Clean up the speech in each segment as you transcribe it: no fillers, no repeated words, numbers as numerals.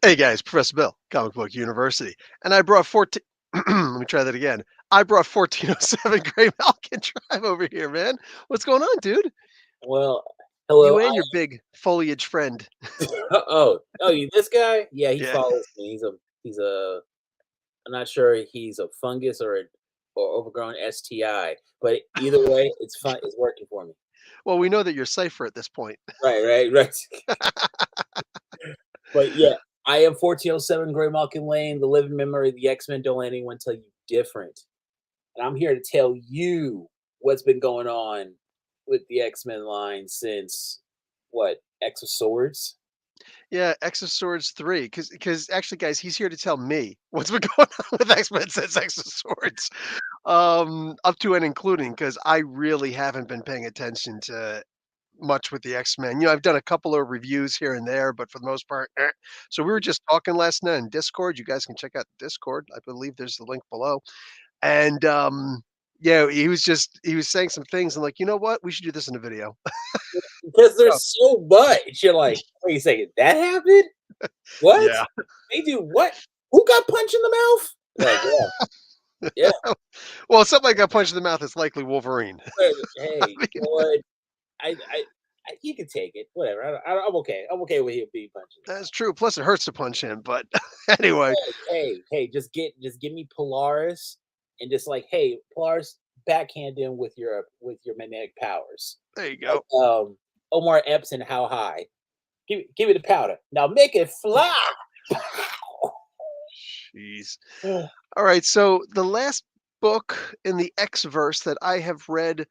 Hey guys, Professor Bill, Comic Book University, and I brought 14. Let me try that again. I brought 1407 Greymalkin Drive over here, man. What's going on, dude? Well, hello. You and your big foliage friend. You this guy? Yeah, he Yeah. follows me. He's a. I'm not sure he's a fungus or overgrown STI, but either way, it's fun. It's working for me. Well, we know that you're Cypher at this point. Right. But yeah, I am 1407 Greymalkin Lane, the living memory of the X-Men. Don't let anyone tell you different. And I'm here to tell you what's been going on with the X-Men line since what? X of Swords. Yeah, X of Swords 3. Because actually, guys, he's here to tell me what's been going on with X-Men since X of Swords. Up to and including, because I really haven't been paying attention to much with the X-Men. I've done a couple of reviews here and there, but for the most part, eh. So we were just talking last night in Discord. You guys can check out the Discord. I believe there's the link below. And yeah, he was saying some things and like, you know what? We should do this in a video. Because So there's so much. You're like, wait a second, that happened? What? yeah. They do what? Who got punched in the mouth? Like, yeah. Well, if somebody got punched in the mouth, it's likely Wolverine. I Hey, you mean, know what? He can take it. Whatever. I'm okay. I'm okay with him being punched in the that's mouth. true. Plus, it hurts to punch him. But anyway, Hey, just give me Polaris and just like, hey, Polaris, backhand him with your magnetic powers. there you Like go. Omar Epps and How High. Give me the powder. Now make it fly. Jeez. All right. So the last book in the X verse that I have read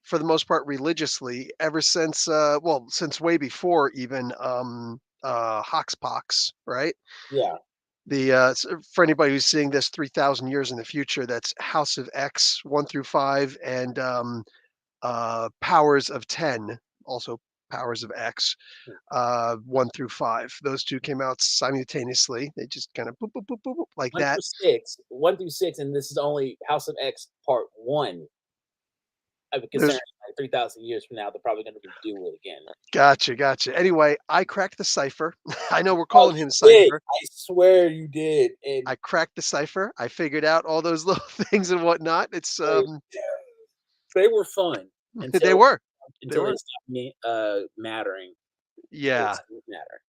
for the most part religiously ever since well since way before even Hoxpox, right? Yeah. For anybody who's seeing this 3,000 years in the future, that's House of X 1 through 5 and Powers of 10, also Powers of X 1 through 5. Those two came out simultaneously. They just kind of boop, boop, boop, boop, boop, like One that. through six, one through six, and this is only House of X Part One. I would consider There's like 3,000 years from now, they're probably going to redo it again. gotcha. Anyway, I cracked the cipher. I know we're Oh, calling him you did! Cipher. I swear you did. And I cracked the cipher. I figured out all those little things and whatnot. It's they, they were fun they were. They until they were. stopped mattering. They Yeah. didn't matter.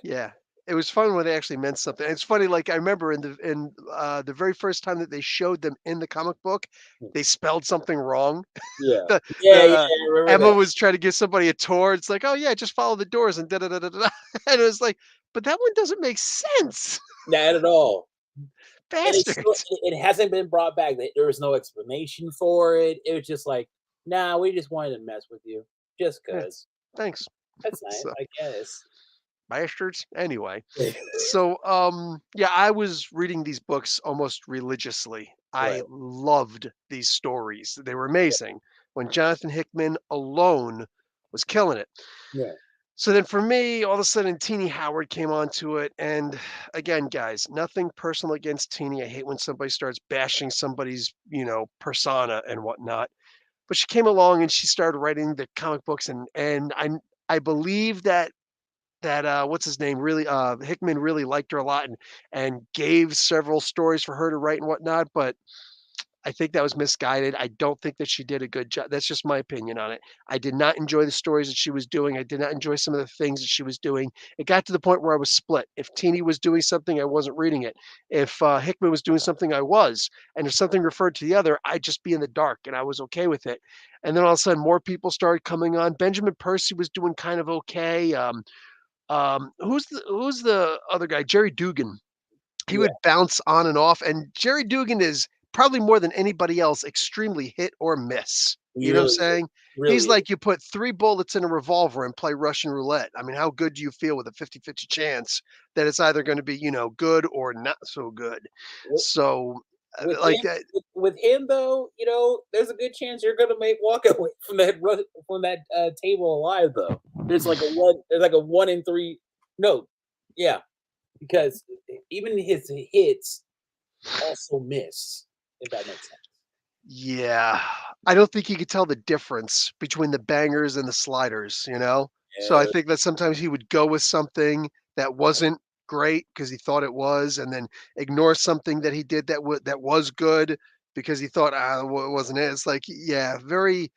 Yeah. It was fun when they actually meant something. It's funny, like I remember in the very first time that they showed them in the comic book, they spelled something wrong. Yeah, The yeah. I remember Emma that. was trying to give somebody a tour. It's like, "Oh, yeah, just follow the doors and da da da da da." And it was like, "But that one doesn't make sense. Not at all. And it's still, Bastards." it hasn't been brought back. There was no explanation for it. It was just like, nah, we just wanted to mess with you, just Yeah, cause. thanks. That's nice, So, I guess. bastards. Anyway, so, yeah, I was reading these books almost religiously. I Right. loved these stories. They were amazing when Jonathan Hickman alone was killing it. Yeah. So then for me, all of a sudden, Teenie Howard came onto it. And again, guys, nothing personal against Teenie. I hate when somebody starts bashing somebody's, persona and whatnot. But she came along and she started writing the comic books, and I believe that what's his name really Hickman really liked her a lot and gave several stories for her to write and whatnot. But I think that was misguided. I don't think that she did a good job. That's just my opinion on it. I did not enjoy the stories that she was doing. I did not enjoy some of the things that she was doing. It got to the point where I was split. If Teeny was doing something, I wasn't reading it. If Hickman was doing something, I was. And if something referred to the other, I'd just be in the dark, and I was okay with it. And then all of a sudden, more people started coming on. Benjamin Percy was doing kind of okay. Who's the other guy? Jerry Dugan. He Yeah. would bounce on and off, and Jerry Dugan is probably more than anybody else extremely hit or miss. He You know what I'm really is. saying? He's Really is. like you put 3 bullets in a revolver and play Russian roulette. I mean, how good do you feel with a 50-50 chance that it's either gonna be, good or not so good? With So, with like, him with him though, there's a good chance you're gonna make walk away from that table alive though. There's like a 1 in 3. No. Yeah, because even his hits also miss, if that makes sense. yeah, I don't think he could tell the difference between the bangers and the sliders, you know? So I Yeah. think that sometimes he would go with something that wasn't great because he thought it was, and then ignore something that he did that was good because he thought, it wasn't it. It's like, yeah, very,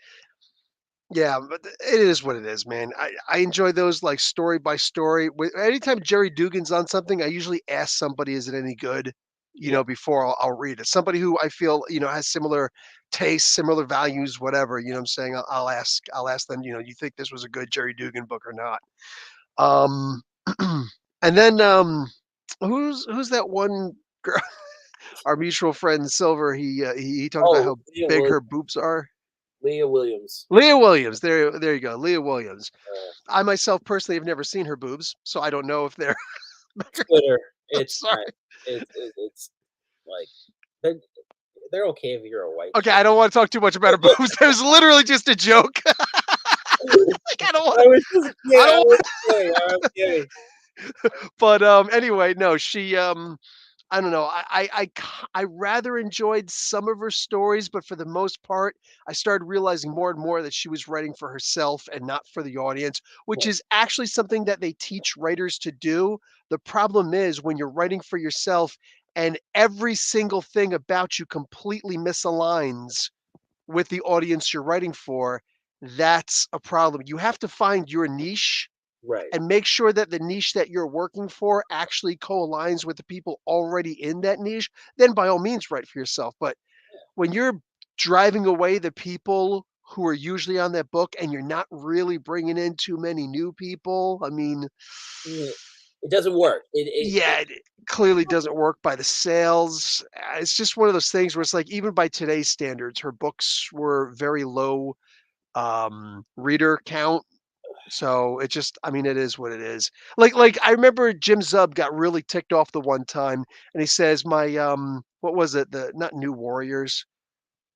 yeah, but it is what it is, man. I enjoy those like story by story. Anytime Jerry Dugan's on something, I usually ask somebody, is it any good? Yeah. Before I'll read it. Somebody who I feel, has similar tastes, similar values, whatever. You know what I'm saying? I'll ask them, you think this was a good Jerry Dugan book or not? Um, and then who's that one girl? Our mutual friend Silver. He talked about Oh, how big her boobs are. Leah Williams. Leah Williams. There you go. Leah Williams. Uh, I myself personally have never seen her boobs, so I don't know if they're Twitter. I'm It's sorry. not. It's like they're they're okay if you're a white Okay, chick. I don't want to talk too much about her boobs. That was literally just a joke. Like, I don't want I was just I kidding. I don't was kidding. I was kidding. but, anyway, no, she, I don't know, I rather enjoyed some of her stories, but for the most part, I started realizing more and more that she was writing for herself and not for the audience, which Right. is actually something that they teach writers to do. The problem is when you're writing for yourself and every single thing about you completely misaligns with the audience you're writing for, that's a problem. You have to find your niche Right. and make sure that the niche that you're working for actually co-aligns with the people already in that niche, then by all means write for yourself. But when you're driving away the people who are usually on that book and you're not really bringing in too many new people, I mean, Yeah. It doesn't work. yeah, it clearly doesn't work by the sales. It's just one of those things where it's like, even by today's standards, her books were very low reader count. So it just, I mean, it is what it is. Like I remember Jim Zub got really ticked off the one time, and he says, "My what was it? The not New Warriors.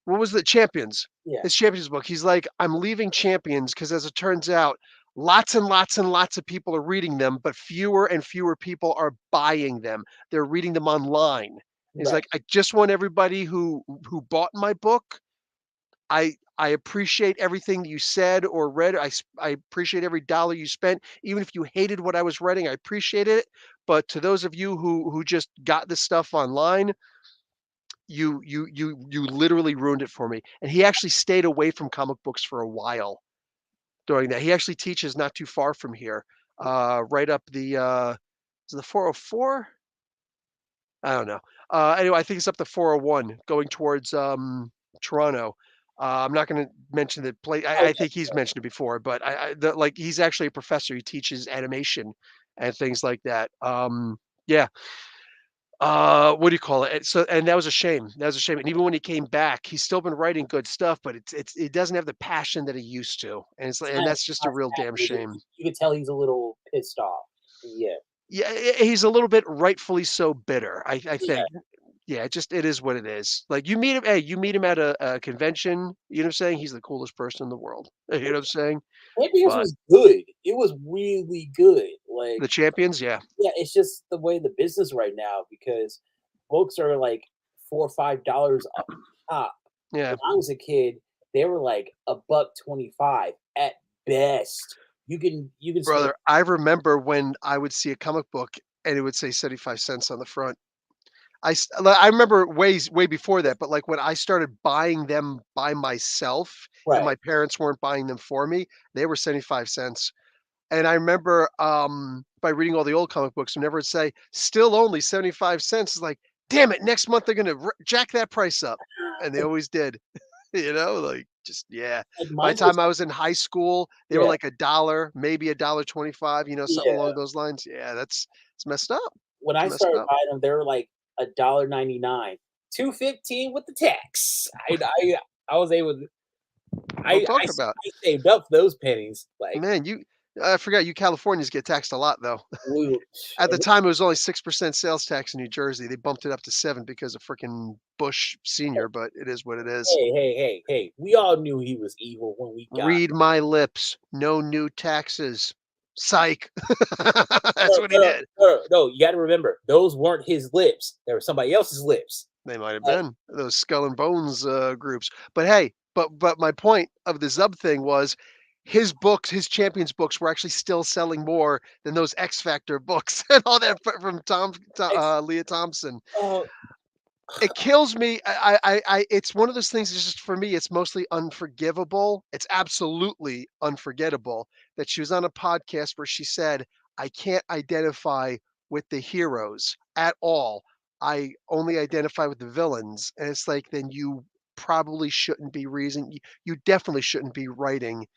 What was the Champions? Yeah. His Champions book. He's like, I'm leaving Champions because, as it turns out, lots and lots and lots of people are reading them, but fewer and fewer people are buying them. They're reading them online. He's Right. like, I just want everybody who bought my book. I appreciate everything that you said or read. I appreciate every dollar you spent. Even if you hated what I was writing, I appreciate it. But to those of you who just got this stuff online, you literally ruined it for me." And he actually stayed away from comic books for a while during that. He actually teaches not too far from here, right up the is it the 404? I don't know. Anyway, I think it's up the 401 going towards Toronto. I'm not going to mention the place. I Okay. think he's mentioned it before, but like he's actually a professor. He teaches animation and things like that. Yeah. What do you call it? So, and that was a shame. That was a shame. And even when he came back, he's still been writing good stuff, but it doesn't have the passion that he used to, and and that's just a real damn shame. You could tell he's a little pissed off. Yeah. Yeah, he's a little bit rightfully so bitter. I Yeah. think. Yeah, it is what it is. Like, you meet him hey, you meet him at a convention, you know what I'm saying? He's the coolest person in the world. You know what I'm saying? Champions But was good. It was really good. Like, the champions, yeah. yeah, it's just the way the business right now because books are like $4 or $5 up top. Yeah. When I was a kid, they were like a buck 25 at best. You can spend. Brother, I remember when I would see a comic book and it would say 75 cents on the front. I remember way before that, but, like, when I started buying them by myself and Right. my parents weren't buying them for me, they were 75 cents. And I remember, by reading all the old comic books, whenever it'd say, "Still only 75 cents," it's like, "Damn it, next month they're gonna jack that price up." And they always did, like, just yeah. Like By the mine was time I was in high school, they were yeah, like a dollar, maybe a dollar 25, something yeah. along those lines. Yeah, it's messed up. When It's I messed started up. buying them, they were like $1.99, 2.15 with the tax. I was able to That's what I'm talking about. I saved up those pennies. Like, Man, I forgot you Californians get taxed a lot, though. we At the time, it was only 6% sales tax in New Jersey. They bumped it up to 7 because of freaking Bush senior, but it is what it is. hey, we all knew he was evil when we got Read my lips. No new taxes. Psych. no, That's what he no, no, did. no, no, you gotta remember, those weren't his lips. They were somebody else's lips. They might have Like, been those Skull and Bones groups. But hey, but my point of the Zub thing was his books, his Champions books were actually still selling more than those X Factor books and all that from Ex Leah Thompson. oh, It kills me. It's one of those things. It's just for me. It's mostly unforgivable. It's absolutely unforgettable that she was on a podcast where she said, "I can't identify with the heroes at all. I only identify with the villains." And it's like, then you probably shouldn't be reason. You definitely shouldn't be writing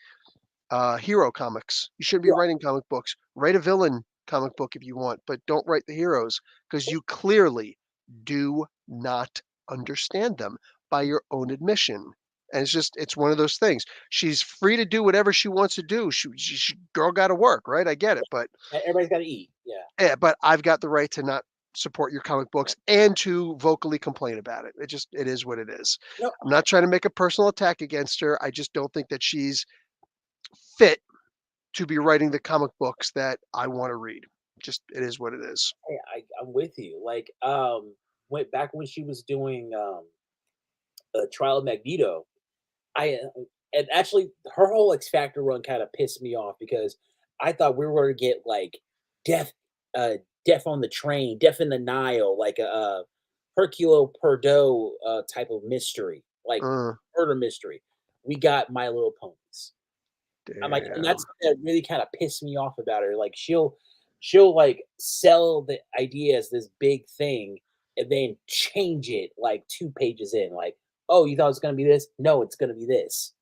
hero comics. You shouldn't be yeah, writing comic books. Write a villain comic book if you want, but don't write the heroes because you clearly do not understand them by your own admission. And it's one of those things. She's free to do whatever she wants to do. She girl got to work, right? I get it, but everybody's gotta eat. Yeah. yeah, but I've got the right to not support your comic books and to vocally complain about it. It is what it is. No, I'm not trying to make a personal attack against her. I just don't think that she's fit to be writing the comic books that I wanna read. Just it is what it is. I'm with you. Like, went back when she was doing Trial of Magneto. And actually her whole X Factor run kind of pissed me off because I thought we were going to get like death, uh, death on the train, death in the Nile, like a Hercule Poirot type of mystery, like Uh, murder mystery. We got My Little Ponies. I'm like, and damn. that's something that really kind of pissed me off about her. Like she'll like sell the idea as this big thing and then change it like 2 pages in. Like, oh, you thought it was gonna be this? No, it's gonna be this.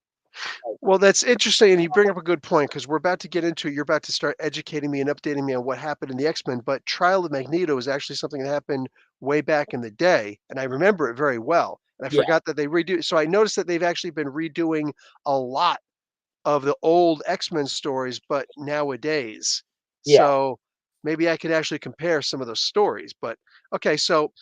Like, Well, that's interesting, and you bring up a good point because we're about to get into you're about to start educating me and updating me on what happened in the X-Men, but Trial of Magneto is actually something that happened way back in the day, and I remember it very well, and I yeah, forgot that they redo so I noticed that they've actually been redoing a lot of the old X-Men stories, but nowadays. yeah, So, maybe I could actually compare some of those stories, but okay, so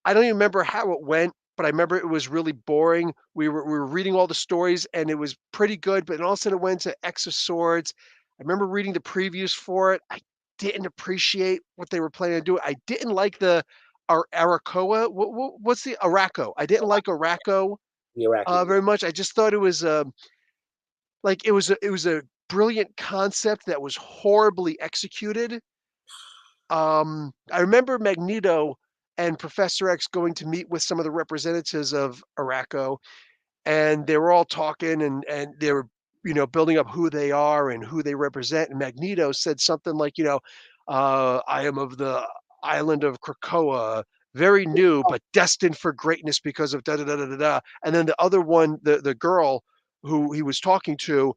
I don't even remember how it went, but I remember it was really boring. We were reading all the stories and it was pretty good, but then all of a sudden it went to X of Swords. I remember reading the previews for it. I didn't appreciate what they were planning to do. I didn't like the Arakoa. What's the Araco? I didn't like Araco the Iraqi. very much. I just thought it was like it was a brilliant concept that was horribly executed. I remember Magneto and Professor X going to meet with some of the representatives of Araco, and they were all talking and they were, building up who they are and who they represent. And Magneto said something like, "I am of the island of Krakoa, very new but destined for greatness because of da da da da da." Da." And then the other one, the girl who he was talking to,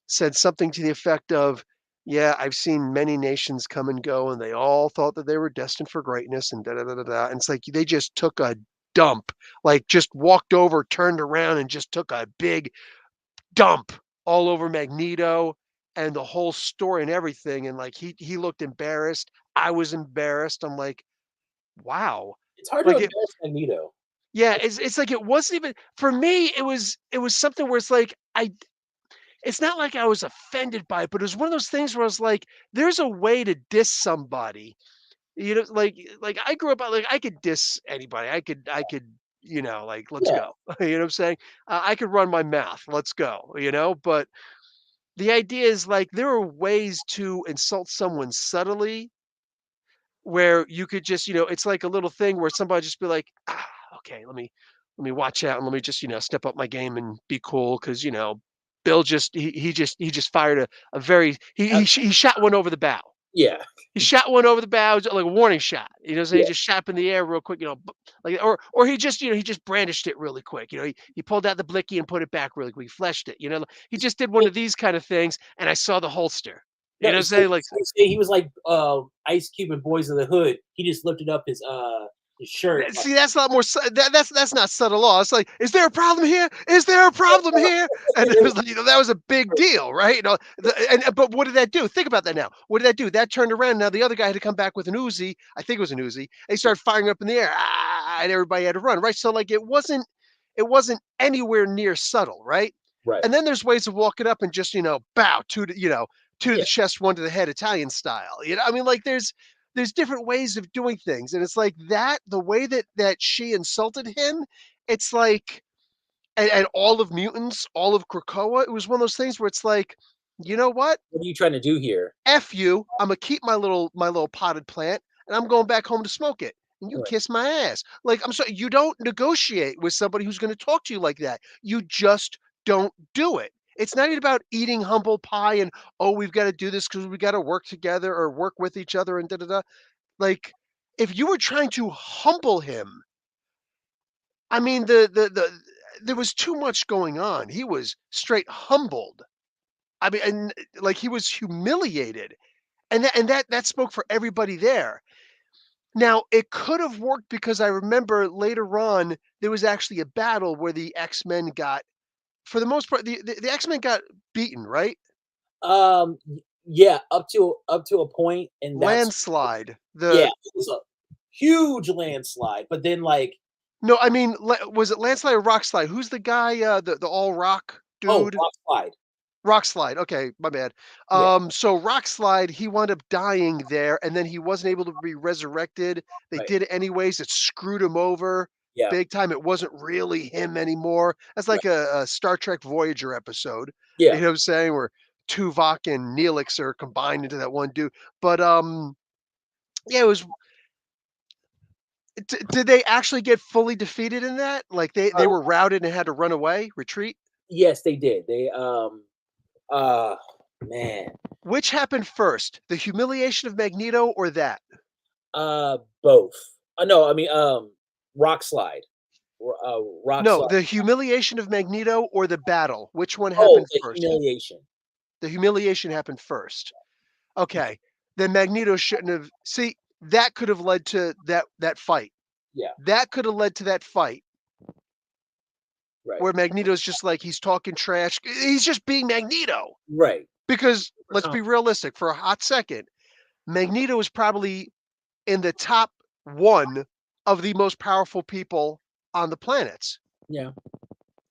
said something to the effect of, "Yeah, I've seen many nations come and go, and they all thought that they were destined for greatness and da da da da da." And it's like they just took a dump, like just walked over, turned around, and just took a big dump all over Magneto and the whole story and everything. And like he looked embarrassed. I was embarrassed. I'm like, wow. It's hard to Like it embarrass Magneto. yeah, it's like it wasn't even for me, it was something where it's like it's not like I was offended by it, but it was one of those things where I was like, there's a way to diss somebody. Like I grew up like I could diss anybody. I could, like let's Yeah, go. You know what I'm saying? I could run my mouth. Let's go. But the idea is like there are ways to insult someone subtly where you could just, it's like a little thing where somebody just be like, okay, let me watch out and let me just, step up my game and be cool because Bill he just fired a very uh, he shot one over the bow. yeah, He shot one over the bow, like a warning shot. So he yeah. just shot up in the air real quick, like or he just brandished it really quick. He pulled out the blicky and put it back really quick. He fleshed it. He just did one of these kind of things, and I saw the holster. You No, know what I'm so saying? Like he was like Ice Cube and Boys in the Hood. He just lifted up his shirt. Like, See, that's not more that's not subtle law. It's like, "Is there a problem here? Is there a problem here?" And it was like, that was a big deal, right? But what did that do? Think about that now. What did that do? That turned around. Now the other guy had to come back with an Uzi. I think it was an Uzi. And he started firing up in the air. And everybody had to run, right? So like it wasn't anywhere near subtle, right? right. And then there's ways of walking up and just, bow to Yeah. the chest, one to the head, Italian style. I mean, like there's different ways of doing things, and it's like that the way that she insulted him, it's like and all of mutants, all of Krakoa, it was one of those things where it's like you know what? What are you trying to do here? F you. Imma keep my little potted plant, and I'm going back home to smoke it, and you Right. kiss my ass. Like, I'm sorry, you don't negotiate with somebody who's gonna talk to you like that. You just don't do it. It's not even about eating humble pie and, "Oh, we've gotta do this because we gotta work together or work with each other and da da da." Like, if you were trying to humble him, I mean, there was too much going on. He was straight humbled. I mean, and, like, he was humiliated. And that spoke for everybody there. Now, it could have worked because I remember later on, there was actually a battle where the X-Men got for the most part, the X-Men got beaten, right? Yeah, up to a point, and that's Landslide. yeah, The it was a huge landslide. But then, like, No, I mean, la was it Landslide or Rockslide? Who's the guy, the all rock oh, dude? rock slide. Rockslide, okay, my bad. Yeah, So Rockslide, he wound up dying there, and then he wasn't able to be resurrected. They right. did it anyways. It screwed him over Yeah, big time. It wasn't really him anymore. That's right. like a Star Trek Voyager episode. Yeah. You know what I'm saying? Where Tuvok and Neelix are combined into that one dude. But yeah, it was. Did they actually get fully defeated in that? Like they Uh, were routed and had to run away, retreat? yes, they did. Uh, man, Which happened first, the humiliation of Magneto or that? both. No, I mean, rock slide. Rock No, slide. the humiliation of Magneto or the battle? Which one Oh, happened the first? humiliation. The humiliation happened first. Okay. Then Magneto shouldn't have see, that could have led to that fight. Yeah, That could have led to that fight right, where Magneto's just like he's talking trash. He's just being Magneto. right. Because let's Com be realistic for a hot second. Magneto is probably in the top 1 of the most powerful people on the planets. Yeah,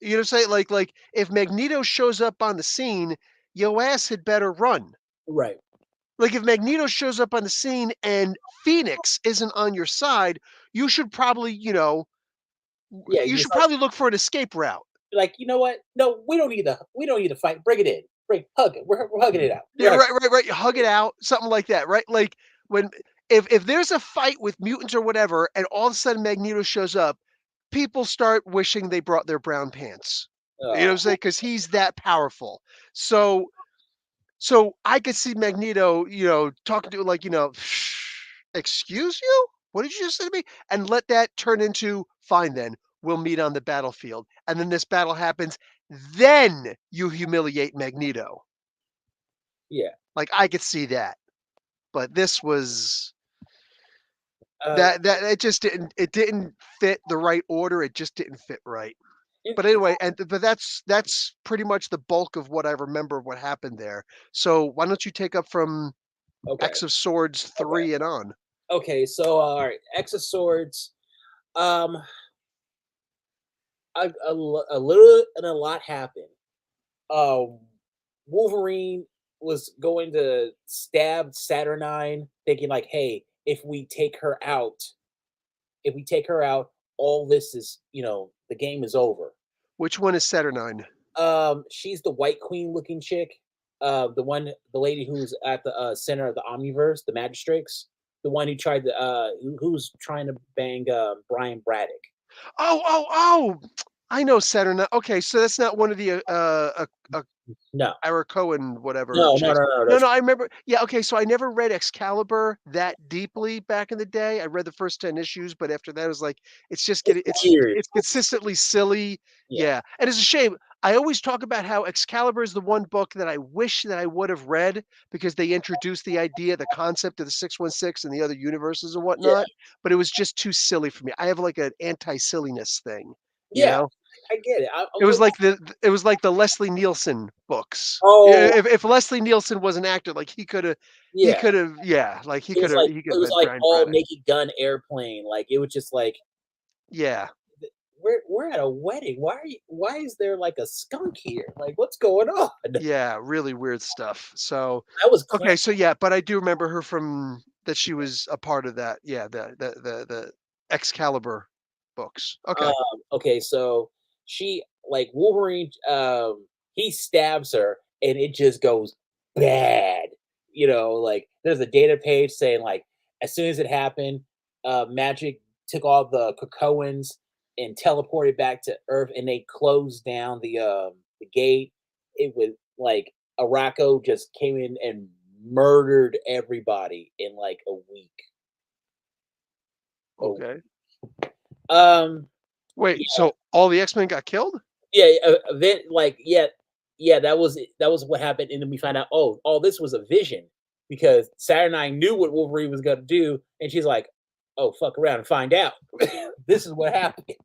You know what I'm saying? Like if Magneto shows up on the scene, yo ass had better run. right. Like if Magneto shows up on the scene and Phoenix isn't on your side, you should probably, Yeah, you you're should probably look for an escape route. like, "You know what? No, we don't need to fight. Bring it in. Hug it. We're hugging it out. Yeah, We're hugging." right, right, right. You hug it out, something like that, right? Like when if there's a fight with mutants or whatever, and all of a sudden Magneto shows up, people start wishing they brought their brown pants. You know what I'm saying? Because he's that powerful. So So I could see Magneto, talking to like, excuse you? What did you just say to me? And let that turn into fine then. We'll meet on the battlefield. And then this battle happens. Then you humiliate Magneto. Yeah. Like I could see that. But this was Uh, that it didn't fit the right order. It just didn't fit right. it But anyway, but that's pretty much the bulk of what I remember of what happened there. So why don't you take up from okay, X of Swords okay, 3 and on? okay, so, alright, X of Swords, um, a little and a lot happened. Um, Wolverine was going to stab Saturnine, thinking like, "Hey, if we take her out, all this is, the game is over." Which one is Saturnine? She's the White Queen looking chick, the lady who's at the center of the Omniverse, the Magistrates, the one who tried to, who's trying to bang Brian Braddock. Oh, oh, oh! I know Saturnine. Okay, so that's not one of the, No, Ira Cohen whatever no, no, chicks. no, no. No, no, I remember yeah, okay, so I never read Excalibur that deeply back in the day. I read the first 10 issues, but after that, it was like, it's just It's getting weird. it's consistently silly. Yeah, Yeah, and it's a shame. I always talk about how Excalibur is the one book that I wish that I would have read because they introduced the idea, the concept of the 616 and the other universes and yeah, whatnot, but it was just too silly for me. I have, like, an anti-silliness thing, you yeah. know? I get it. It was like the Leslie Nielsen books. Oh, If Leslie Nielsen was an actor, like he yeah. could've yeah, like It was like he it could've was been like Brian all Braddock. Naked Gun Airplane. Like it was just like Yeah, we're at a wedding. Why is there like a skunk here? Like what's going on? yeah, really weird stuff. So, That was clown. okay, so yeah, but I do remember her from that she was a part of that. Yeah, the Excalibur books. Okay. Okay, so she like Wolverine. He stabs her, and it just goes bad. Like there's a data page saying like as soon as it happened, Magic took all the Krakoans and teleported back to Earth, and they closed down the gate. It was like Araco just came in and murdered everybody in like a week. Oh, Okay. um, Wait, so all the X-Men got killed? yeah, then like yeah, that was what happened, and then we find out, oh, this was a vision because Saturnine knew what Wolverine was gonna do, and she's like, oh, fuck around and find out. This is what happened.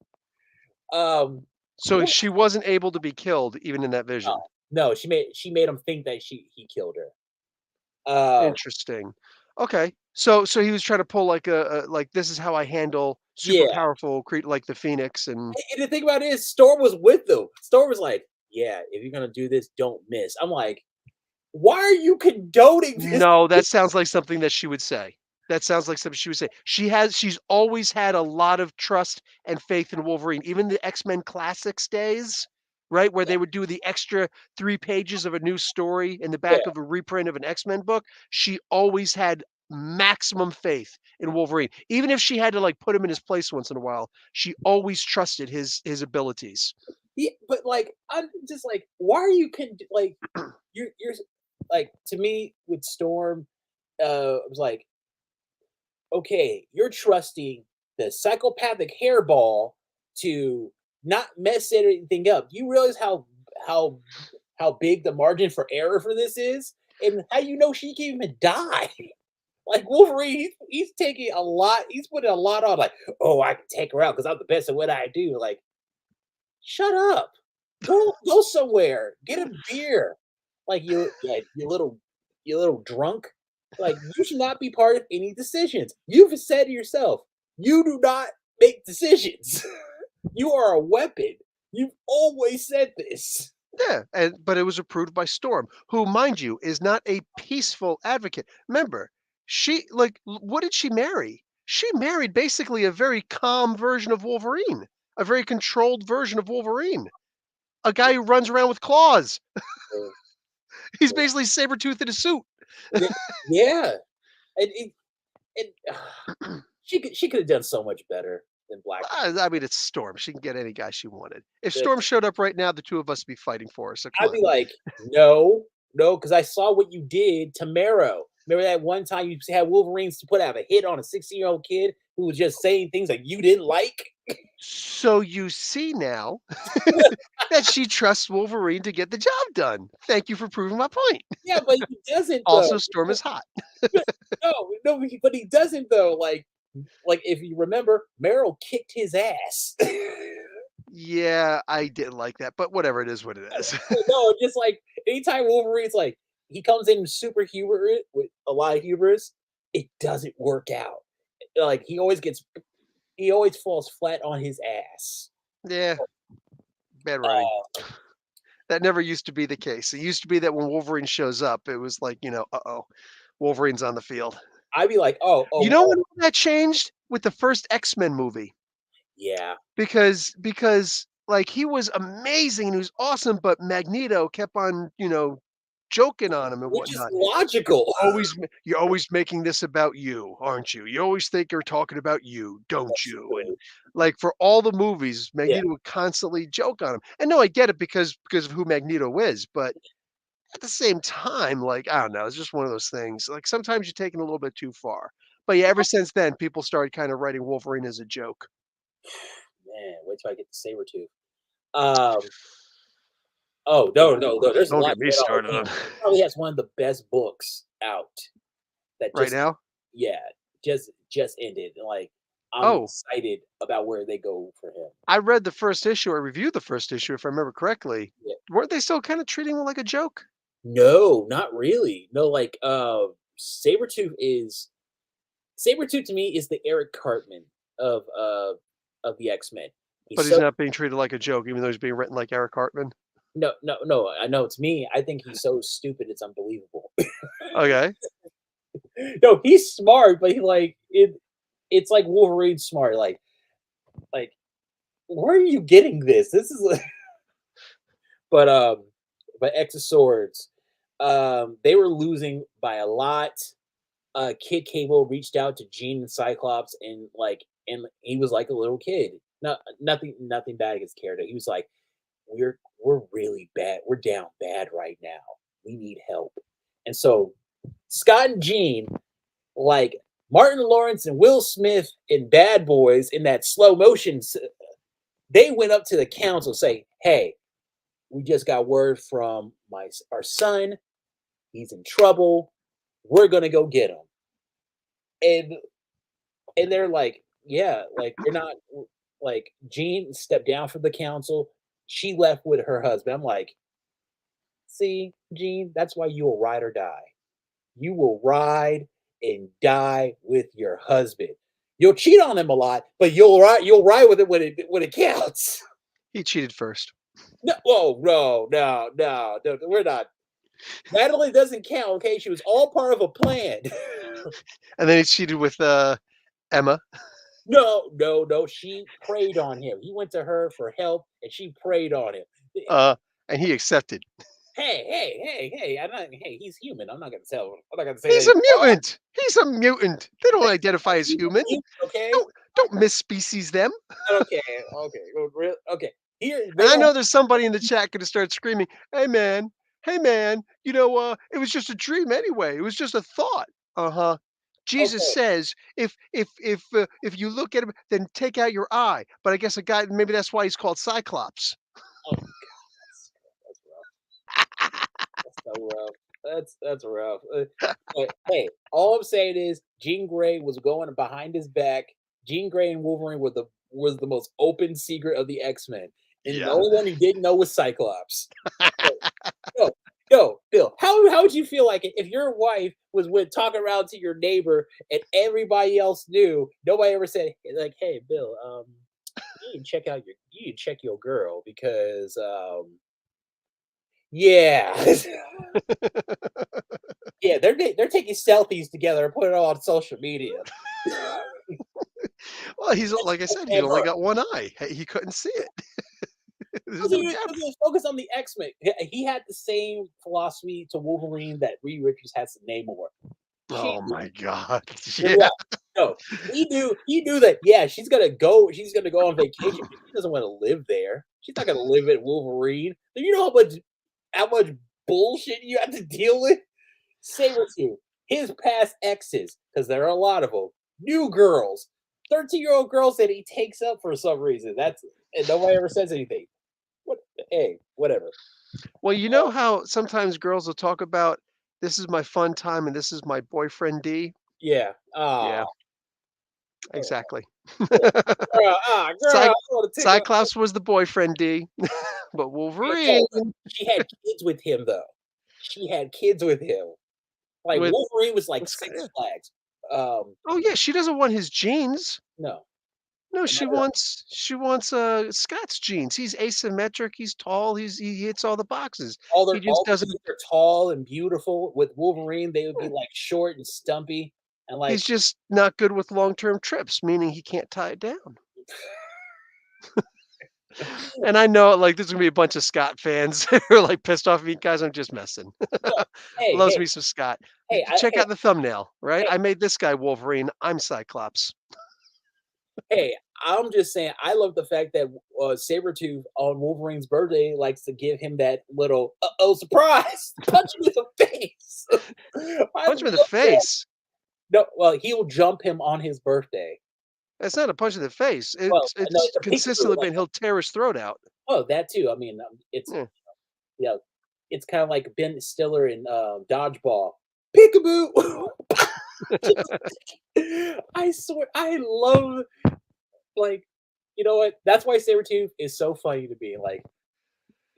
Um, So she wasn't able to be killed even in that no, vision. no, she made him think that he killed her. Um, Interesting. Okay. So he was trying to pull like a like, "This is how I handle super yeah, powerful like the Phoenix," and and the thing about it is, Storm was with them. Storm was like, "Yeah, if you're gonna do this, don't miss." I'm like, "Why are you condoning this?" no, that sounds like something that she would say. That sounds like something she would say. She's always had a lot of trust and faith in Wolverine. Even the X-Men Classics days, right, where Yeah, they would do the extra 3 pages of a new story in the yeah, back of a reprint of an X-Men book, she always had maximum faith in Wolverine. Even if she had to, like, put him in his place once in a while, she always trusted his abilities. yeah, but like, I'm just like, why are you like you're like to me with Storm, it was like, okay, you're trusting the psychopathic hairball to not mess anything up. You realize how how big the margin for error for this is, and how she can't even die. Like Wolverine, he's taking a lot. He's putting a lot on. Like, oh, I can take her out because I'm the best at what I do. Like, shut up. Go somewhere. Get a beer. Like you little drunk. Like you should not be part of any decisions. You've said to yourself, you do not make decisions. You are a weapon. You've always said this. Yeah, but it was approved by Storm, who, mind you, is not a peaceful advocate. Remember, she like what did she marry? She married basically a very calm version of Wolverine, a very controlled version of Wolverine, a guy who runs around with claws. Uh, He's basically Sabertooth in a suit. yeah, yeah. And she could have done so much better than Black. I mean, it's Storm. She can get any guy she wanted. If Storm showed up right now, the two of us would be fighting for her. So come I'd on. be like, no, no, because I saw what you did to Marrow. Remember that one time you had Wolverines to put out a hit on a 16-year-old kid who was just saying things that you didn't like? So you see now that she trusts Wolverine to get the job done. Thank you for proving my point. Yeah, but he doesn't though. Also, Storm is hot. No, no, but he doesn't though. Like if you remember, Marrow kicked his ass. Yeah, I didn't like that, but whatever, it is what it is. No, just like anytime Wolverine's like he comes in super hubris with a lot of hubris, it doesn't work out. Like he always falls flat on his ass. Yeah, bad writing. Uh, That never used to be the case. It used to be that when Wolverine shows up, it was like, uh-oh, Wolverine's on the field. I'd be like, oh, You oh, know oh, when that changed? With the first X-Men movie. yeah, Because like he was amazing and he was awesome, but Magneto kept on, joking on him and which is whatnot. logical. You're always making this about you, aren't you? You always think you're talking about you, don't That's you? And true. like for all the movies, Yeah, Magneto would constantly joke on him. And no, I get it because of who Magneto is, but at the same time, like I don't know, it's just one of those things. Like sometimes you're taking a little bit too far. But yeah, ever since then, people started kind of writing Wolverine as a joke. man, wait till I get to Sabertooth. Um, oh no, no, Ooh, no. There's a don't lot get me going on. started He on probably has one of the best books out that right just now. yeah, just ended. Like I'm Oh, excited about where they go for him. I read the first issue. I reviewed the first issue, if I remember correctly. Yeah. Weren't they still kind of treating him like a joke? No, not really. No, like Sabretooth is Sabretooth to me is the Eric Cartman of the X-Men. He's But he's so not being treated like a joke, even though he's being written like Eric Hartman. no, no, no. I know to me, I think he's so stupid it's unbelievable. Okay. No, he's smart, but it's like Wolverine smart. Like where are you getting this? This is like but by X of Swords. They were losing by a lot. Kid Cable reached out to Gene and Cyclops, and he was like a little kid. No, nothing bad against Carrot. He was like, we're really bad. We're down bad right now. We need help. And so Scott and Gene, like Martin Lawrence and Will Smith in Bad Boys in that slow motion, they went up to the council say, "Hey, we just got word from our son. He's in trouble. We're gonna go get him." And they're like, "Yeah, like you're not like." Jean stepped down from the council. She left with her husband. I'm like, "See, Jean, that's why you will ride or die. You will ride and die with your husband. You'll cheat on him a lot, but you'll ride with it when it counts." He cheated first. No, whoa, no, we're not. Natalie doesn't count, okay? She was all part of a plan. And then he cheated with Emma. No. She preyed on him. He went to her for help, and she preyed on him. And he accepted. Hey! Hey, he's human. I'm not gonna tell him. I'm not gonna say He's that. a mutant. He's a mutant. They don't identify as He's a human. mutant, okay, Don't misspecies them. okay. Here, And they I don't. know there's somebody in the chat gonna start screaming, hey man, it was just a dream anyway. It was just a thought." Uh-huh. Jesus Okay, says, if you look at him, then take out your eye. But I guess a guy, maybe that's why he's called Cyclops. oh god, that's rough. That's so rough. That's rough. But hey, all I'm saying is Jean Grey was going behind his back. Jean Grey and Wolverine was the most open secret of the X-Men. And the Yeah. only one who didn't know was Cyclops. So, no, Bill. How would you feel like it if your wife was talking around to your neighbor and everybody else knew? Nobody ever said like, "Hey, Bill, you need to check your girl because yeah." Yeah, they're taking selfies together and putting it all on social media. Well, he's like I said, he's only Ever. got one eye. He couldn't see it. There's Because no he depth. was focused on the X-Men. He had the same philosophy to Wolverine that Reed Richards has to Namor. She Oh my God. You're Yeah. right. No, he knew that, yeah, she's gonna go on vacation, but she doesn't wanna live there. She's not gonna live at Wolverine. Do you know how much bullshit you have to deal with? Sabretooth, his past exes, because there are a lot of them, new girls, 13-year-old girls that he takes up for some reason. And nobody ever says anything. What hey, whatever. Well, you know how sometimes girls will talk about this is my fun time and this is my boyfriend D? Yeah. Yeah, Oh, exactly. girl, Cy I wanna take a Cyclops was the boyfriend D, but yeah, Wolverine no, she had kids with him, though. She had kids with him. Like, with Wolverine was like Scott, Six yeah. Flags. Um, Oh yeah, she doesn't want his genes. no, No, not at all. she wants Scott's genes. He's asymmetric, he's tall, he hits all the boxes. He just All the doesn't kids are tall and beautiful. With Wolverine, they would be, like, short and stumpy, and, he's like, just not good with long-term trips, meaning he can't tie it down. And I know, like, there's gonna be a bunch of Scott fans who are, like, pissed off at me, guys, I'm just messing. no. Hey, Loves hey, me some Scott. hey, Check out the thumbnail, right? hey, I made this guy Wolverine, I'm Cyclops. hey, I'm just saying, I love the fact that, Sabretooth on Wolverine's birthday likes to give him that little, "Uh-oh, surprise!" Punch him in the face. I Punch him in the love that. face. No, well, he'll jump him on his birthday. That's not a punch in the face. Well, no, It's it's a peekaboo, consistently like been he'll tear his throat out. oh, that too. I mean, Yeah. yeah, it's kind of like Ben Stiller in Dodgeball. Peekaboo. I swear, I love like you know what? That's why Sabretooth is so funny to me. Like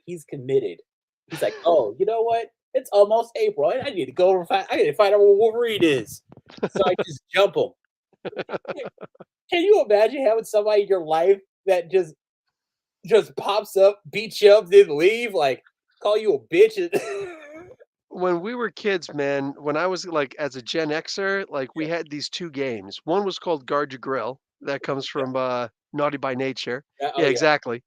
he's committed. He's like, oh, you know what? It's almost April. I need to go over. I need to find out where Wolverine is. So I just jump him. Can you imagine having somebody in your life that just pops up, beats you up, then leave, like call you a bitch? When we were kids, man, when I was, like, as a Gen Xer, like, we had these 2 games. One was called Guard Your Grill. That comes from, Naughty by Nature. Yeah, oh Yeah, yeah. exactly.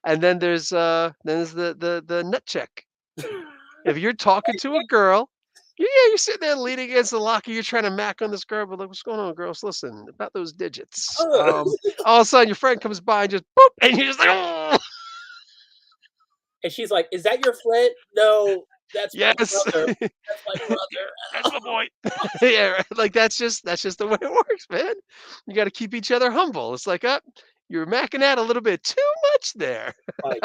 And then there's the Nut Check. If you're talking to a girl, yeah, you're sitting there leaning against the locker, you're trying to mac on this girl, but like, "What's going on, girls? Listen, about those digits." All of a sudden, your friend comes by and just boop, and you're just like, "Oh, And she's like, "Is that your friend?" "No, that's my yes, brother. That's my brother." that's my boy." Yeah, right, like, that's just the way it works, man. You gotta keep each other humble. It's like, you're macking out a little bit too much there." Like,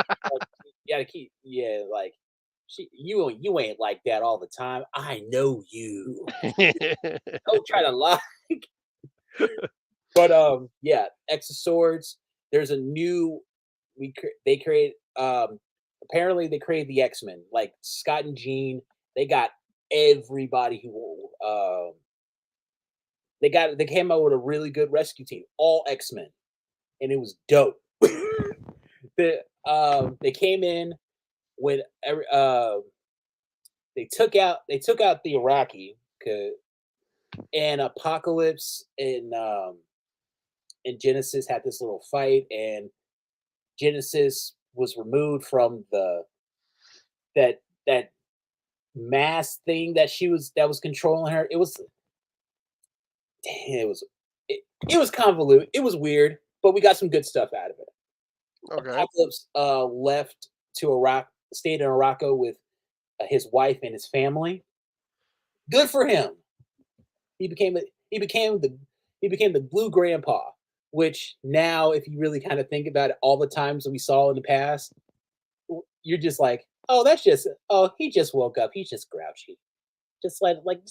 you gotta keep yeah, like, you ain't like that all the time. I know you. Don't try to lie. But, yeah, X of Swords, there's a new they create, apparently they created the X-Men, like, Scott and Jean, they got everybody who, they came out with a really good rescue team, all X-Men, and it was dope. They came in with they took out the Iraqi, 'ca and Apocalypse and Genesis had this little fight, and Genesis was removed from that mass thing that was controlling her. It was it was convoluted. It was weird, but we got some good stuff out of it. Okay. Apocalypse left to Iraq, stayed in Morocco with his wife and his family. Good for him. He became a, he became the blue grandpa, which now, if you really kind of think about it, all the times that we saw in the past, you're just like, oh, that's just oh, he just woke up. He's just grouchy. Just let like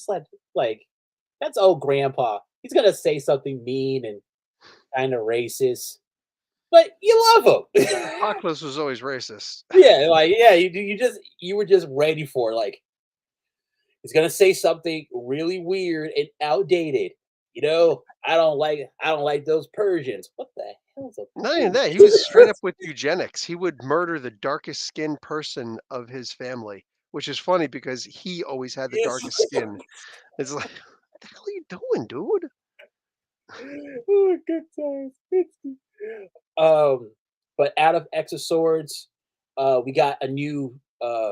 that's old grandpa. He's gonna say something mean and kind of racist, but you love him. Apocalypse was always racist. Yeah, like yeah, you were just ready for like he's gonna say something really weird and outdated. I don't like those Persians. What the hell's a Not even that, he Persian? was straight up with eugenics. He would murder the darkest skinned person of his family, which is funny because he always had the Yes. darkest skin. It's like, "What the hell are you doing, dude?" Oh, good times. Um, but out of X of Swords, we got a new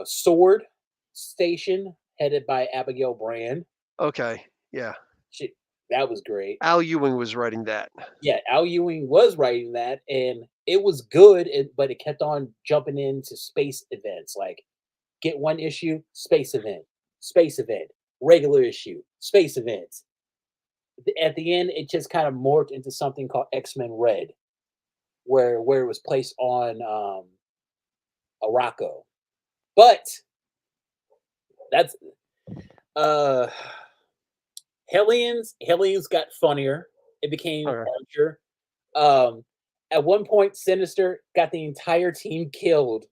sword station headed by Abigail Brand. Okay, yeah. She, that was great. Al Ewing was writing that. Yeah, Al Ewing was writing that, and it was good, but it kept on jumping into space events. Like, get one issue, space event, regular issue, space events. At the end, it just kind of morphed into something called X-Men Red, where it was placed on Araco. But that's uh Hellions got funnier. It became Okay. harsher. Um, at one point, Sinister got the entire team killed,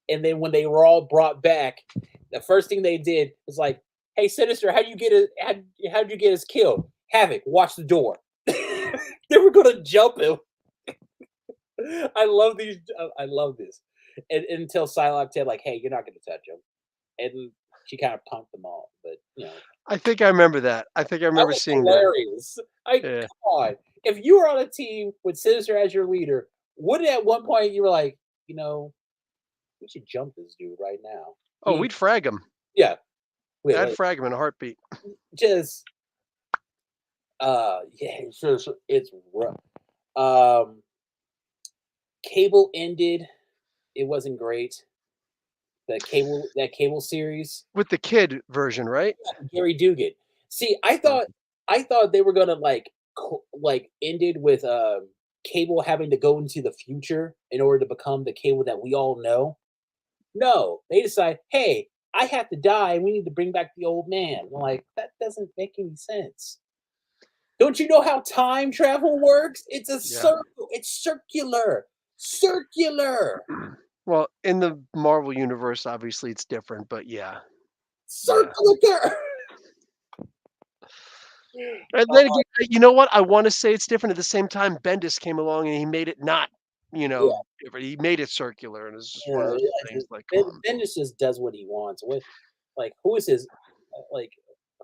and then when they were all brought back, the first thing they did was like, "Hey, Sinister, how'd you get us killed? Havoc, watch the door." They were gonna jump him. I love these. I love this. And until Psylocke said, like, "Hey, you're not gonna touch him," and she kind of punked them all. But I think I remember that. I think I that remember was seeing that. hilarious. Yeah. Come on. If you were on a team with Sinister as your leader, wouldn't at one point you were like, we should jump this dude right now? Oh, we'd frag him. Yeah, wait, I'd like, frag him in a heartbeat. just, yeah, it's rough. Um, Cable ended. It wasn't great. That cable series, With the kid version, right? Gary Dugan. See, Oh, I thought they were gonna like ended with Cable having to go into the future in order to become the Cable that we all know. No, they decide, hey, I have to die, and we need to bring back the old man. I'm like, that doesn't make any sense. Don't you know how time travel works? It's a yeah. circle. It's circular. Circular. Well, in the Marvel universe, obviously it's different, but yeah. Yeah. Circular. And then again, you know what? I wanna say it's different, at the same time, Bendis came along and he made it not, Yeah. different. He made it circular, and it's just one of Yeah, those yeah, things like, come on. Bendis just does what he wants. What, like, like,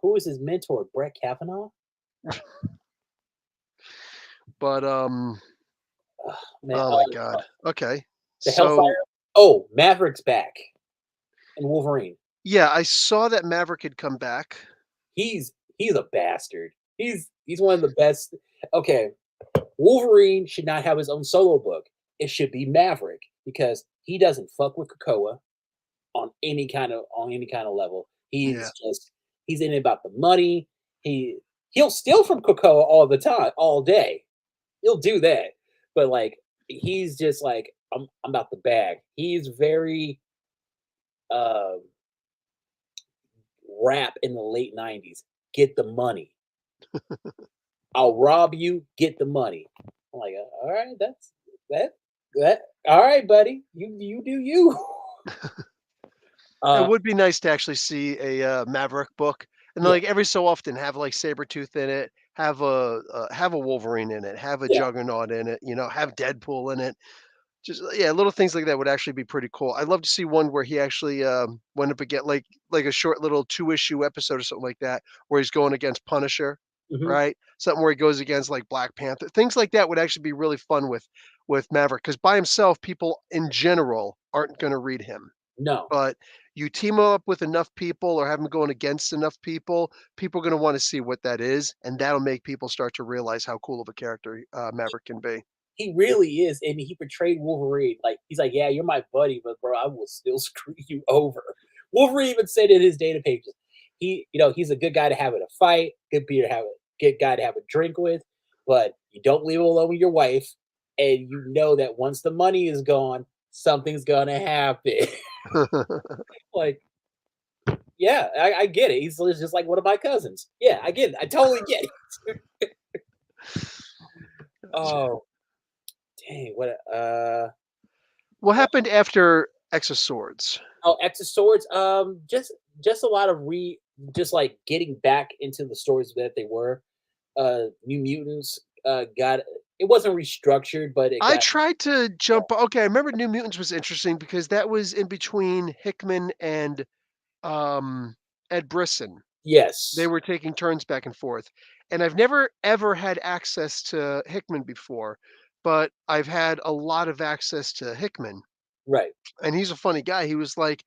who is his mentor? Brett Kavanaugh? But, Man, oh my god. Okay. the So Hellfire. Oh, Maverick's back. and Wolverine. Yeah, I saw that Maverick had come back. He's a bastard. He's one of the best. Okay, Wolverine should not have his own solo book. It should be Maverick because he doesn't fuck with Krakoa on any kind of level. Yeah. He's in it about the money. He he'll steal from Krakoa all the time, all day. He'll do that. But like he's just like I'm about the bag. He's very uh rap in the late 90s. Get the money. I'll rob you, get the money. I'm like, all right, that that all right, buddy. You do you. It Uh would be nice to actually see a, Maverick book, and, yeah, like, every so often have, like, Sabertooth in it, have a Wolverine in it, have a yeah. Juggernaut in it, have Deadpool in it. Just yeah, little things like that would actually be pretty cool. I'd love to see one where he actually, went up against like a short little two-issue episode or something like that, where he's going against Punisher, Mhm. right? Something where he goes against, like, Black Panther. Things like that would actually be really fun with Maverick, because by himself, people in general aren't gonna read him. No. But you team him up with enough people or have him going against enough people, people are gonna wanna see what that is, and that'll make people start to realize how cool of a character, Maverick can be. He really is, and he portrayed Wolverine like he's like, "Yeah, you're my buddy, but bro, I will still screw you over." Wolverine even said in his data pages, he's a good guy to have in a fight, good guy to have a drink with, but you don't leave him alone with your wife, and you know that once the money is gone, something's gonna happen. Like, yeah, I get it. He's just like one of my cousins. Yeah, I get it. I totally get it. Gotcha. Oh, dang, What uh happened after X of Swords? Oh, X of Swords, just a lot of just like getting back into the stories that they were. New Mutants got it wasn't restructured, but it I got tried to jump okay, I remember New Mutants was interesting because that was in between Hickman and, um, Ed Brisson. They yes, were taking turns back and forth, and I've never ever had access to Hickman before, but I've had a lot of access to Hickman, right, and he's a funny guy. He was like,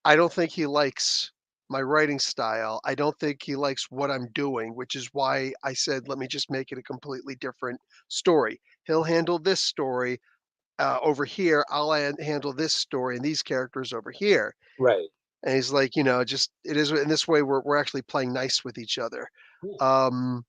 "I don't think he likes my writing style. I don't think he likes what I'm doing," which is why I said, "Let me just make it a completely different story. He'll handle this story, over here. I'll handle this story and these characters over here." right. And he's like, "Just it is in this way we're actually playing nice with each other." Yeah, Um,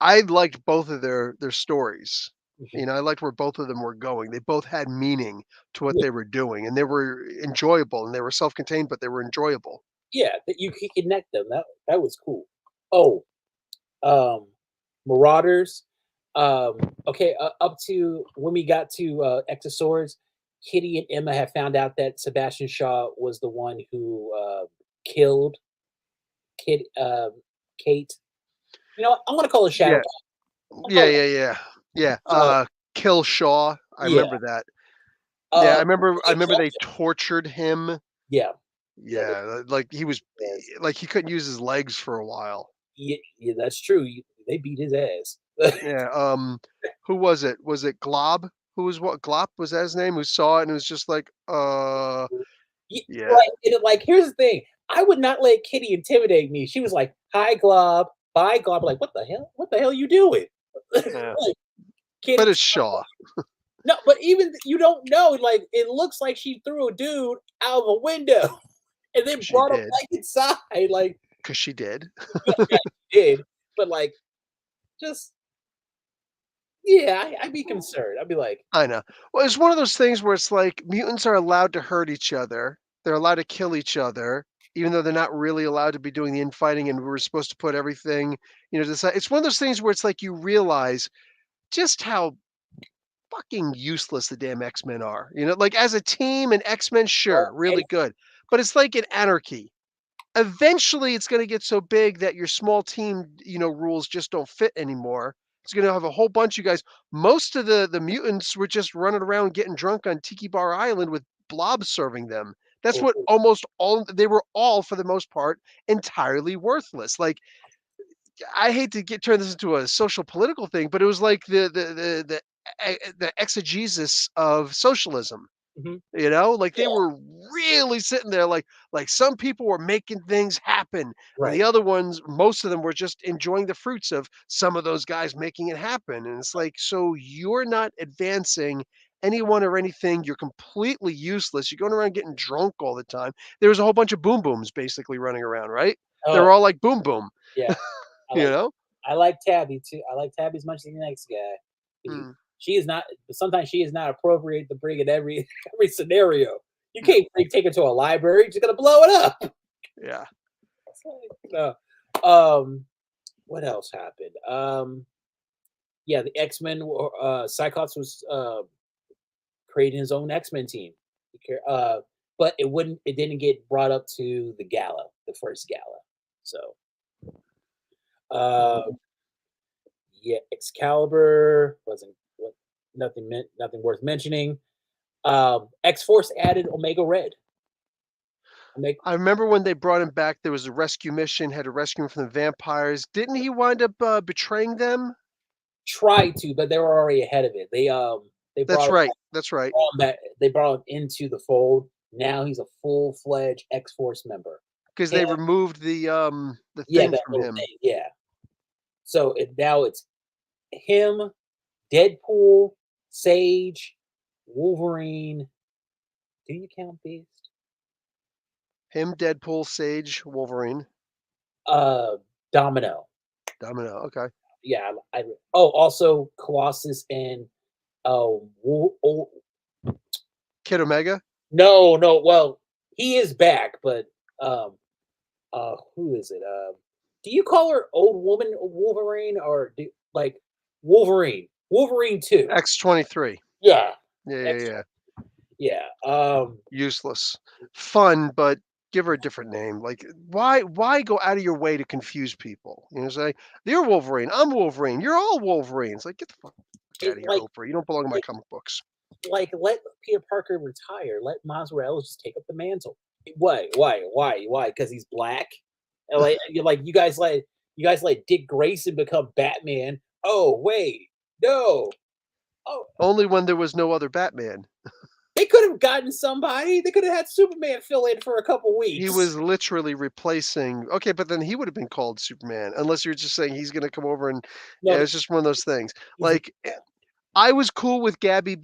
I liked both of their stories. mhm, I liked where both of them were going. They both had meaning to what yeah, they were doing, and they were enjoyable, and they were self-contained, but they were enjoyable. yeah, that you could connect them. That was cool. Oh, um, Marauders. Um, okay, up to when we got to X of Swords, Kitty and Emma had found out that Sebastian Shaw was the one who killed Kid Kate. You know what? I'm gonna call her Shadow Yeah. Dog. I'm Yeah, calling yeah, yeah. Yeah, her Shadow. Kill Shaw, I Yeah. remember that. Yeah, I They remember they jumped. tortured him. Yeah. Yeah. Yeah, like he was Yes. like he couldn't use his legs for a while. Yeah, yeah, that's true. They beat his ass. Yeah, who was it? Was it Glob? Who was what Glop, was that his name? Who saw it and was just like, yeah, Right. And like, here's the thing. I would not let Kitty intimidate me. She was like, "Hi, Glob. Bye, Glob." Like, what the hell? What the hell you doing? yeah. Like, But Kitty. it's Shaw. No, but even you don't know. Like, it looks like she threw a dude out of a window and then She brought him did, back inside. Like, cause she did. yeah, yeah, she did. But like, just yeah, I'd be concerned. I'd be like, I know. Well, it's one of those things where it's like mutants are allowed to hurt each other. They're allowed to kill each other, even though they're not really allowed to be doing the infighting, and we're supposed to put everything, to the side. It's one of those things where it's like you realize just how fucking useless the damn X-Men are. Like as a team and X-Men, well, sure, hey, really good. But it's like an anarchy. Eventually it's going to get so big that your small team, rules just don't fit anymore. It's going to have a whole bunch of guys. Most of the mutants were just running around getting drunk on Tiki Bar Island with blobs serving them. That's what almost all they were all for the most part entirely worthless. Like I hate to turn this into a social political thing, but it was like the exegesis of socialism. Mhm. Like they Yeah, were really sitting there like some people were making things happen and the right. other ones, most of them were just enjoying the fruits of some of those guys making it happen. And it's like, so you're not advancing anyone or anything. You're completely useless. You're going around getting drunk all the time. There was a whole bunch of boom booms basically running around, right? They Oh, were all like boom boom, yeah. I you like know? I like Tabby too. I like Tabby as much as the next guy. He Mm, she is not sometimes she is not appropriate to bring in every every scenario. You no, can't take her to a library, you're just gonna blow it up. yeah. It's like, no. Um, what else happened? Yeah, the X-Men Cyclops was creating his own X-Men team. But it didn't get brought up to the gala, the first gala. So uh Mhm. yeah, Excalibur wasn't what nothing worth mentioning. X Force added Omega Red. Omega I remember when they brought him back, there was a rescue mission, had to rescue him from the vampires. Didn't he wind up betraying them? tried to, but they were already ahead of it. They That's right. That's right. brought him into the fold. Now he's a full fledged X Force member. Because Him, they removed the yeah, thing that from little him. thing, yeah. So now it's him, Deadpool, Sage, Wolverine. Do you count Beast? Him, Deadpool, Sage, Wolverine, Uh, Domino. Domino. Okay. Yeah, oh, also Colossus and oh, Kid Omega? no, no. Well, he is back, but um, who is it? Do you call her old woman Wolverine or like Wolverine? Wolverine two. X-23. Yeah, Yeah, yeah, extra. yeah. Yeah. Useless. Fun, but give her a different name. Like, why go out of your way to confuse people? Say, "You're Wolverine, I'm Wolverine, you're all Wolverines." Like, get the fuck out It of here, Oprah. You don't belong in my comic books. let Peter Parker retire. Let Miles Morales just take up the mantle. Why? Because he's black. And you guys let Dick Grayson become Batman. Oh wait, no. Oh, Only when there was no other Batman. they could have gotten somebody. They could have had Superman fill in for a couple He weeks. was literally replacing okay, but then he would have been called Superman, unless you're just saying he's gonna come over and No, yeah, it's just one of those things. he's a Like, I was cool with Gabby?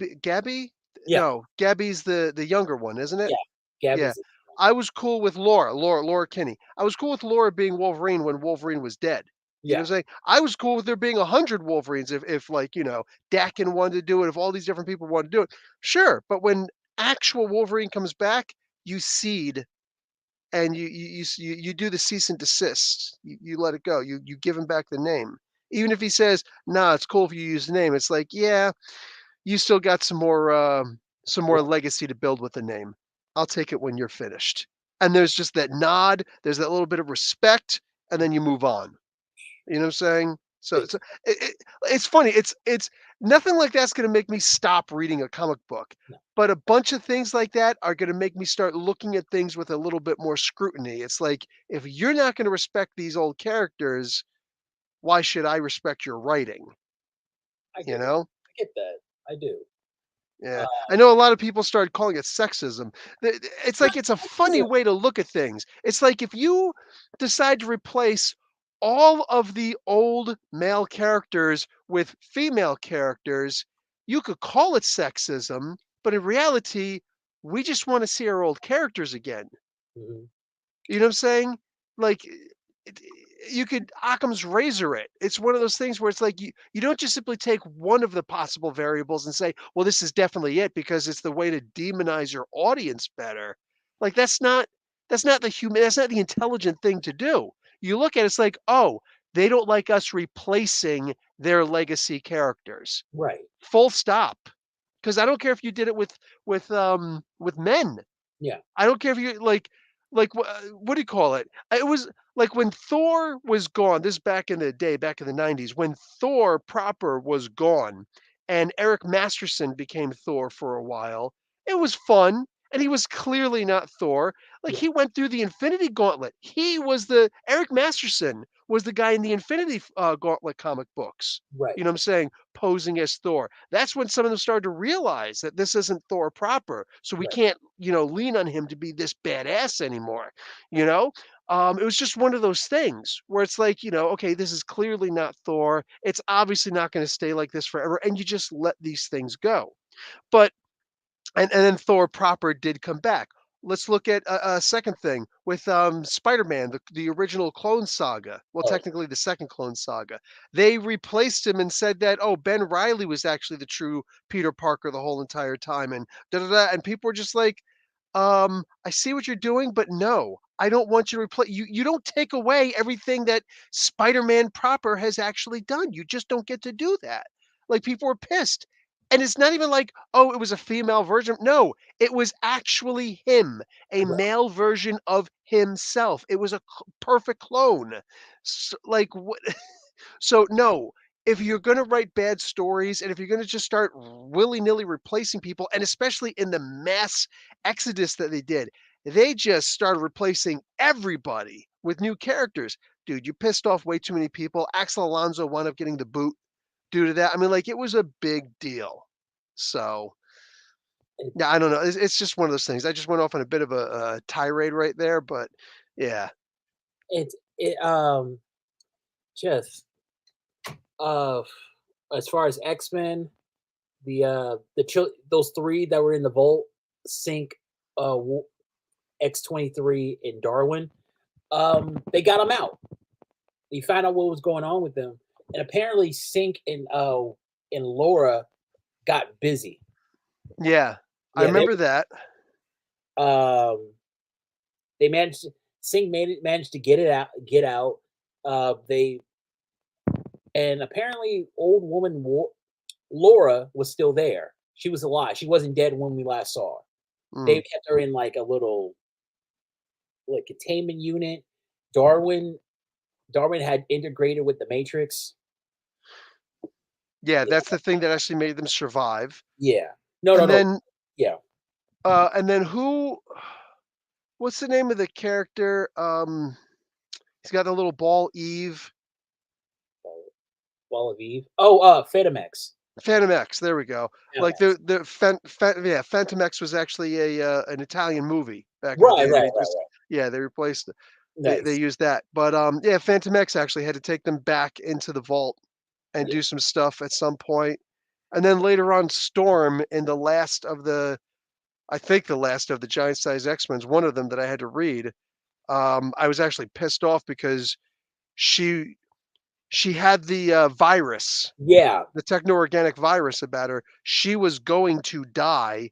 yeah, No, Gabby's the younger one, isn't it? yeah. Yeah. Gabby's I was cool with Laura Kinney. I was cool with Laura being Wolverine when Wolverine was dead. You know yeah, what I'm saying? I was cool with there being 100 Wolverines if like, Dakin wanted to do it, if all these different people wanted to do it. Sure, but when actual Wolverine comes back, you cede and you do the cease and desist. You let it go. You give him back the name. Even if he says, "Nah, it's cool if you use the name." It's like, "Yeah, you still got some more legacy to build with the name. I'll take it when you're finished." And there's just that nod, there's that little bit of respect, and then you move on. You know what I'm saying? So big. it's funny. It's nothing like that's going to make me stop reading a comic book, No, but a bunch of things like that are going to make me start looking at things with a little bit more scrutiny. It's like if you're not going to respect these old characters, why should I respect your writing? I You get it. know? I get that. I do. Yeah, Uh, I know a lot of people started calling it sexism. It's not like it's a funny sexism. way to look at things. It's like if you decide to replace all of the old male characters with female characters, you could call it sexism, but in reality, we just want to see our old characters again. Mhm. You know what I'm saying? Like, it you could Occam's razor it. It's one of those things where it's like you don't just simply take one of the possible variables and say, "Well, this is definitely it because it's the way to demonize your audience better." Like, that's not the intelligent thing to do. You look at it, it's like, "Oh, they don't like us replacing their legacy characters." Right. Full stop. Because I don't care if you did it with men. Yeah. I don't care if you what do you call it? It was like when Thor was gone, this is back in the day, back in the '90s, when Thor proper was gone and Eric Masterson became Thor for a while. It was fun, and he was clearly not Thor. Like Yeah. he went through the Infinity Gauntlet. He was the Eric Masterson was the guy in the Infinity Gauntlet comic books. Right. You know what I'm saying? Posing as Thor. That's when some of them started to realize that this isn't Thor proper. So we Right. can't, lean on him to be this badass anymore. You know? It was just one of those things where it's like, okay, this is clearly not Thor. It's obviously not going to stay like this forever. And you just let these things go. But and then Thor proper did come back. Let's look at a second thing with Spider-Man, the original Clone Saga. Well, Oh, technically the second Clone Saga. They replaced him and said that, oh, Ben Riley was actually the true Peter Parker the whole entire time, and da da da. And people were just like, I see what you're doing, but no, I don't want you to replace. You don't take away everything that Spider-Man proper has actually done. You just don't get to do that. Like people were pissed. And it's not even like, oh, it was a female version. No, it was actually him, a right. male version of himself. It was a perfect clone. Like what? So no, if you're going to write bad stories and if you're going to just start willy-nilly replacing people, and especially in the mass exodus that they just started replacing everybody with new characters. Dude, you pissed off way too many people. Axel Alonso wound up getting the boot due to that. I mean, like it was a big deal. So It, yeah, I don't know. It's just one of those things. I just went off on a bit of a tirade right there, but yeah, it just uh as far as X-Men, those three that were in the vault, Sync, X-23, and Darwin, they got them out. They found out what was going on with them, and apparently Sync and Laura got busy. yeah, I Yeah, they remember that. they managed Sync managed to get out. They and apparently old woman Laura was still there. She was alive. She wasn't dead when we last saw her. They Mm. kept her in like a little like containment unit. Darwin Darwin had integrated with the Matrix. Yeah, Yeah, that's the thing that actually made them survive. yeah. No, no, And no. then, Yeah. who? What's the name of the character? He's got the little ball, Eve. Wall of Eve. Oh, Fetamex. Phantom X, there we go. Like Fetamex. yeah, Phantom X was actually an Italian movie back in the Right, day. right, They just right, yeah, they replaced it. right. They Nice. used that. But yeah, Phantom X actually had to take them back into the vault and Yeah. do some stuff at some point. And then later on, Storm in the last of the I think the last of the giant size X-Men's, one of them that I had to read. I was actually pissed off because she she had the virus, Yeah. the techno-organic virus about her. She was going to die,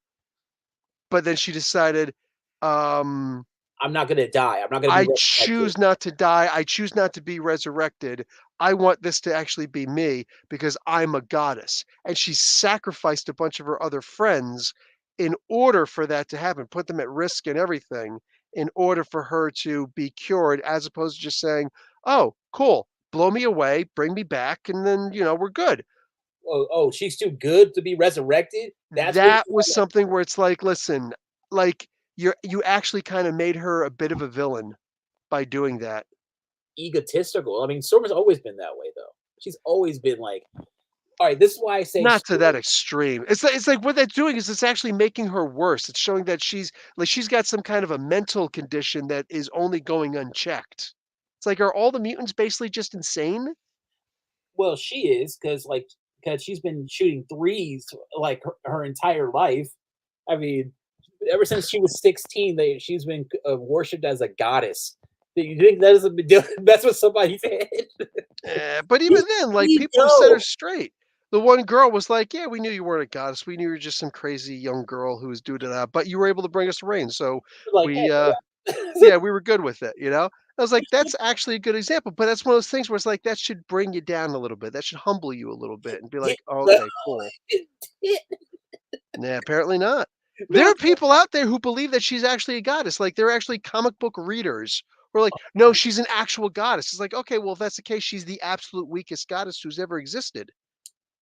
but then she decided, um, I'm not gonna die. I'm not gonna be I resurrected. choose not to die. I choose not to be resurrected. I want this to actually be me because I'm a goddess. And she sacrificed a bunch of her other friends in order for that to happen, put them at risk and everything in order for her to be cured, as opposed to just saying, oh, cool, blow me away, bring me back, and then, we're good. Oh, she's too good to be resurrected. That's what That you was want. something where it's like, listen, like you actually kind of made her a bit of a villain by doing that. Egotistical. I mean, Stormer's always been that way, though. She's always been like, all right. This is why I say Not to that Storm. extreme. It's like what they're doing is it's actually making her worse. It's showing that she's got some kind of a mental condition that is only going unchecked. It's like, are all the mutants basically just insane? Well, she is because she's been shooting threes like her entire life. I mean, ever since she was 16, she's been worshipped as a goddess. Do you think that doesn't that's what somebody said? But even then, like people have set her No. straight. The one girl was like, "Yeah, we knew you weren't a goddess. We knew you were just some crazy young girl who was due to that. But you were able to bring us rain, so Like, we, hey, yeah, we were good with it." I was like, "That's actually a good example." But that's one of those things where it's like that should bring you down a little bit. That should humble you a little bit and be yeah, like, oh, no, "Okay, cool." Yeah, apparently not. There no, are people out there who believe that she's actually a goddess. Like they're actually comic book readers. We're like, no, she's an actual goddess. It's like, okay, well, if that's the case, she's the absolute weakest goddess who's ever existed.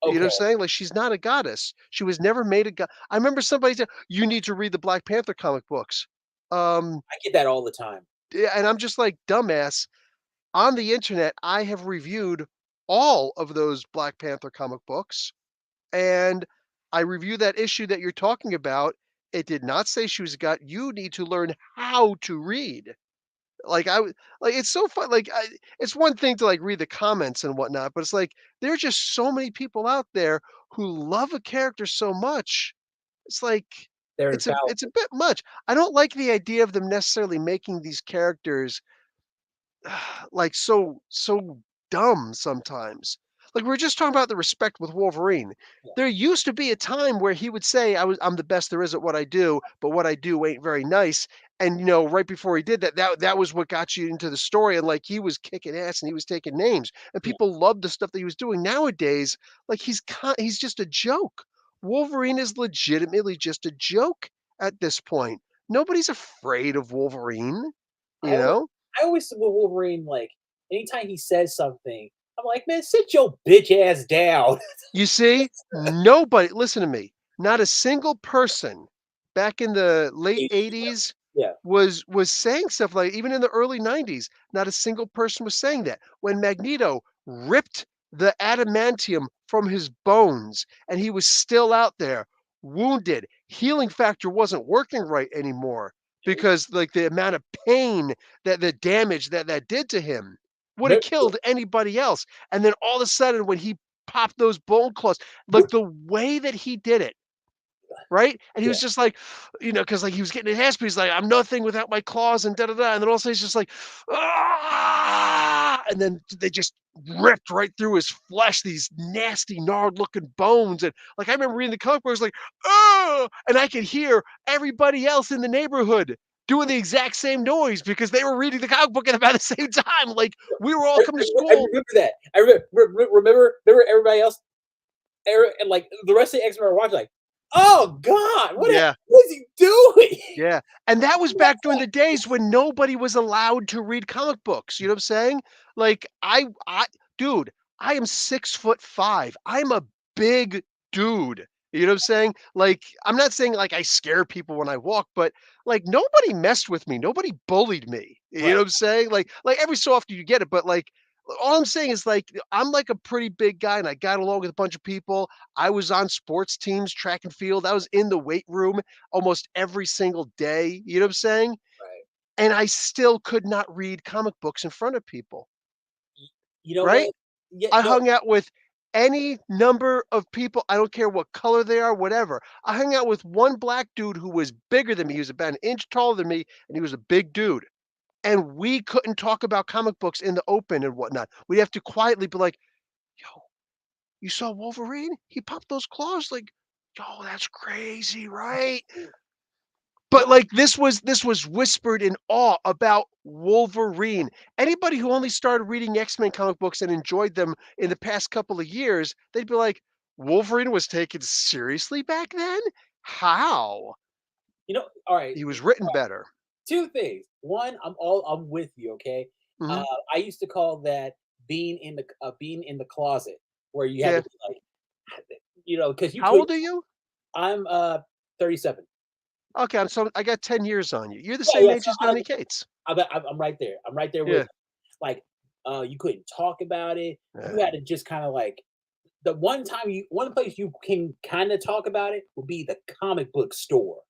You know what I'm okay, saying? Like she's not a goddess. She was never made a god. I remember somebody said, "You need to read the Black Panther comic books." Um, I get that all the time. yeah, and I'm just like, dumbass. on the internet, I have reviewed all of those Black Panther comic books, and I reviewed that issue that you're talking about. It did not say she was got you need to learn how to read. Like, I would like, it's so fun, like, it's one thing to, like, read the comments and whatnot, but it's like, there are just so many people out there who love a character so much. It's like, They're it's a infallible. bit much. I don't like the idea of them necessarily making these characters like, so dumb sometimes. Like, we were just talking about the respect with Wolverine. Yeah, There used to be a time where he would say, I'm the best there is at what I do, but what I do ain't very nice." And, right before he did that, that was what got you into the story, and, like, he was kicking ass and he was taking names, and yeah. people loved the stuff that he was doing. Nowadays, like, he's just a joke. Wolverine is legitimately just a joke at this point. Nobody's afraid of Wolverine, I you always, know? I always with Wolverine, like anytime he says something, I'm like, man, sit your bitch ass down. You see, nobody listen to me, not a single person back in the late '80s Yeah, was saying stuff like even in the early '90s, not a single person was saying that. When Magneto ripped the adamantium from his bones and he was still out there, wounded, healing factor wasn't working right anymore yeah. because, like, the amount of pain that the damage that did to him would have Remember, killed anybody else, and then all of a sudden when he popped those bone claws, like, the way that he did it, right? And he yeah, was just like, because like he was getting his ass beat. He's like, "I'm nothing without my claws," and da da da. And then all of a sudden he's just like, "Ah!" And then they just ripped right through his flesh, these nasty, gnarled looking bones. And like I remember reading the comic book, I was like, "Oh!" And I could hear everybody else in the neighborhood doing the exact same noise because they were reading the comic book at about the same time. Like we were all coming to I school. remember that. I remember everybody else, and like the rest of the X Men were watching, like, oh God, Yeah. what is he doing? Yeah, and that was back during the days when nobody was allowed to read comic books, you know what I'm saying? Like, I dude, I am 6'5". I'm a big dude, you know what I'm saying? Like, I'm not saying, like, I scare people when I walk, but, like, nobody messed with me, nobody bullied me, you know Right, what I'm saying? Like, every so often you get it, but, like, all I'm saying is, like, I'm, like, a pretty big guy, and I got along with a bunch of people. I was on sports teams, track and field, I was in the weight room almost every single day, you know what I'm saying? right. And I still could not read comic books in front of people, You know right? what? Yeah, I no, hung out with any number of people, I don't care what color they are, whatever. I hung out with one black dude who was bigger than me, he was about an inch taller than me, and he was a big dude, and we couldn't talk about comic books in the open and whatnot. We'd have to quietly be like, "Yo, you saw Wolverine? He popped those claws, like, yo, that's crazy, right?" no, But, like, this was whispered in awe about Wolverine. Anybody who only started reading X-Men comic books and enjoyed them in the past couple of years, they'd be like, "Wolverine was taken seriously back then? How?" all right. He was written better. Two things. One, I'm with you. Okay, Mhm. I used to call that being in the closet, where you had to Yeah. be like, because you How could. old are you? I'm 37. Okay, I got 10 years on you. You're the Yeah, same yeah. age So as Donny Cates. I'm right there. I'm right there with Yeah. like you couldn't talk about it. You Yeah. had to just kind of like one place you can kind of talk about it would be the comic book store.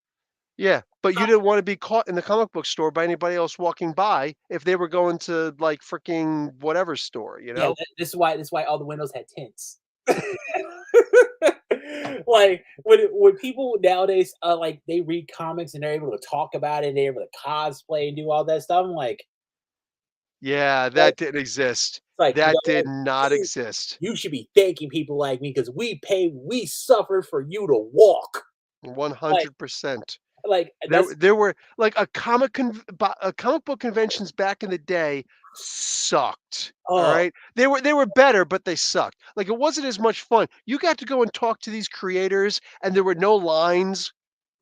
Yeah, but you didn't wanna be caught in the comic book store by anybody else walking by if they were going to, like, freaking whatever store, you Yeah, know? this is why all the windows had tints. Like when people nowadays like they read comics and they're able to talk about it, they're able to cosplay and do all that stuff. I'm Yeah, like that didn't exist. like That did what? not You exist. you should be thanking people like me because we suffered for you to walk. Like 100%. like There that's there were like, a comic book conventions back in the day sucked, oh alright? They were better, but they sucked. Like, it wasn't as much fun. You got to go and talk to these creators, and there were no lines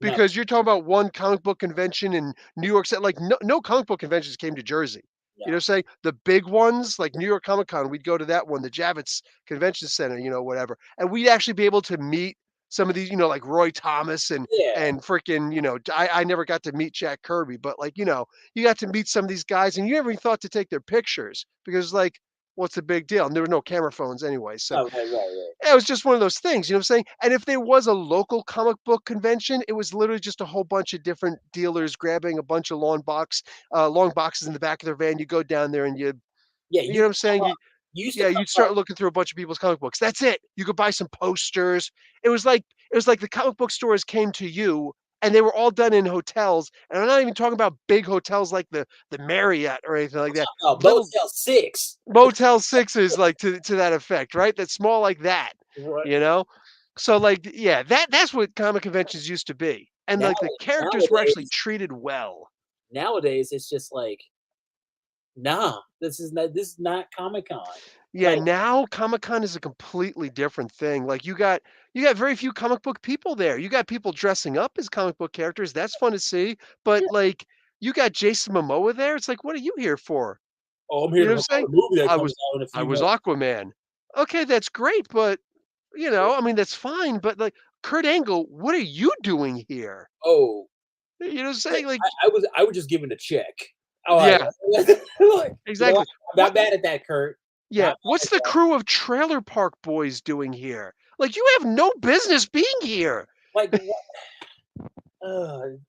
no, because you're talking about one comic book convention in New York City. Like, no comic book conventions came to Jersey. You know no. what I'm saying? The big ones, like New York Comic Con, we'd go to that one, the Javits Convention Center, whatever, and we'd actually be able to meet some of these, like Roy Thomas Yeah. and freaking, I never got to meet Jack Kirby, but like, you got to meet some of these guys and you never even thought to take their pictures because like, what's the big deal? And there were no camera phones anyway. So Oh, right. yeah, it was just one of those things, you know what I'm saying? And if there was a local comic book convention, it was literally just a whole bunch of different dealers grabbing a bunch of long boxes in the back of their van. You go down there and Yeah, you know what I'm saying? you used to Yeah, come you'd up start looking through a bunch of people's comic books. That's it. You could buy some posters. It was like the comic book stores came to you and they were all done in hotels. And I'm not even talking about big hotels like the Marriott or anything like that. about Little Motel 6. Motel 6s like to that effect, right? That's small like that, Right. you know? So like, yeah, that's what comic conventions used to be. And Now like the characters were actually nowadays treated well. nowadays, it's just like, "Nah, this is not Comic-Con." Yeah, Like, now Comic-Con is a completely different thing. Like you got very few comic book people there. You got people dressing up as comic book characters. That's fun to see. But yeah, like you got Jason Momoa there. It's like, what are you here for? "Oh, I'm You here know to what I'm promote saying? a movie that I comes was out in a I few was months." Aquaman. Okay, that's great, but I mean that's fine, but like Kurt Angle, what are you doing here? Oh, You know what I'm yeah, saying? Like, I was just given a check. Alright, yeah, like, you know what? exactly. I'm What not mad at that, Kurt. Yeah, Not mad what's at the that. crew of Trailer Park Boys doing here? Like, you have no business being here. Like, what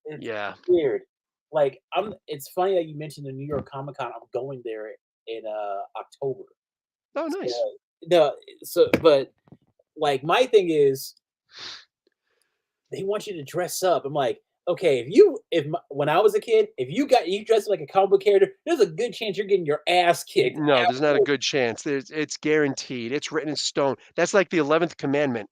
it's Yeah. weird. Like, it's funny that you mentioned the New York Comic Con. I'm going there in, October. Oh, So, nice. no, but, like, my thing is, they want you to dress up. I'm like, "Okay, when I was a kid, if you dressed like a comic book character, there's a good chance you're getting your ass kicked No, there's not a afterwards." good chance. It's guaranteed. It's written in stone. That's like the 11th commandment.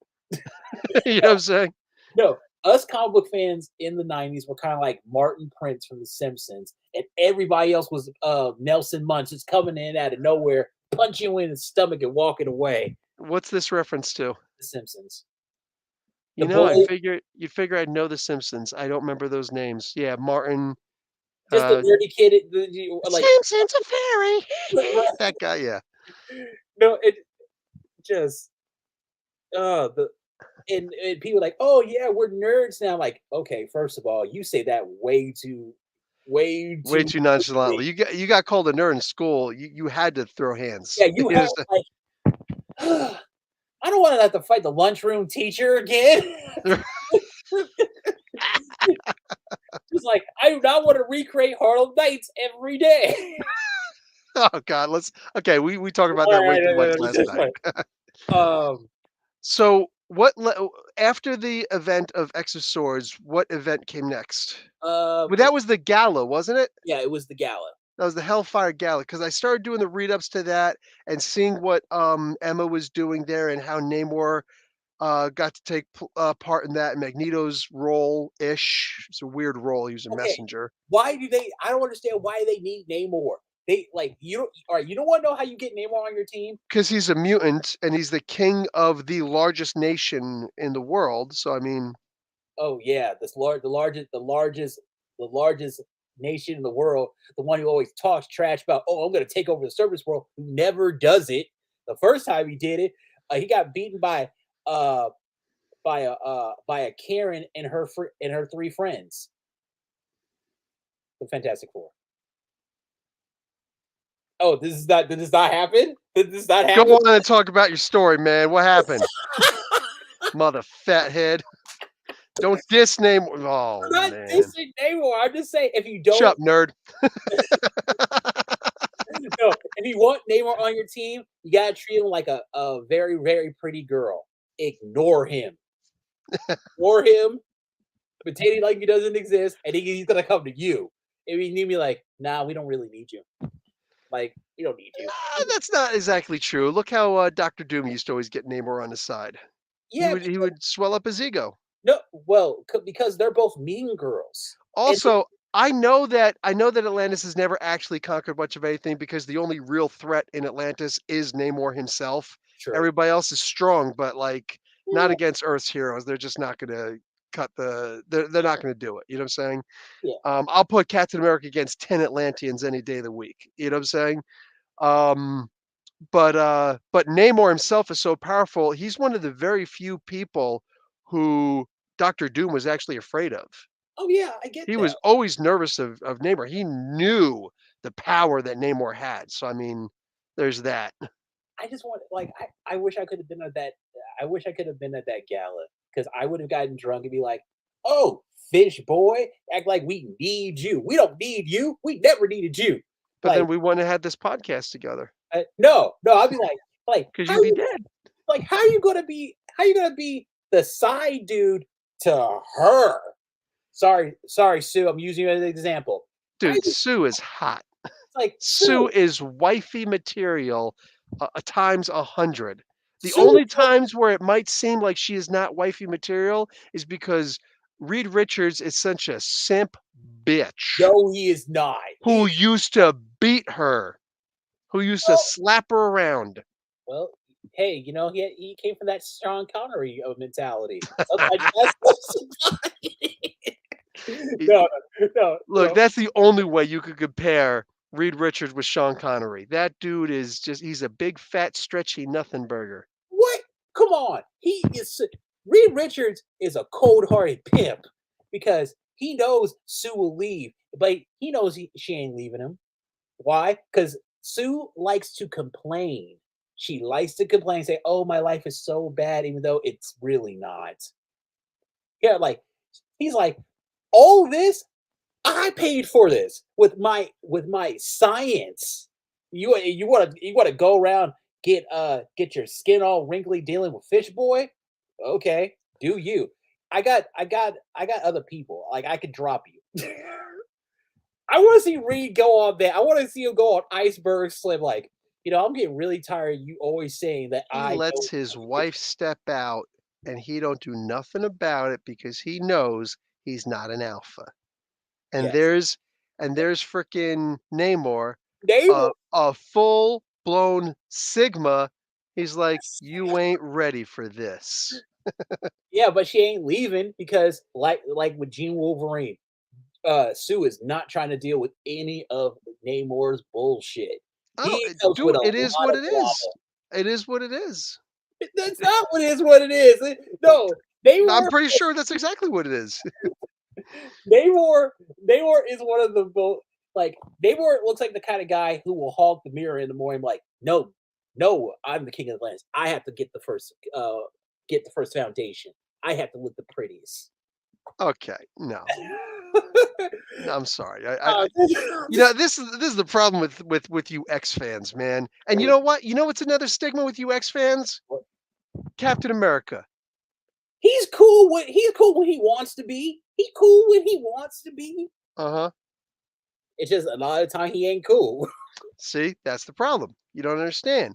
You know what I'm saying? No, us comic book fans in the '90s were kinda like Martin Prince from The Simpsons, and everybody else was, Nelson Muntz just coming in out of nowhere, punching you in the stomach and walking away. What's this reference to? The Simpsons. The You know, bully, you figure I'd know The Simpsons. I don't remember those names. Yeah, Martin, just the uh, nerdy kid, the you "The like Simpsons are fairy." right. That guy, yeah. No, it just, the and people are like, "Oh, yeah, we're nerds now." I'm like, "Okay, first of all, you say that way Way too too nonchalantly. quickly." You got called a nerd in school. You had to throw hands. Yeah, you You have, know like, I don't wanna have to fight the lunchroom teacher again. It's like, I do not want to recreate Harlem Nights every day. Oh god, okay, we talked about that way Alright, too much it's last just night. like, um, So, after the event of X of Swords, what event came next? Well, it that was the gala, wasn't it? yeah, it was the gala. That was the Hellfire Gala because I started doing the read ups to that and seeing what Emma was doing there and how Namor got to take part in that Magneto's role ish. It's a weird role. He was a Okay, messenger why do they I don't understand why they need Namor. They like, you don't alright, you don't wanna know how you get Namor on your team? because he's a mutant and he's the king of the largest nation in the world. So I mean, Oh, yeah, the largest nation in the world, the one who always talks trash about, "Oh, I'm gonna take over the surface world," who never does it. The first time he did it, he got beaten uh by a Karen and her 3 friends, the Fantastic Four. Oh, did this not happen? Did this not go happen? on and talk about your story, man. What happened, mother fathead? Don't diss name. I'm Oh not man, dissing Namor, I'm just saying if you shut don't up, nerd. no, if you want Namor on your team, you gotta treat him like a very, very pretty girl. Ignore him. Ignore him, pretend like he doesn't exist, and he's gonna come to you. If you need me like, "Nah, we don't really need you." Like, "We don't need you." That's not exactly true. Look how Doctor Doom used to always get Namor on his side. He Yeah, would he would swell up his ego. no, well, because they're both mean girls. And Also, I know that Atlantis has never actually conquered much of anything because the only real threat in Atlantis is Namor himself. true. Everybody else is strong, but like not Yeah, against Earth's heroes. They're just not gonna they're not gonna do it. You know what I'm saying? yeah. I'll put Captain America against 10 Atlanteans any day of the week. You know what I'm saying? Um, but Namor himself is so powerful. He's one of the very few people who Doctor Doom was actually afraid of. Oh yeah, I get He that. was always nervous of Namor. He knew the power that Namor had. So I mean, there's that. I just want like I wish I could have been at that. I wish I could have been at that gala because I would have gotten drunk and be like, "Oh, fish boy, act like we need you. We don't need you. We never needed you." But Like, then we wouldn't have had this podcast together no, no. I'd be like, because how you'd be you dead. how you gonna be? How you gonna be the side dude to her? Sorry, Sue. I'm using you as an example. How Dude, you Sue is hot. like Sue Sue? is wifey material times 100. The Sue only is like, times where it might seem like she is not wifey material is because Reed Richards is such a simp bitch no, he is not. who used to beat her, who used to Well, slap her around. well, hey, he came from that Sean Connery mentality. Sometimes you ask for somebody. It- No, no, Look, no. that's the only way you could compare Reed Richards with Sean Connery. That dude is he's a big, fat, stretchy nothing burger. What? Come on. Reed Richards is a cold-hearted pimp because he knows Sue will leave, but he knows she ain't leaving him. Why? Because Sue likes to complain. She likes to complain, say, "Oh, my life is so bad," even though it's really not. Yeah, like he's like, all this, I paid for this with my science. You wanna go around get your skin all wrinkly dealing with fish boy? Okay, do you. I got other people. Like I could drop you. I want to see Reed go on that. I want to see him go on Iceberg Slim. Like, I'm getting really tired of you always saying that He I lets don't. his wife step out and he don't do nothing about it because he knows he's not an alpha. And Yes, there's freaking Namor, they were. a full blown Sigma. He's like, you ain't ready for this. Yeah, but she ain't leaving because, like with Gene Wolverine, Sue is not trying to deal with any of Namor's bullshit. Oh, He comes with dude, a it is lot what of it is. drama. It is what it is. That's not what it is. No, I'm Namor, pretty sure that's exactly what it is. Namor, Namor is one of the like Namor looks like the kind of guy who will hog the mirror in the morning, like, no, no, I'm the king of the lands. I have to get the first foundation. I have to look the prettiest. Okay, no, no, I'm sorry. Uh, This is the problem with you X fans, man. And you know what? You know what's another stigma with you X fans? Captain America. he's cool when he wants to be. He cool when he wants to be. Uh huh. It's just a lot of time he ain't cool. See, that's the problem. You don't understand.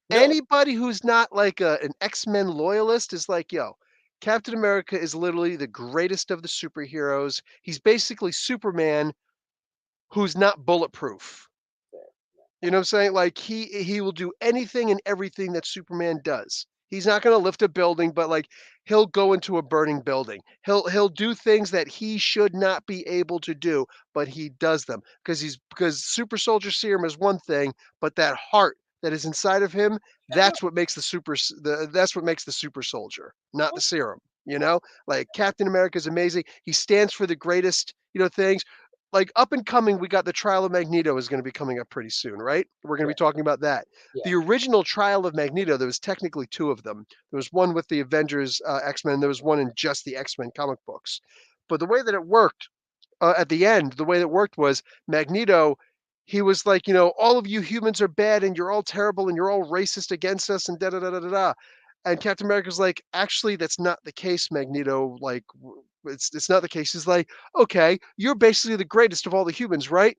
No, Anybody who's not like an X-Men loyalist is like, yo, Captain America is literally the greatest of the superheroes. He's basically Superman who's not bulletproof. You know what I'm saying? Like he will do anything and everything that Superman does. He's not going to lift a building, but like he'll go into a burning building. He'll do things that he should not be able to do, but he does them because super soldier serum is one thing, but that heart that is inside of him, that's what makes the super soldier, not the serum. You know, like Captain America is amazing. He stands for the greatest, things like up and coming, we got the trial of Magneto is going to be coming up pretty soon, right? We're going to yeah, be talking about that. yeah, The original trial of Magneto, there was technically two of them. There was one with the Avengers X-Men, there was one in just the X-Men comic books. But the way that it worked at the end, the way that worked was Magneto. He was like, all of you humans are bad and you're all terrible and you're all racist against us and da da da da da da. And Captain America's like, actually, that's not the case, Magneto. Like, it's not the case. He's like, okay, you're basically the greatest of all the humans, right?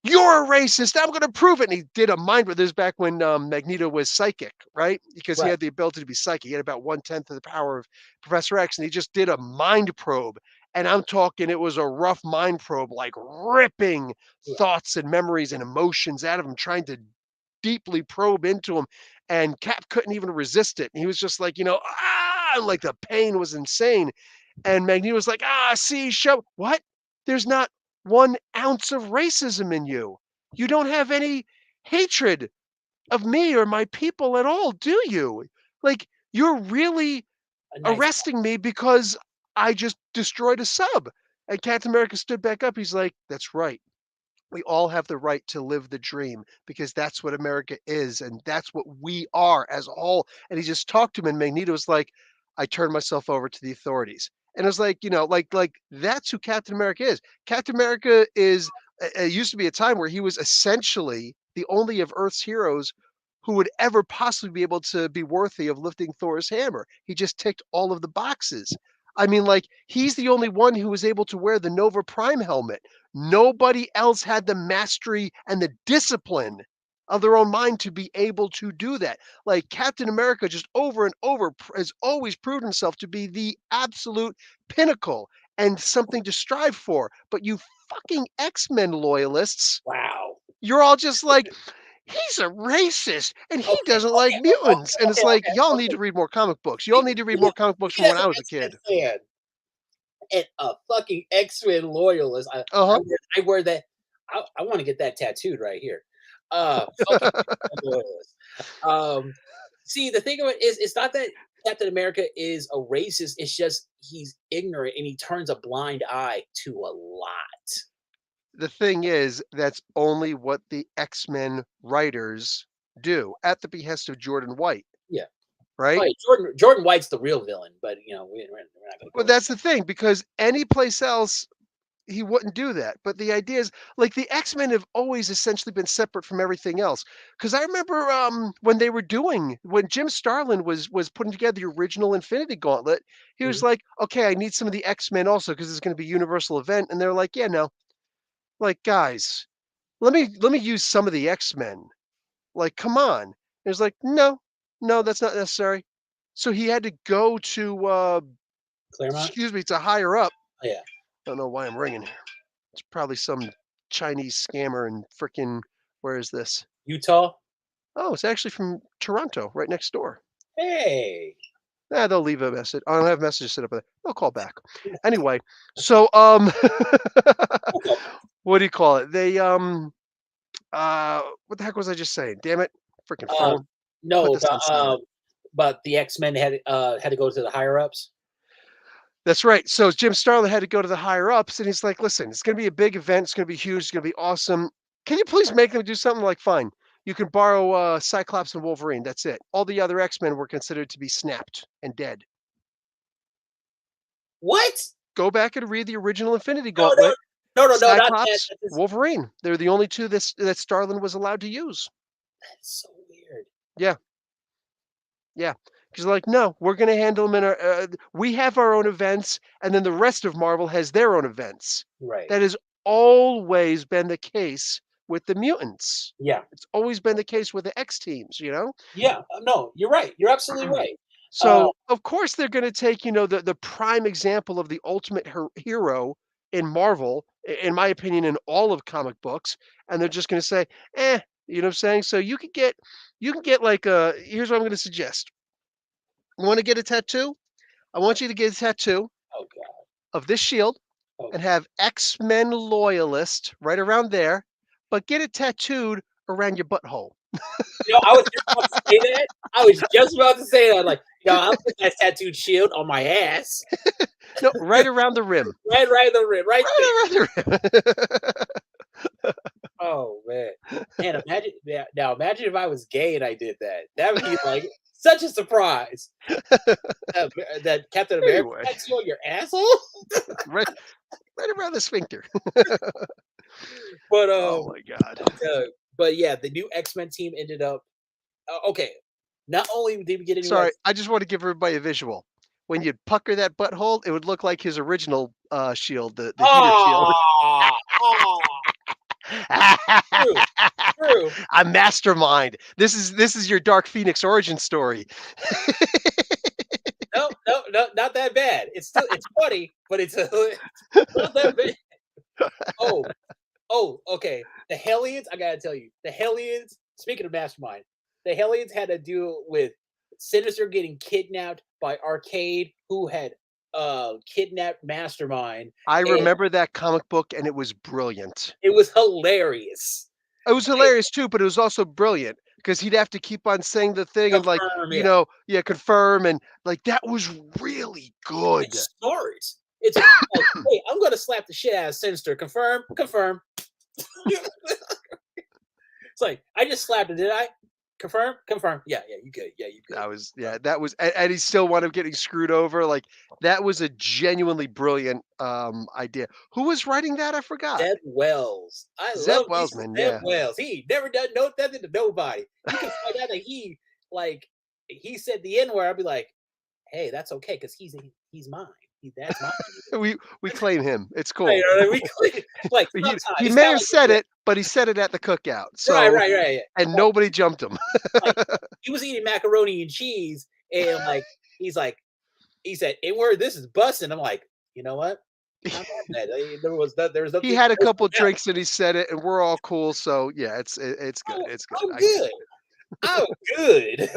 You're a racist. I'm going to prove it. And he did a mind. This is back when Magneto was psychic, right? Because he right, had the ability to be psychic. He had about 1/10 of the power of Professor X, and he just did a mind probe. And I'm talking, it was a rough mind probe, like ripping yeah, thoughts and memories and emotions out of him, trying to deeply probe into him. And Cap couldn't even resist it. He was just like, like the pain was insane. And Magneto was like, see, show what? There's not 1 ounce of racism in you. You don't have any hatred of me or my people at all, do you? Like, you're really A nice arresting me because I just destroyed a sub. And Captain America stood back up. He's like, "That's right. We all have the right to live the dream because that's what America is and that's what we are as a whole." And he just talked to him, and Magneto's like, "I turned myself over to the authorities." And it was like, like that's who Captain America is. Captain America is. It used to be a time where he was essentially the only of Earth's heroes who would ever possibly be able to be worthy of lifting Thor's hammer. He just ticked all of the boxes. I mean, like, he's the only one who was able to wear the Nova Prime helmet. Nobody else had the mastery and the discipline of their own mind to be able to do that. Like Captain America, just over and over, has always proved himself to be the absolute pinnacle and something to strive for. But you fucking X-Men loyalists, wow. you're all just like, he's a racist and he Okay, doesn't like mutants. And it's like, y'all need okay. to read more comic books. Y'all need to read more comic books from Speaking when as I an was a X-Men kid. fan and a fucking X-Men loyalist, Uh I wear that. I want to get that tattooed right here. Fucking X-Men loyalist. Um, see, the thing of it is, it's not that Captain America is a racist. It's just he's ignorant and he turns a blind eye to a lot. The thing is, that's only what the X-Men writers do at the behest of Jordan White, Yeah. Oh, right? yeah, Jordan White's the real villain, but we're not gonna Well, go into that's the thing because any place else he wouldn't do that. But the idea is, like, the X-Men have always essentially been separate from everything else. Because I remember when Jim Starlin was putting together the original Infinity Gauntlet, he was Mhm. like, "Okay, I need some of the X-Men also because it's going to be a universal event." And they're like, "Yeah, no, like guys, let me use some of the X-Men. Like, come on." And it's like, "No, no, that's not necessary." So he had to go to Claremont. excuse me, to higher up. Oh, yeah. I don't know why I'm ringing. It's probably some Chinese scammer in frickin' where is this? Utah. Oh, it's actually from Toronto, right next door. Hey. They'll leave a message. I don't have messages set up there. They'll call back. Anyway, so what do you call it? What the heck was I just saying? Damn it. Freaking Um, phone. Put no, this on silent. but the X-Men had to go to the higher ups. That's right. So Jim Starlin had to go to the higher ups and he's like, listen, it's gonna be a big event, it's gonna be huge, it's gonna be awesome. Can you please make them do something like fine? You can borrow Cyclops and Wolverine. That's it. All the other X-Men were considered to be snapped and dead. What? Go back and read the original Infinity No, no, Gauntlet. no, no, no, not that. Cyclops, Wolverine. They're the only two that Starlin was allowed to use. That's so weird. Yeah, yeah. Because like, no, we're gonna handle them in our. We have our own events, and then the rest of Marvel has their own events. Right. That has always been the case with the mutants. Yeah. It's always been the case with the X teams. Yeah. No, you're right. You're absolutely right. Uh, So of course they're going to take the prime example of the ultimate hero in Marvel, in my opinion, in all of comic books, and they're just going to say, you know what I'm saying? So you can get like here's what I'm going to suggest. You want to get a tattoo? I want you to get a tattoo oh god. of this shield Oh, and have X-Men loyalist right around there, but get it tattooed around your butthole. I was just about to say that. I was just about to say that. Like, I'll put that tattooed shield on my ass, No, right around the rim. right in the rim, right there. Right around the rim. Oh man, man, imagine yeah, now. Imagine if I was gay and I did that. That would be like such a surprise. That Captain America Anyway, tattoo on your asshole. right, right around the sphincter. But Oh my god. uh, but yeah, the new X-Men team ended up okay. Not only did we get a new Sorry, X, I just want to give everybody a visual. When you'd pucker that butthole, it would look like his original shield, the heater shield. ah, ah, true, true. A mastermind. This is your Dark Phoenix origin story. No, no, no, not that bad. It's funny, but it's not that bad. Oh, okay. The Hellions, I gotta tell you, the Hellions. Speaking of Mastermind, the Hellions had to deal with Sinister getting kidnapped by Arcade, who had kidnapped Mastermind, I and remember that comic book and it was brilliant. it was hilarious. It was It- hilarious too, but it was also brilliant because he'd have to keep on saying the thing and like, Confirm, yeah. yeah, confirm and like that was really good. It's smart. It's like, "Hey, I'm gonna slap the shit out of Sinister. Confirm, confirm." It's like, "I just slapped it, did I? Confirm, confirm. Yeah, yeah, you good. Yeah, you good." That was yeah, that was and he still wound up getting screwed over. Like that was a genuinely brilliant idea. Who was writing that? I forgot. Zeb Wells. I Zeb love me some Wellsman, Zeb yeah. Wells. He never done nothing to nobody. You can find out that like, he said the N word, I'd be like, "Hey, that's okay, because he's mine. That's my We claim him. It's right, cool. right, we like, sometimes He it's may kinda have like said yeah, it, but he said it at the cookout. right, So right, right, yeah. and Like nobody jumped him. like, he was eating macaroni and cheese, and, like, he's like he said, "N word, this is busting." I'm like, "You know what? I'm mad at that. There was He nothing had a there couple for drinks and he said it, and we're all cool. So yeah, it's good. I'm It's good. I'm I get good. I'm good."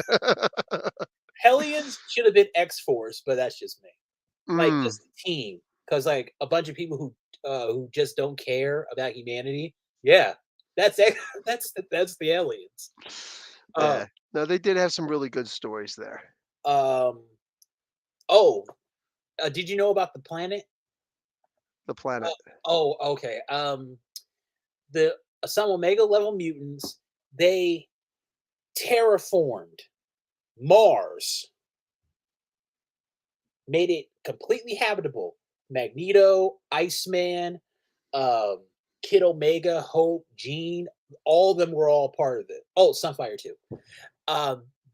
it. Hellions should have been X-Force, but that's just me. Like, Mm, just the team, because like, a bunch of people who just don't care about humanity. Yeah, that's X that's the aliens. Um, yeah. No, they did have some really good stories there. um, oh, did you know about the planet? The planet. Oh, okay, the some Omega level mutants, they terraformed Mars, made it completely habitable. Magneto, Iceman, um, Kid Omega, Hope, Jean, all of them were all part of it. Oh, Sunfire too.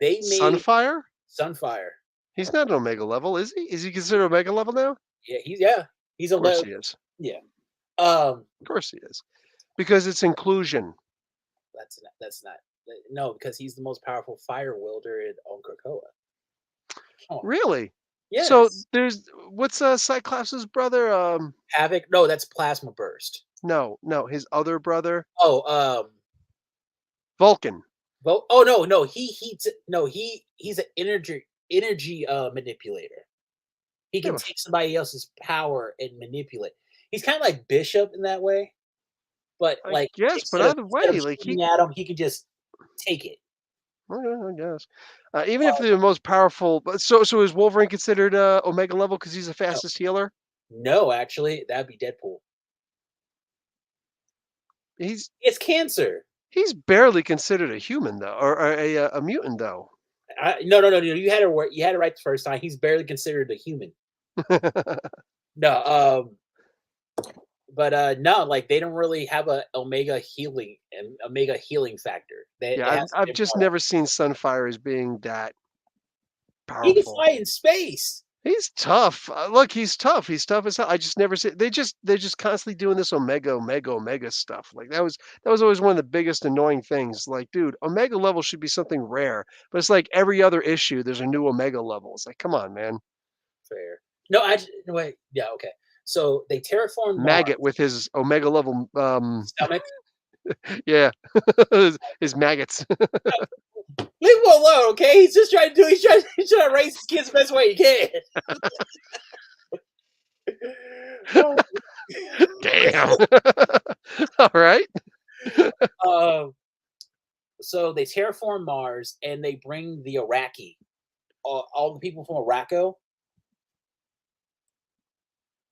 They made Sunfire? Sunfire. He's not an Omega level, is he? Is he considered Omega level now? Of Yeah, he's a course he is. yeah. Um, Of course he is. Because it's inclusion. that's not no, because he's the most powerful fire wielder on Krakoa. Come on. Really? So Yes. there's what's Cyclops' brother? Havoc. No, that's Plasma Burst. No, his other brother, Oh, Vulcan. oh no, he's an energy manipulator. He Yeah, can take somebody else's power and manipulate. He's kind of like Bishop in that way, but I like guess, but either instead of way, like he shooting at him, he can just take it. okay, I guess. Even if Uh, they're the most powerful, but so is Wolverine considered Omega level because he's the no, fastest healer? no, actually, that'd be Deadpool. He's It's cancer. he's barely considered a human though, or a mutant though. No, no, no, no. You had it right the first time. He's barely considered a human. No, but no, like they don't really have a omega healing factor. Yeah, They I've have some I've different just ones. never seen Sunfire as being that He can powerful. fly in space. He's tough. Look, he's tough. He's tough as hell. I just never see. They're just constantly doing this Omega stuff. Like that was always one of the biggest annoying things. Like, dude, Omega level should be something rare, but it's like every other issue there's a new Omega level. It's like, come on, man. Fair. No, no, wait. Yeah, okay. So they terraformed Mars. Maggot with his Omega level. Stomach. Yeah, his maggots. Leave him alone, okay? He's just trying to do. He's trying to raise his kids the best way he can. Damn. All right. um, so they terraform Mars and they bring the Iraqi, all the people from Araco,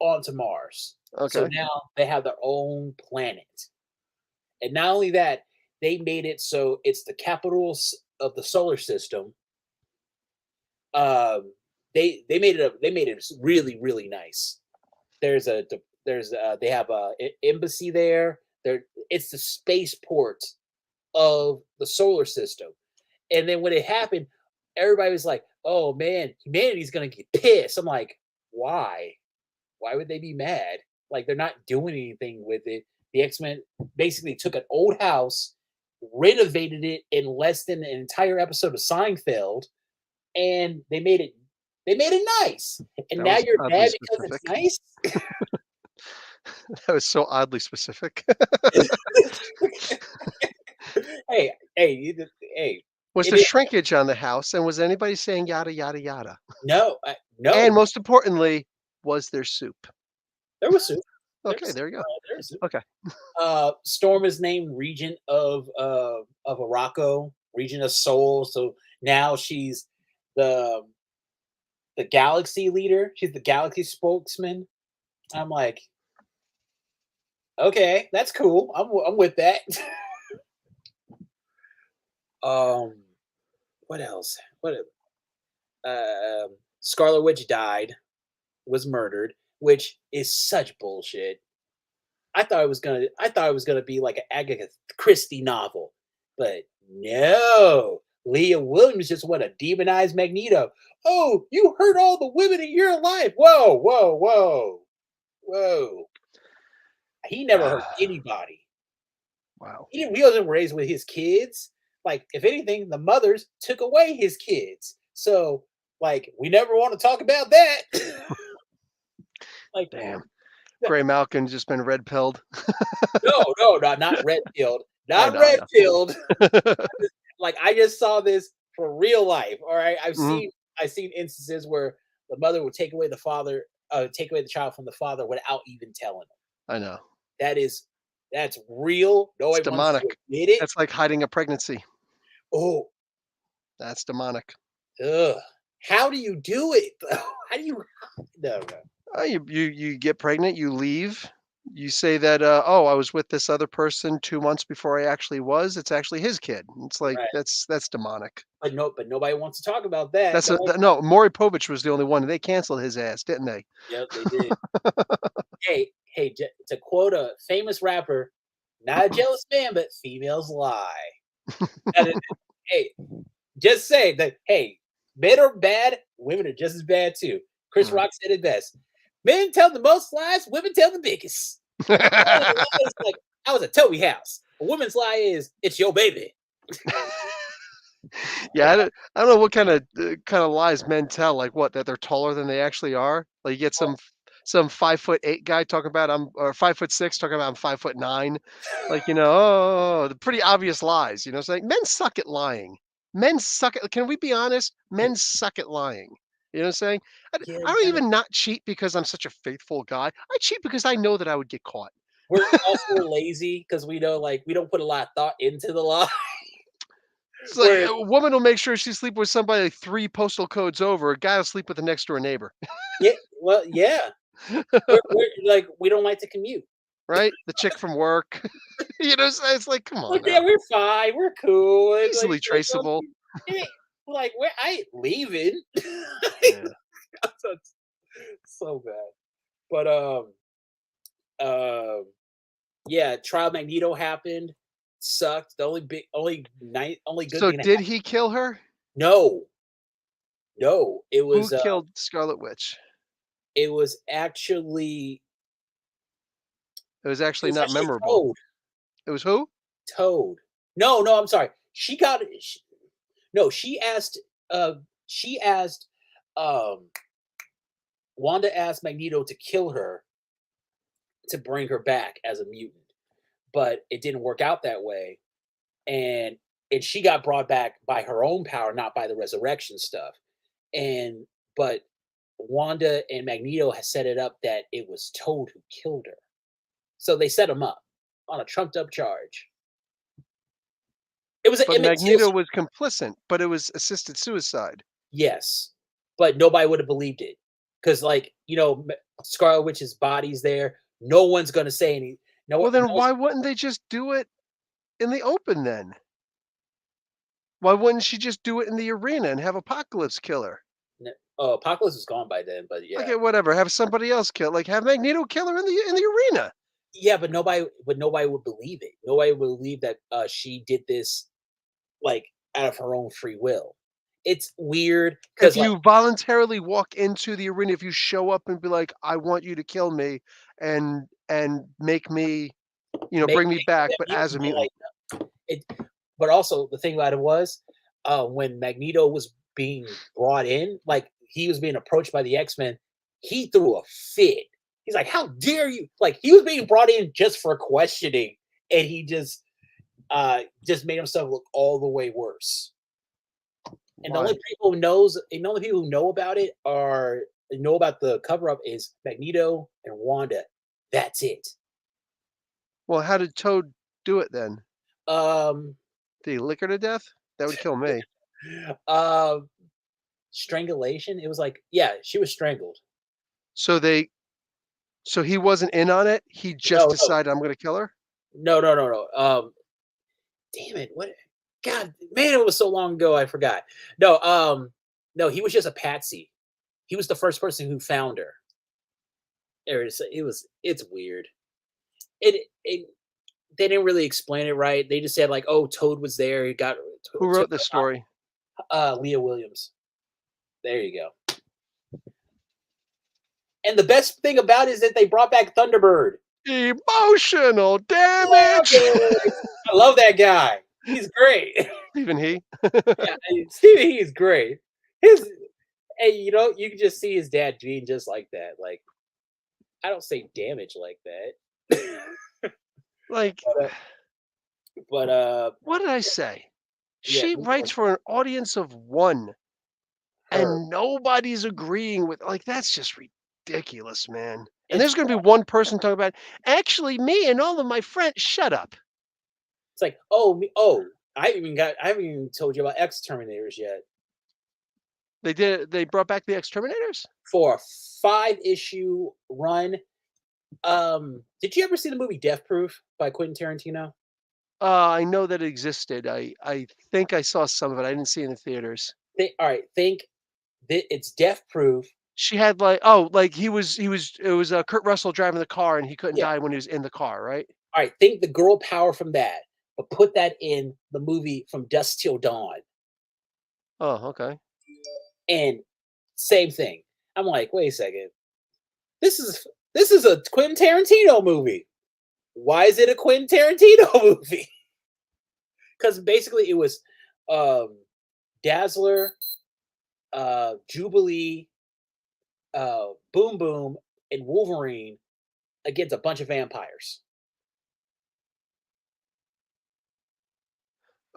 onto Mars. So Okay. now they have their own planet, and not only that, they made it so it's the capital of the solar system. Um, they made it really nice. There's a they have a embassy there. It's the spaceport of the solar system. And then when it happened, everybody was like, "Oh man, humanity's gonna get pissed." I'm like, "Why? Why would they be mad? Like they're not doing anything with it." The X-Men basically took an old house, renovated it in less than an entire episode of Seinfeld, and they made it nice. And That now was you're oddly mad because it's specific. nice? That was so oddly specific. Hey, Was it the is shrinkage on the house, and was anybody saying yada yada yada? no, And no, most importantly, was there soup? there was soup. There Okay, was, there you go. there was soup. Okay. Storm is named regent of Araco, region of Seoul. So now she's the the galaxy leader. She's the galaxy spokesman. I'm like, okay, that's cool. I'm with that. um, what else? What Scarlet Witch died, was murdered, which is such bullshit. I thought it was gonna be like an Agatha Christie novel, but no. Leah Williams just want to demonize Magneto. Oh, you hurt all the women in your life. Whoa, whoa, whoa, whoa. He never hurt anybody. Wow. He wasn't raised with his kids. Like, if anything, the mothers took away his kids. So, like, we never want to talk about that. Like, Damn. Greymalkin just been red pilled. no, no, not red pilled, I not know, I red know. pilled. Like, I just saw this for real life. All right, Mhm. I've seen instances where the mother would take away the father, take away the child from the father without even telling him. I know. That is that's real. It's Nobody wants to demonic. admit it. That's like hiding a pregnancy. Oh, That's demonic. ugh. How do you do it, though? How do you? No, no. You get pregnant, you leave. You say that, "Oh, I was with this other person 2 months before I actually was." It's actually his kid. It's like, Right. that's demonic. But no, but nobody wants to talk about that. That's a th no, Maury Povich was the only one, and they canceled his ass, didn't they? Yep, they did. Hey, hey, to quote a famous rapper, not a jealous man, but females lie. And hey, just say that, hey, men are bad, women are just as bad too. Chris Right. Rock said it best. Men tell the most lies, women tell the biggest. A man's lie is like, I was at Toby house. A woman's lie is, it's your baby. Yeah, I don't know what kinda lies men tell, like what, that they're taller than they actually are? Like, you get some 5'8" guy talking about I'm or 5'6" talking about I'm 5'9". Like, the pretty obvious lies, it's like, men suck at lying. Men suck at can we be honest? Men suck at lying. You know what I'm saying? Yeah, I don't yeah. even not cheat because I'm such a faithful guy. I cheat because I know that I would get caught. We're lazy because we know, like, we don't put a lot of thought into the lie. It's like Whereas, a woman will make sure she sleep with somebody like 3 postal codes over, a guy will sleep with the next door neighbor. yeah, well, yeah, we're like, we don't like to commute. Right? The chick from work. It's like, come on Like, yeah, now. we're fine, we're cool. It's Easily like, traceable. hey, like, where I ain't leaving. Yeah. That's so bad. But um, yeah, Trial Magneto happened. Sucked. The only good So thing that did happened. he kill her? No, no, Who killed Scarlet Witch? actually It was it actually was not actually memorable. Toad. It was who? Toad. No, no, I'm sorry. No, uh she asked um Wanda asked Magneto to kill her to bring her back as a mutant, but it didn't work out that way. And she got brought back by her own power, not by the resurrection stuff. And but Wanda and Magneto has set it up that it was Toad who killed her. So they set him up on a trumped up charge. It was an But Emmett Till. Magneto was complicit, but it was assisted suicide. Yes, but nobody would have believed it because, like, Scarlet Witch's body's there. No one's gonna say any. No, Well, then no. why wouldn't they just do it in the open then? Why wouldn't she just do it in the arena and have Apocalypse kill her? Oh, Apocalypse is gone by then, but yeah, Okay, whatever. Have somebody else kill. Like have Magneto kill her in the arena. yeah, but nobody would believe it. Nobody would believe that she did this, like, out of her own free will. It's weird If because, like, you voluntarily walk into the arena, if you show up and be like, "I want you to kill me and make me, bring me make back, them but as a mutant, mutant." like it. But also the thing about it was, when Magneto was being brought in, like, he was being approached by the X-Men, he threw a fit. He's like, "How dare you!" Like, he was being brought in just for questioning, and he just made himself look all the way worse. And Why? the only people who know about it are know about the cover up is Magneto and Wanda. That's it. Well, how did Toad do it then? Um, Did he lick her to death? That would kill me. Um, Strangulation. It was like, yeah, she was strangled. So they so he wasn't in on it, he just No, no, decided, "I'm gonna kill her"? no, no, no, no. Damn it! What? God, man, it was so long ago. I forgot. No, no, he was just a patsy. He was the first person who found her. It was. It's weird. It they didn't really explain it right. They just said like, "Oh, Toad was there. He got Who took wrote this story? Leah Williams." There you go. And the best thing about it is that they brought back Thunderbird. Emotional Love damage! it. I love that guy. He's great. Even he? Yeah, Stevie, he's great. His and you can just see his dad being just like that. Like, I don't say damage like that. Like, but, what did I say? yeah, She writes for an audience of 1, her. and nobody's agreeing with like, that's just ridiculous, man. And It's there's gonna be one person talking about, "Actually, me and all of my friends" shut up. it's like, oh me, oh, I haven't even told you about X Terminators yet. They brought back the Exterminators? For a 5-issue run. Did you ever see the movie Death Proof by Quentin Tarantino? I know that it existed. I think I saw some of it. I didn't see it in the theaters. All right, think that it's Death Proof. She had like oh, like he was it was, Kurt Russell driving the car and he couldn't Yeah. die when he was in the car, right? All right, think the girl power from that, but put that in the movie From Dusk Till Dawn, Oh, okay. and same thing. I'm like, wait a second, this is this is a Quentin Tarantino movie. Why is it a Quentin Tarantino movie? Because basically it was um, Dazzler, Jubilee, Boom Boom, and Wolverine against a bunch of vampires.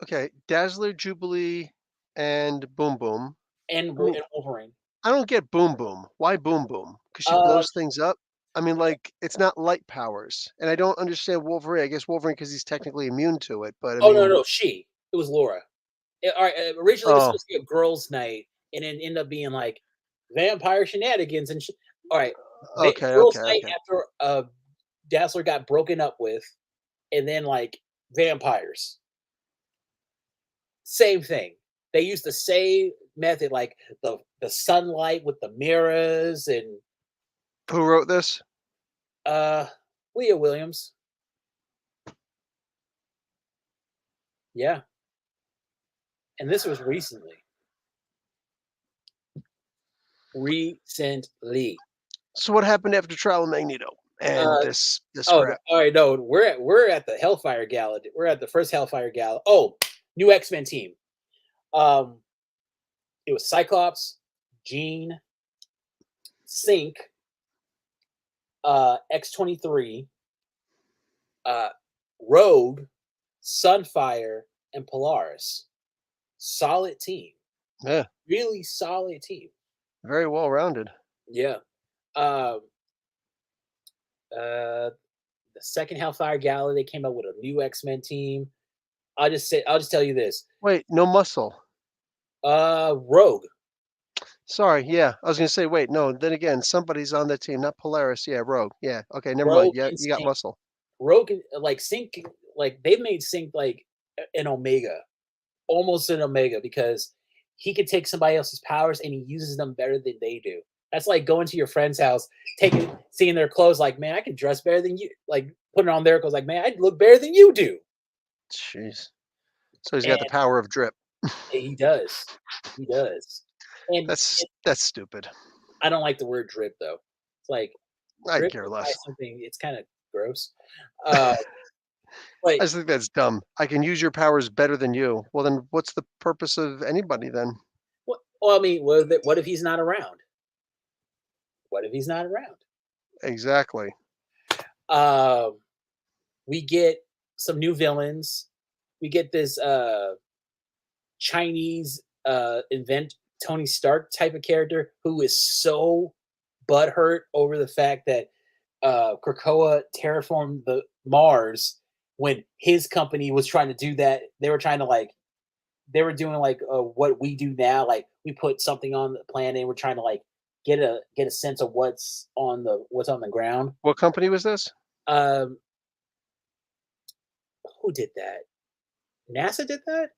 Okay, Dazzler, Jubilee, and Boom Boom. I mean, And Wolverine. I don't get Boom Boom. Why Boom Boom? Because she Uh, blows things up? I mean, like, it's not light powers, and I don't understand Wolverine. I guess Wolverine because he's technically immune to it, but I oh no, mean no, it was Laura. All right, originally it was oh, supposed to be a girls' night, and then ended up being like vampire shenanigans and all right, okay, girls' okay, night okay. after Dazzler got broken up with, and then like vampires. Same thing. They used the same method, like the sunlight with the mirrors and Who wrote this? uh Leah Williams. Yeah. And this was recently. Recently. So what happened after Trial of Magneto and Uh this oh, crap? all right, no, we're at the Hellfire Gala. We're at the first Hellfire Gala. Oh, new X-Men team. Um it was Cyclops, Jean, Sync, X-23, uh Rogue, Sunfire, and Polaris. Solid team. Yeah, Really solid team. very well rounded. Yeah. Um, the second Hellfire Gala, they came out with a new X-Men team. I'll just tell you this. Wait, no muscle. Rogue. Sorry, yeah. I was gonna say, wait, no, then again, somebody's on that team, not Polaris. Yeah, Rogue. Yeah, okay, never mind. Rogue Yeah, and you got Sync. muscle. Rogue and like Sync, like they've made Sync like an Omega, almost an Omega, because he could take somebody else's powers and he uses them better than they do. That's like going to your friend's house, seeing their clothes, like, man, I can dress better than you. Like putting on their clothes, like, man, I look better than you do. Jeez. So he's got the And power of drip. he does. He does. And That's stupid. I don't like the word drip though. It's like I drip care by less. something. It's kind of gross. Uh, I but just think that's dumb. I can use your powers better than you. Well, then what's the purpose of anybody then? well, I mean, what if he's not around? What if he's not around? Exactly. Um, we get some new villains. We get this Chinese invent Tony Stark type of character who is so butthurt over the fact that Krakoa terraformed the Mars when his company was trying to do that. They were trying to like they were doing like what we do now. Like we put something on the planet and we're trying to like get a sense of what's on the ground. What company was this? Um, who did that? NASA did that?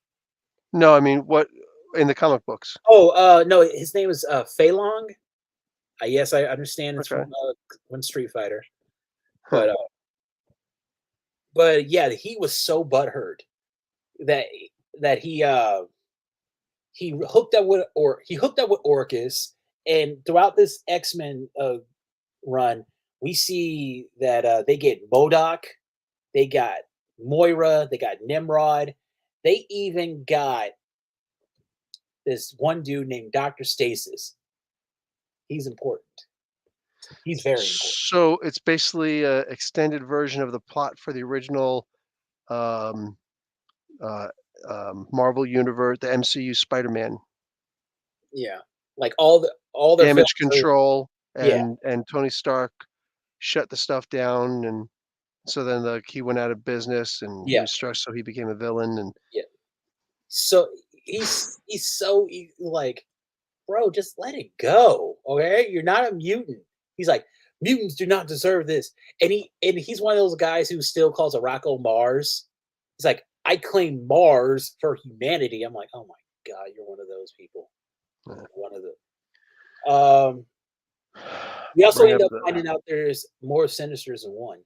No, I mean, what in the comic books? Oh, no, his name is Fei Long. Yes, I understand it's Okay. from one Street Fighter, Huh. but yeah, he was so butthurt that that he hooked up with Orcus, and throughout this X-Men run, we see that they get Modoc, they got Moira, they got Nimrod, they even got this one dude named Dr. Stasis. He's important. He's very important. So it's basically a extended version of the plot for the original um, uh, Marvel Universe, the MCU Spider-Man. Yeah. Like all their films Damage are, control yeah, and Tony Stark shut the stuff down, and so then he went out of business and he yeah, was stressed, so he became a villain. And yeah. So he's so like, bro, just let it go. Okay? You're not a mutant. He's like, mutants do not deserve this. And he's one of those guys who still calls Rocco Mars. He's like, I claim Mars for humanity. I'm like, oh my god, you're one of those people. uh, One of the we also bring end up up the. finding out there's more Sinisters than one.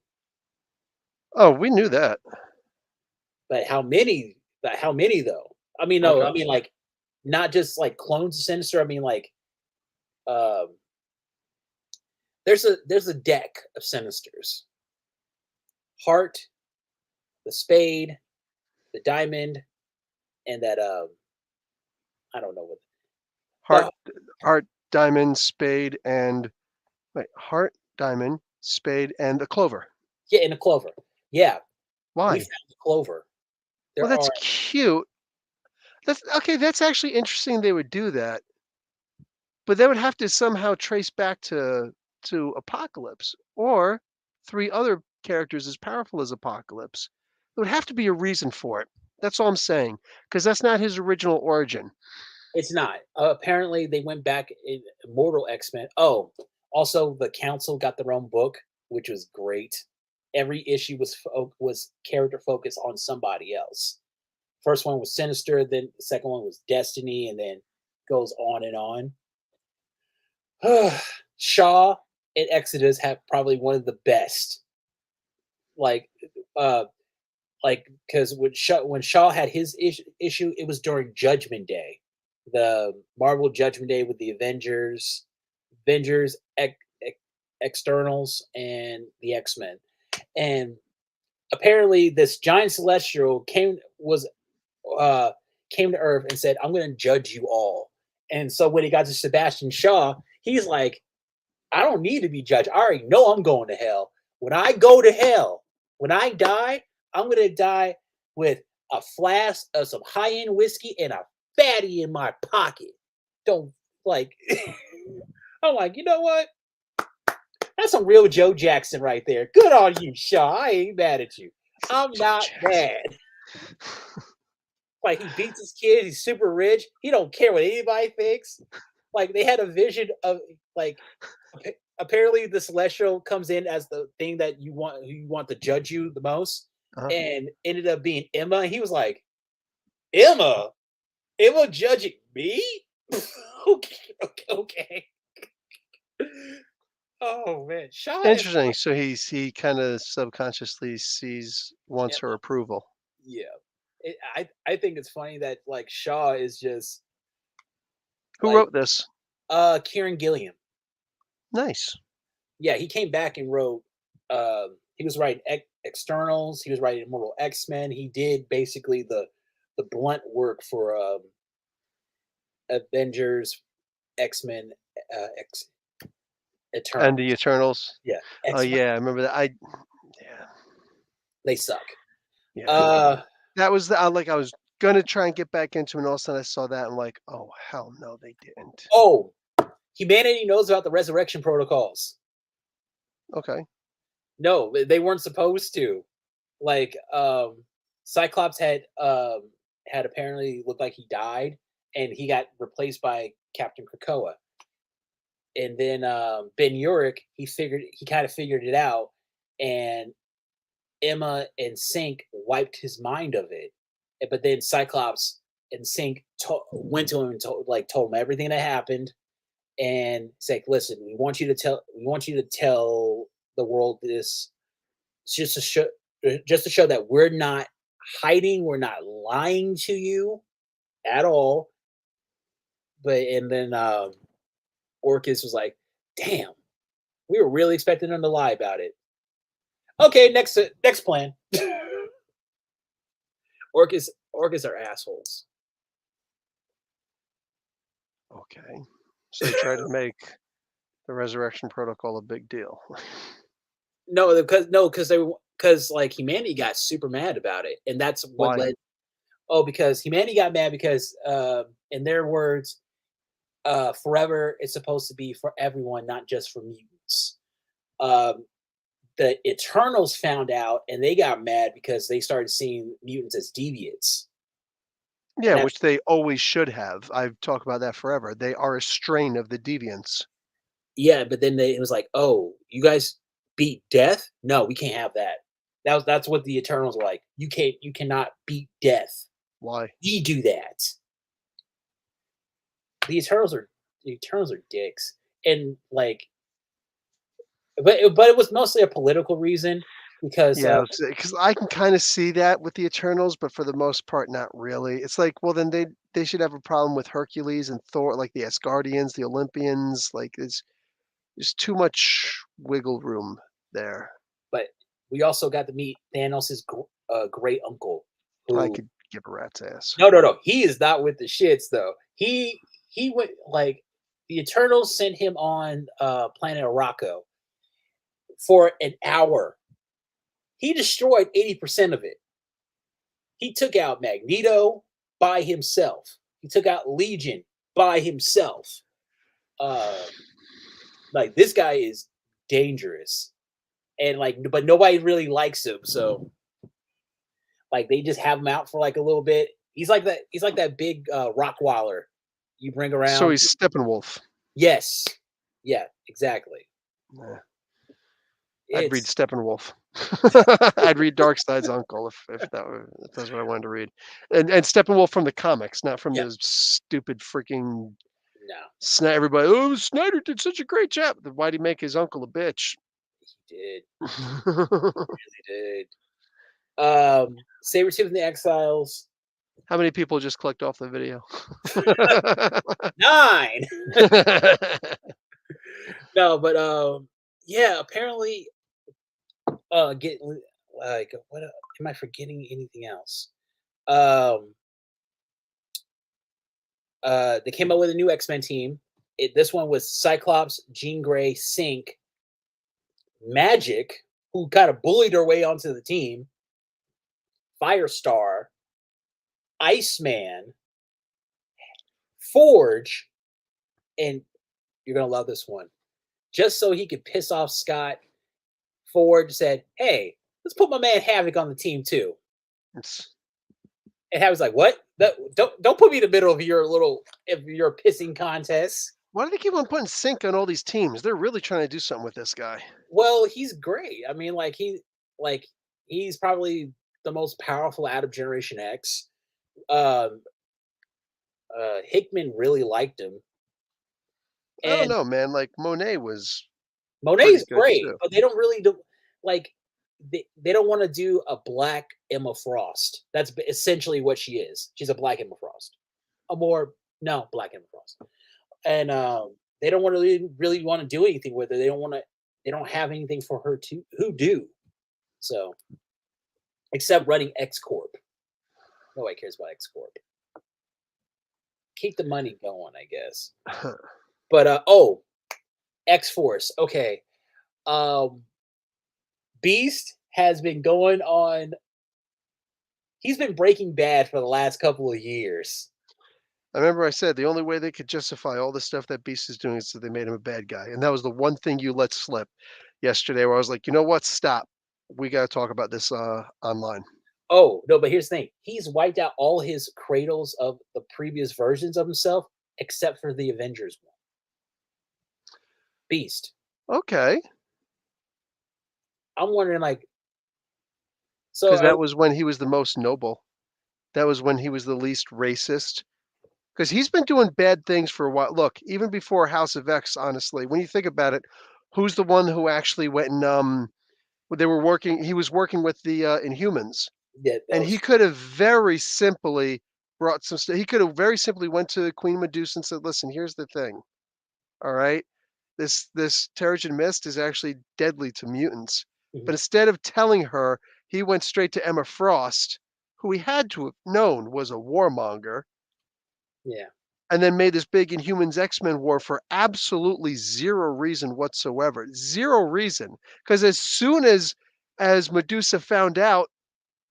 Oh, we knew that. But how many? But how many though? I mean, no, Okay. I mean like not just like clones of Sinister. I mean like um there's a deck of Sinisters. Heart, the spade, the diamond, and that I don't know what Heart, the heart, diamond, spade, and wait, heart, diamond, spade, and the clover. yeah, and the clover. Yeah, we Why? found the clover. Well, There that's are cute. That's okay. That's actually interesting. They would do that, but they would have to somehow trace back to Apocalypse or three other characters as powerful as Apocalypse. There would have to be a reason for it. That's all I'm saying, because that's not his original origin. it's not. Apparently they went back in Immortal X-Men. Oh, also the council got their own book, which was great. Every issue was character focused on somebody else. First one was Sinister, then the second one was Destiny, and then goes on and on. Shaw and Exodus have probably one of the best. Like, uh, because when Shaw had his issue, it was during Judgment Day, the Marvel Judgment Day with the Avengers, Externals, and the X-Men, and apparently this giant celestial uh, came to Earth and said, "I'm going to judge you all." And so when he got to Sebastian Shaw, he's like, "I don't need to be judged. I already know I'm going to hell. When I go to hell, when I die, I'm going to die with a flask of some high end whiskey and a fatty in my pocket." Don't like. I'm like, you know what? That's some real Joe Jackson right there. Good on you, Shaw. I ain't mad at you. I'm Joe not Jackson. mad. Like he beats his kid. He's super rich. He don't care what anybody thinks. Like they had a vision of like apparently the celestial comes in as the thing that who you want to judge you the most, Uh-huh. and ended up being Emma. And he was like, Emma, Emma judging me? Okay, okay, okay. Oh man, Shaw is Interesting. So he kind of subconsciously wants her Emma. approval. Yeah, I think it's funny that like Shaw is just Who like wrote this? Kieran Gilliam. Nice. Yeah, he came back and wrote. He was writing Externals. He was writing Immortal X-Men. He did basically the blunt work for Avengers, X-Men, X And the Eternals. Eternals. Yeah, Oh X-Men. yeah, I remember that. Yeah, They suck. yeah. Uh That was I was gonna try and get back into it, and all of a sudden I saw that, and I'm like, oh hell no, they didn't. oh, humanity knows about the resurrection protocols. Okay. No, they weren't supposed to. Like Cyclops had had apparently looked like he died, and he got replaced by Captain Krakoa. And then Ben Urich, he kind of figured it out, and Emma and Sync wiped his mind of it. But then Cyclops and Sync went to him and told him everything that happened, and it's like, listen, we want you to tell the world this, just to show that we're not hiding, we're not lying to you at all. But and then Orcus was like, damn, we were really expecting them to lie about it. Okay, next plan. Orcus are assholes. Okay. So they tried to make the Resurrection Protocol a big deal. Because like humanity got super mad about it, and that's what Why? led. Oh, because humanity got mad because, in their words, forever is supposed to be for everyone, not just for mutants. Um, the Eternals found out, and they got mad because they started seeing mutants as deviants. Yeah, And that's which they always should have. I've talked about that forever. They are a strain of the deviants. Yeah, but then it was like, oh, you guys beat death? No, we can't have that. That's what the Eternals were like. You cannot beat death. Why? We do that. The Eternals are dicks, and like, but it was mostly a political reason because Yeah, because I can kind of see that with the Eternals, but for the most part, not really. It's like, well, then they should have a problem with Hercules and Thor, like the Asgardians, the Olympians. Like, there's too much wiggle room there. but we also got to meet Thanos' great uncle, I who could give a rat's ass. no, he is not with the shits though. He went like the Eternals sent him on planet Araco for an hour. He destroyed 80% of it. He took out Magneto by himself. He took out Legion by himself. Uh, like this guy is dangerous, and like, but nobody really likes him. So like, they just have him out for like a little bit. He's like that. He's like that big Rockwaller you bring So around. he's Steppenwolf. Yes, yeah, exactly. Yeah, I'd read It's Steppenwolf. I'd read Darkseid's uncle if that's what I wanted to read, and Steppenwolf from the comics, not from yeah, those stupid freaking no, Everybody. Oh, Snyder did such a great job. Then why'd he make his uncle a bitch? he did, he did. Sabretooth and the Exiles. How many people just clicked off the video? 9. No, but yeah, apparently get like what am I forgetting anything else? Um they came up with a new X-Men team. This one was Cyclops, Jean Grey, Sync, Magic, who kind of bullied her way onto the team, Firestar, Iceman, Forge, and you're gonna love this one. Just so he could piss off Scott, Ford said, "Hey, let's put my man Havoc on the team too." It's- And Havoc's like, "What? Don't put me in the middle of your pissing contest." Why do they keep on putting Sync on all these teams? They're really trying to do something with this guy. Well, he's great. I mean, like he's probably the most powerful out of Generation X. Um, Hickman really liked him, I don't and know, man. Like Monet was pretty Monet's good great, too. but they don't really do like they don't want to do a black Emma Frost. That's essentially what she is. She's a black Emma Frost. A more no black Emma Frost, and they don't want to really want to do anything with her. They don't want to. They don't have anything for her to who do. So except running X Corp, nobody cares about X Corp. Keep the money going, I guess. But X Force. Okay, um, Beast has been going on. He's been Breaking Bad for the last couple of years. I remember I said the only way they could justify all the stuff that Beast is doing is that they made him a bad guy, and that was the one thing you let slip yesterday. Where I was like, you know what? Stop. We got to talk about this online. Oh, no, but here's the thing. He's wiped out all his cradles of the previous versions of himself, except for the Avengers one. Beast. Okay, I'm wondering, like, so because are that was when he was the most noble. That was when he was the least racist. Because he's been doing bad things for a while. Look, even before House of X, honestly, when you think about it, who's the one who actually went and they were working? He was working with the Inhumans, yeah, that and was he could have very simply brought some stuff. He could have very simply went to Queen Medusa and said, "Listen, here's the thing. All right, this Terrigen Mist is actually deadly to mutants." But mhm, instead of telling her, he went straight to Emma Frost, who he had to have known was a warmonger, yeah, and then made this big Inhumans X-Men war for absolutely zero reason whatsoever. Zero reason. Because as soon as Medusa found out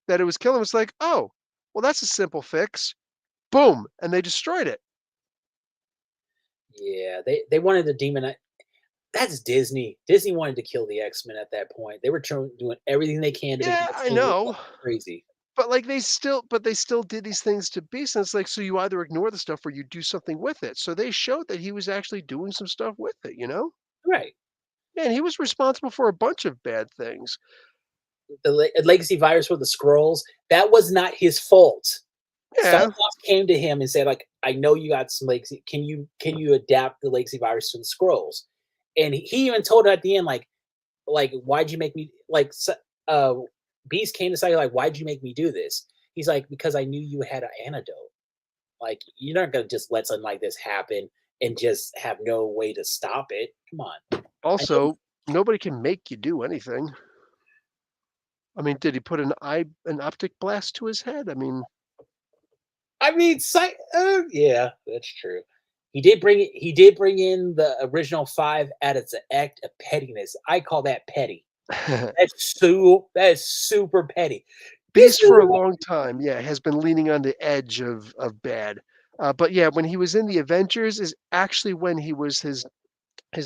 that it was killing him, it's like, oh, well, that's a simple fix. Boom, and they destroyed it. yeah. They wanted to demonize. That's Disney. Disney wanted to kill the X-Men at that point. They were doing everything they can to make Yeah, that I team look like know. crazy. But like they still did these things to Beast, and it's like, so you either ignore the stuff or you do something with it. So they showed that he was actually doing some stuff with it, you know? Right. And he was responsible for a bunch of bad things. The legacy virus with the scrolls, that was not his fault. Yeah. Cyclops came to him and said, like, "I know you got some legacy. Can you adapt the legacy virus to the scrolls?" And he even told her at the end, like, "Why'd you make me like?" Uh, Beast came to say, like, "Why'd you make me do this?" He's like, "Because I knew you had an antidote. Like, you're not gonna just let something like this happen and just have no way to stop it. Come on." I know. Also, nobody can make you do anything. I mean, did he put an optic blast to his head? I mean, I mean, yeah, that's true. He did bring in the original 5 at its act of pettiness. I call that petty. That is super petty. This Beast for a movie long time, yeah, has been leaning on the edge of bad. But yeah, when he was in the Avengers is actually when he was his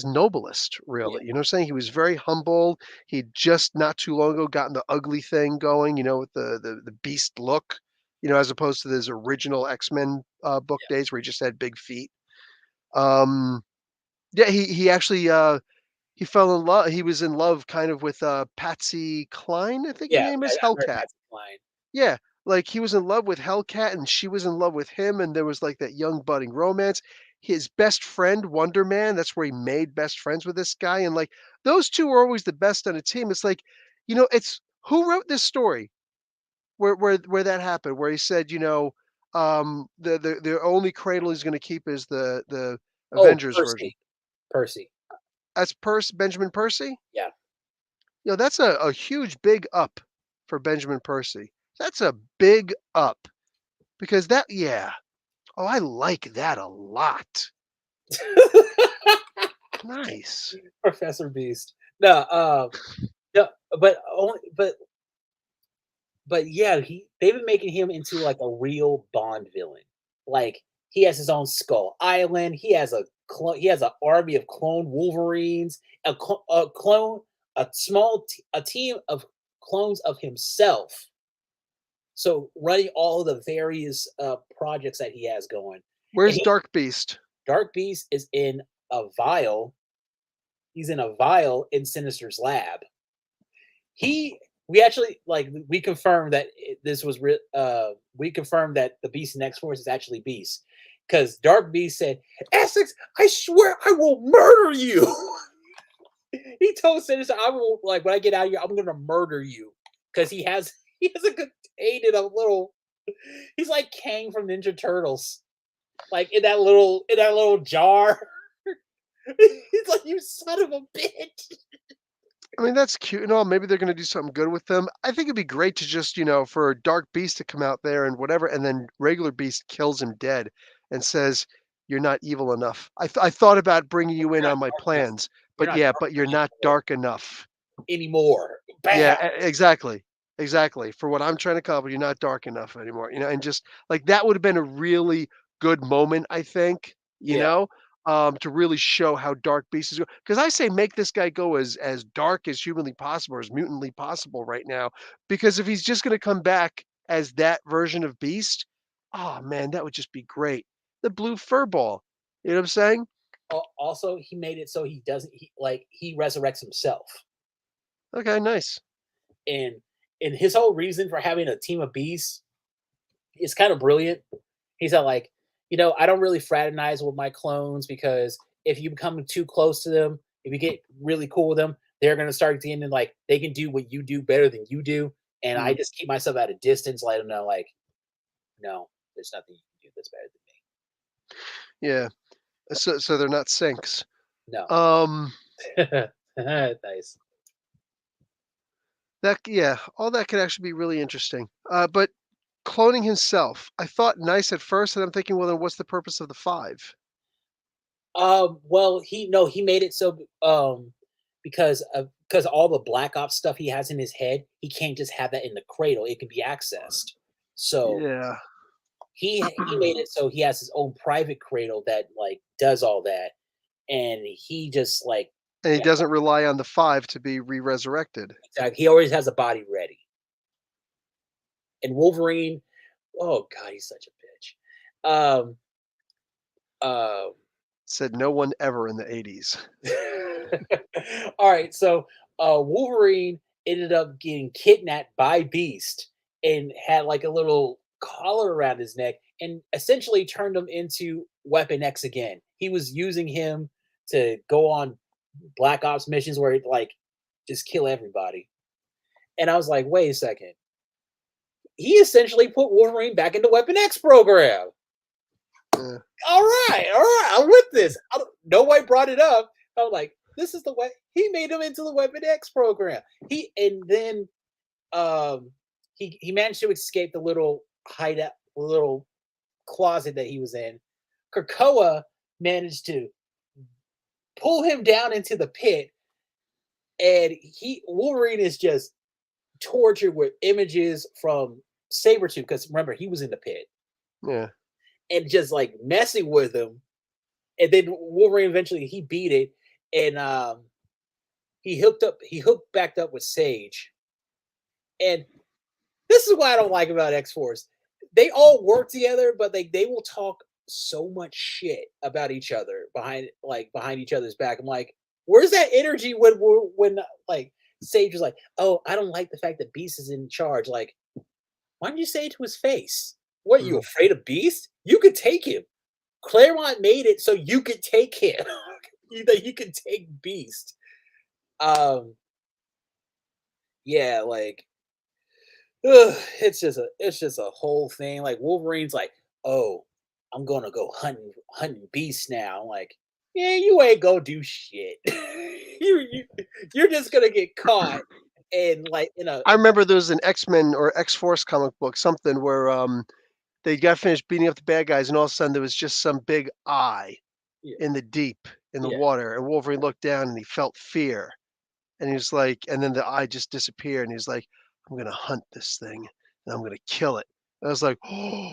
noblest, Yeah, really. You know what I'm saying? He was very humble. He just not too long ago gotten the ugly thing going, with the beast look, as opposed to his original X-Men book yeah, days where he just had big feet. Um, yeah, he actually he fell in love. He was in love kind of with Patsy Cline, I think her yeah, name is I've heard Hellcat. Patsy Cline. Yeah, like, he was in love with Hellcat, and she was in love with him, and there was, like, that young budding romance. His best friend, Wonder Man, that's where he made best friends with this guy, and, like, those 2 were always the best on a team. It's like, it's who wrote this story where that happened, where he said, the only cradle he's gonna keep is the Oh, Avengers version. Percy. Percy. That's Benjamin Percy? Yeah. That's a huge big up for Benjamin Percy. That's a big up. Because that yeah. Oh, I like that a lot. Nice. Professor Beast. No, no, but yeah, they've been making him into like a real Bond villain. Like, he has his own Skull Island. He has an army of clone Wolverines, a team of clones of himself. So running all of the various projects that he has going, and Where's Dark Beast? Dark Beast is in a vial. He's in a vial in Sinister's lab. He we actually we confirmed that we confirmed that the Beast in X Force is actually Beast, because Dark Beast said, "Essex, I swear I will murder you." He told Sinister, "I will, like, when I get out of here, I'm gonna murder you," because he has a contained in a little. He's like Kang from Ninja Turtles, like in that little jar. He's like, "You son of a bitch." I mean, that's cute and all. Maybe they're gonna do something good with them. I think it'd be great to just, for Dark Beast to come out there and whatever, and then regular Beast kills him dead and says, "You're not evil enough. I thought about bringing you in You're not on my dark enough. plans, You're but not yeah, dark but you're enough not dark enough." anymore. Yeah, Bam. exactly. Exactly. For what I'm trying to accomplish, you're not dark enough anymore, and just like that would have been a really good moment, I think, you Yeah. know? to really show how dark Beast is going. Because I say make this guy go as dark as humanly possible, or as mutantly possible right now. Because if he's just going to come back as that version of Beast, oh man, that would just be great. The blue fur ball. You know what I'm saying? Also, he made it so he doesn't he resurrects himself, Okay, nice. and his whole reason for having a team of beasts is kind of brilliant. He's not like, I don't really fraternize with my clones because if you become too close to them, if you get really cool with them, they're gonna start getting like they can do what you do better than you do, and I Mm, just keep myself at a distance, let them know like, no, there's nothing you can do that's better than yeah. So they're not sinks. me. No. Um, Nice. that yeah, all that could actually be really interesting. But cloning himself, I thought nice at first, and I'm thinking, well, then what's the purpose of the 5? Well, he made it so because all the Black Ops stuff he has in his head, he can't just have that in the cradle. It can be accessed. So Yeah. he made it so he has his own private cradle that like does all that, and he just like And he yeah, doesn't rely on the 5 to be re-resurrected. exactly. He always has a body ready. And Wolverine, oh god, he's such a bitch. Um, Said no one ever in the '80s. All right, so Wolverine ended up getting kidnapped by Beast and had like a little collar around his neck and essentially turned him into Weapon X again. He was using him to go on Black Ops missions where it like just kill everybody. And I was like, wait a second. He essentially put Wolverine back into Weapon X program. Yeah. All right, I'm with this. Nobody brought it up. I was like, this is the way he made him into the Weapon X program. And then he managed to escape the little hideout, little closet that he was in. Krakoa managed to pull him down into the pit, and Wolverine is just tortured with images from Sabertooth because remember he was in the pit Yeah. and just like messing with him. And then Wolverine eventually he beat it, and he hooked back up with Sage. And this is what I don't like about X Force. They all work together, but they will talk so much shit about each other behind each other's back. I'm like, where's that energy when like Sage was like, oh, I don't like the fact that Beast is in charge. Like, why didn't you say it to his face? What, you Mhm. afraid of Beast? You could take him. Claremont made it so you could take him. That you could take Beast. Um, yeah, like ugh, it's just a whole thing. Like Wolverine's like, oh, I'm gonna go hunting beasts now. I'm like, yeah, you ain't go do shit. You you're just gonna get caught and like in a I remember there was an X-Men or X-Force comic book, something where, they got finished beating up the bad guys, and all of a sudden there was just some big eye yeah, in the deep, in the yeah. water, and Wolverine looked down and he felt fear, and he was like and then the eye just disappeared, and he's like, "I'm gonna hunt this thing, and I'm gonna kill it." And I was like, "Oh,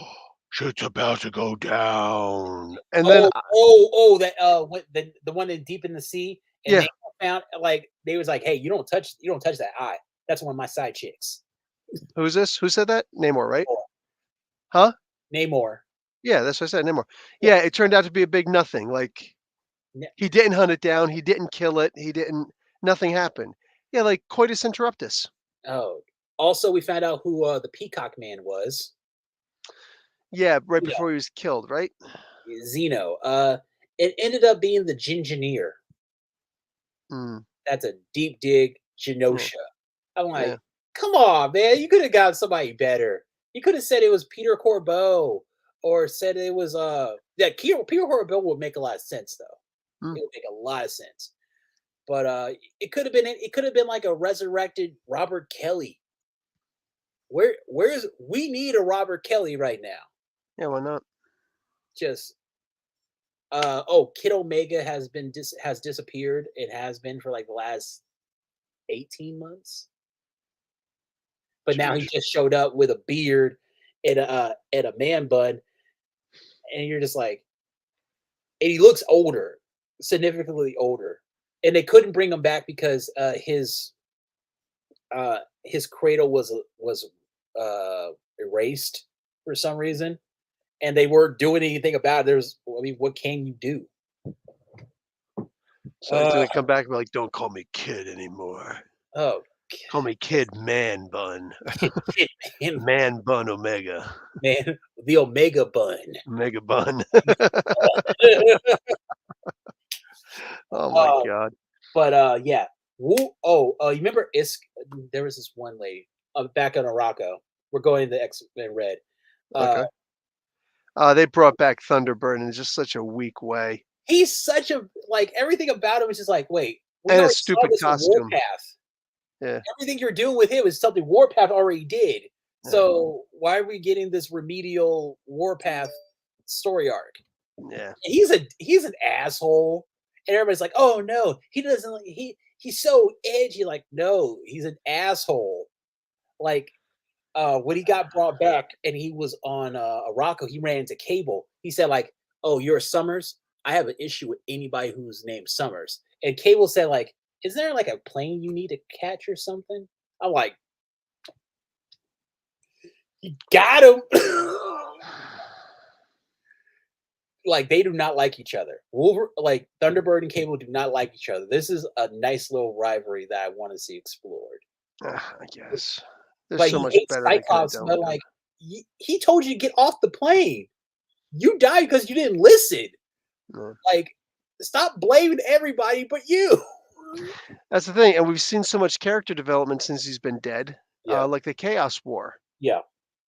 shit's about to go down." And then That what the one in deep in the sea, and yeah, they found like they was like, hey, you don't touch that eye. That's one of my side chicks. who's this? Who said that? Namor, right? Huh? Namor. Yeah, that's what I said, Namor. Yeah. Yeah, it turned out to be a big nothing, like, Ne- he didn't hunt it down, he didn't kill it, he didn't nothing happened. Yeah, like coitus interruptus. Oh, also we found out who the Peacock Man was. Yeah, right You before he was killed, right? know, Zeno. It ended up being the Gingineer. Mm, That's a deep dig yeah, Genosha. I'm yeah. like, come on, man. You could have got somebody better. You could have said it was Peter Corbeau or said it was yeah, Peter Corbeau would make a lot of sense though. Mm. It would make a lot of sense. But it could have been like a resurrected Robert Kelly. Where's we need a Robert Kelly right now. Yeah, why not? Just oh, Kid Omega has disappeared. It has been for like the last 18 months. But now he Sheesh. just showed up with a beard and a man bun, and you're just like, and he looks older, significantly older, and they couldn't bring him back because his cradle was erased for some reason, and they weren't doing anything about it. There's, I mean, what can you do? So he's Uh, gonna come back and be like, "Don't call me kid anymore. oh, Call me Kid Man Bun. kid, man, Man Bun Omega. man, the Omega Bun. Mega Bun." Oh my uh, god. but yeah. You remember Isk? There was this one lady back on Morocco. We're going to X Men Red. Uh, Okay. They brought back Thunderbird in just such a weak way. he's such a like everything about him is just like, wait, we And a already saw stupid this with costume. Warpath. Yeah, Everything you're doing with him is something Warpath already did. yeah, So why are we getting this remedial Warpath story arc? yeah. He's an asshole, and everybody's like, "Oh no, he doesn't. He's so edgy." Like, no, he's an asshole. Like, when he got brought back and he was on Morocco, he ran into Cable. He said, like, "Oh, you're Summers. I have an issue with anybody who's named Summers." And Cable said, like, "Is there like a plane you need to catch or something?" I'm like, "You got him." Like, they do not like each other. Like Thunderbird and Cable do not like each other. This is a nice little rivalry that I want to see explored. I guess. There's But so he much hates better they could have Cyclops, done but with them. like he told you to get off the plane. You died because you didn't listen. Yeah. Like, stop blaming everybody but you. That's the thing, and we've seen so much character development since he's been dead, Yeah, like the Chaos War. yeah,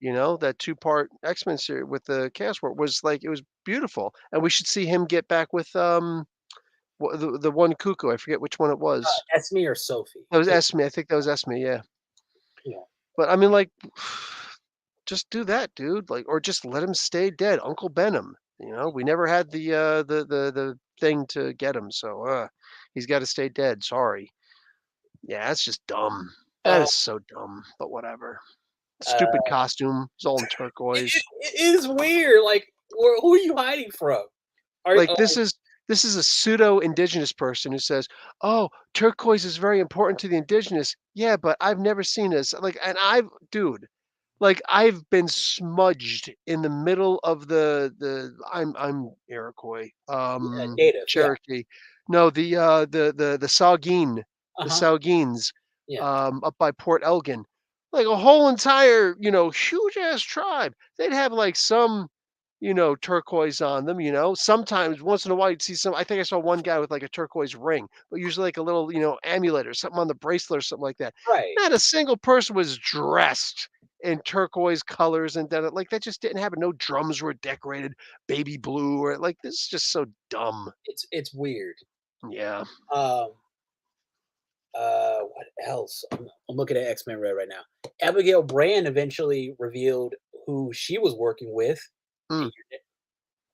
That two-part X-Men series with the Chaos War was like it was beautiful, and we should see him get back with the one cuckoo. I forget which one it was. Esme or Sophie. That was Esme. I think that was Esme. Yeah, Yeah, but I mean, like, just do that, dude. Like, or just let him stay dead, Uncle Benham. We never had the thing to get him, so he's got to stay dead. Sorry. Yeah, that's just dumb. That uh, is so dumb. But whatever. Stupid uh, costume. It's all in turquoise. it is weird. Like, who are you hiding from? Are Like this is a pseudo indigenous person who says, "Oh, turquoise is very important to the indigenous." Yeah, but I've never seen this. Like, and dude, like I've been smudged in the middle of I'm Iroquois, native? Yeah, Cherokee. No, the Saugeen, uh the huh, Saugeens, yeah, up by Port Elgin. Like a whole entire, huge ass tribe. They'd have like some turquoise on them, Sometimes once in a while you'd see some I think I saw one guy with like a turquoise ring, but usually like a little, amulet or something on the bracelet or something like that. right. Not a single person was dressed in turquoise colors and then like that just didn't happen. No drums were decorated baby blue or like this is just so dumb. It's weird. Yeah. Um, what else? I'm looking at X Men Red right now. Abigail Brand eventually revealed who she was working with. Mm.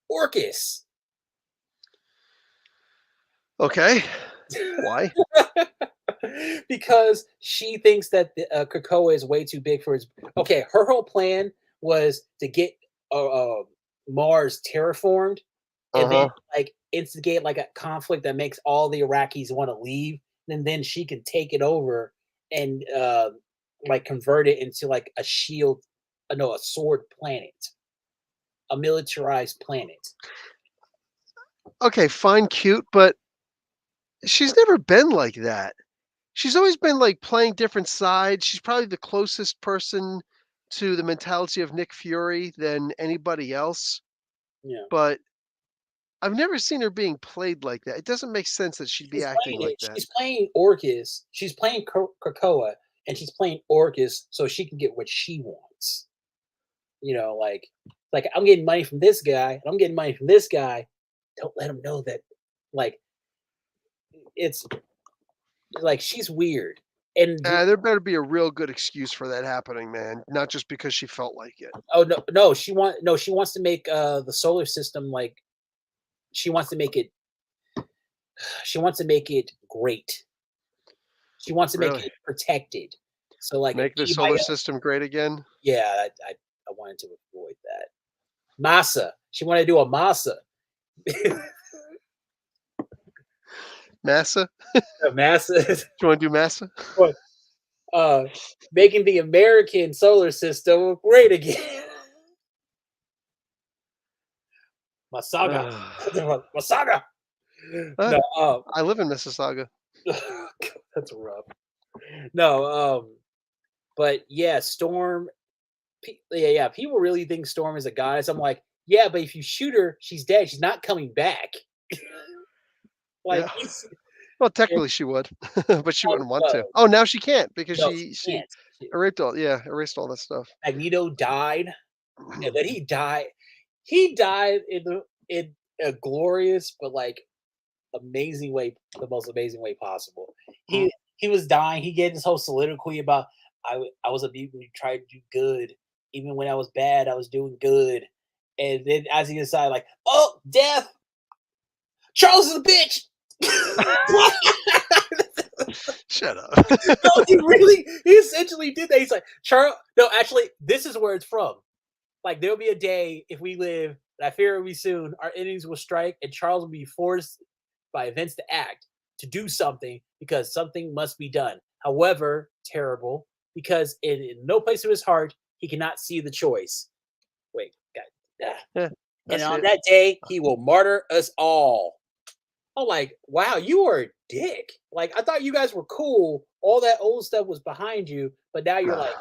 Orcus. Okay. Why? Because she thinks that the Krakoa is way too big for his. Okay, her whole plan was to get Mars terraformed and then Uh-huh. like instigate like a conflict that makes all the Iraqis want to leave, and then she can take it over and like convert it into like a shield, no, a sword planet, a militarized planet. Okay, fine, cute, but she's never been like that. She's always been, like, playing different sides. She's probably the closest person to the mentality of Nick Fury than anybody else, Yeah. but I've never seen her being played like that. It doesn't make sense that she'd be She's acting playing like it. that. She's playing Orcus. She's playing Krakoa, and she's playing Orcus so she can get what she wants. Like I'm getting money from this guy, and I'm getting money from this guy. Don't let him know that. Like it's like she's weird, and There better be a real good excuse for that happening, man, not just because she felt like it. oh no, she wants to make the solar system like she wants to make it she wants to make it great. She wants to make Really? it protected. So like if Make the anybody solar system great again? yeah, I wanted to avoid that. Masa. She wanted to do a masa. Massa? Massa, You wanna do Massa? what, uh, making the American solar system great again. Masaga. Ugh. Masaga. Uh, No, I live in Mississauga. that's rough. No, but yeah, Storm. Yeah. People really think Storm is a goddess. I'm like, yeah, but if you shoot her, she's dead. She's not coming back. Like, Yeah. Well, and, technically she would, but she wouldn't want no, to. Oh, now she can't because no, she she can't. She- erased all that stuff. Magneto died, and then he died. He died in a glorious but like amazing way, the most amazing way possible. Mm. He was dying. He gave this whole soliloquy about I was a mutant who tried to do good. Even when I was bad, I was doing good. And then as he decided, like, oh, death, Charles is a bitch. Shut up. No, he essentially did that. He's like, Charles, no, actually, this is where it's from. Like, there'll be a day if we live, and I fear it'll be soon, our enemies will strike, and Charles will be forced by events to act, to do something, because something must be done. However, terrible, because in no place of his heart, he cannot see the choice. Wait, God. Yeah, And that's on it. that day, he will martyr us all. I'm like, wow, you are a dick. Like, I thought you guys were cool. All that old stuff was behind you, but now you're like,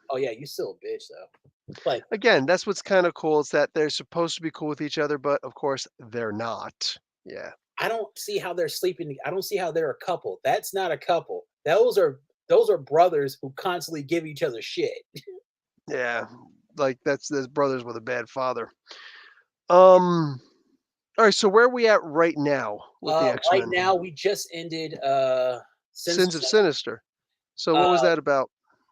oh yeah, you still a bitch though. Like, Again, that's what's kinda cool is that they're supposed to be cool with each other, but of course they're not. Yeah. I don't see how they're sleeping. I don't see how they're a couple. That's not a couple. Those are brothers who constantly give each other shit. Yeah. Like that's brothers with a bad father. Um, alright, so where are we at right now with the Right X-Men? now we just ended Sins of Sins of Sinister. So what uh was that about?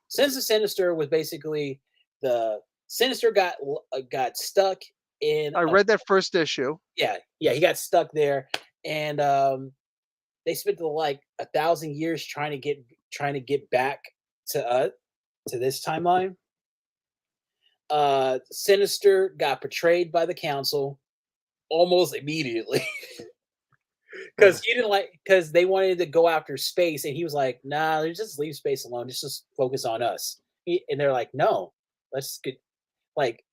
Sins of Sinister was basically the Sinister got stuck in I read that first issue. yeah, he got stuck there, and they spent like 1,000 years trying to get back to this timeline. Sinister got betrayed by the council almost immediately because Ugh. he didn't like because they wanted to go after space, and he was like, "Nah, just leave space alone. Just focus on us." And they're like, "No, let's get like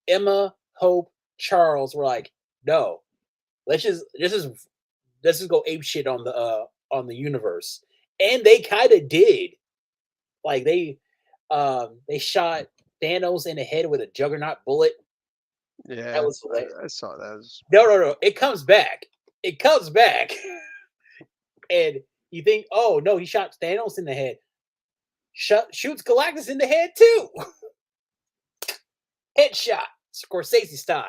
Emma, Hope, Charles were like, no, let's just go ape shit on the universe," and they kind of did. Like they shot Thanos in the head with a Juggernaut bullet. That Yeah, was hilarious. I saw that. It was No. It comes back. It comes back. And you think, oh no, he shot Thanos in the head. Shoots Galactus in the head too. Headshot, Scorsese style.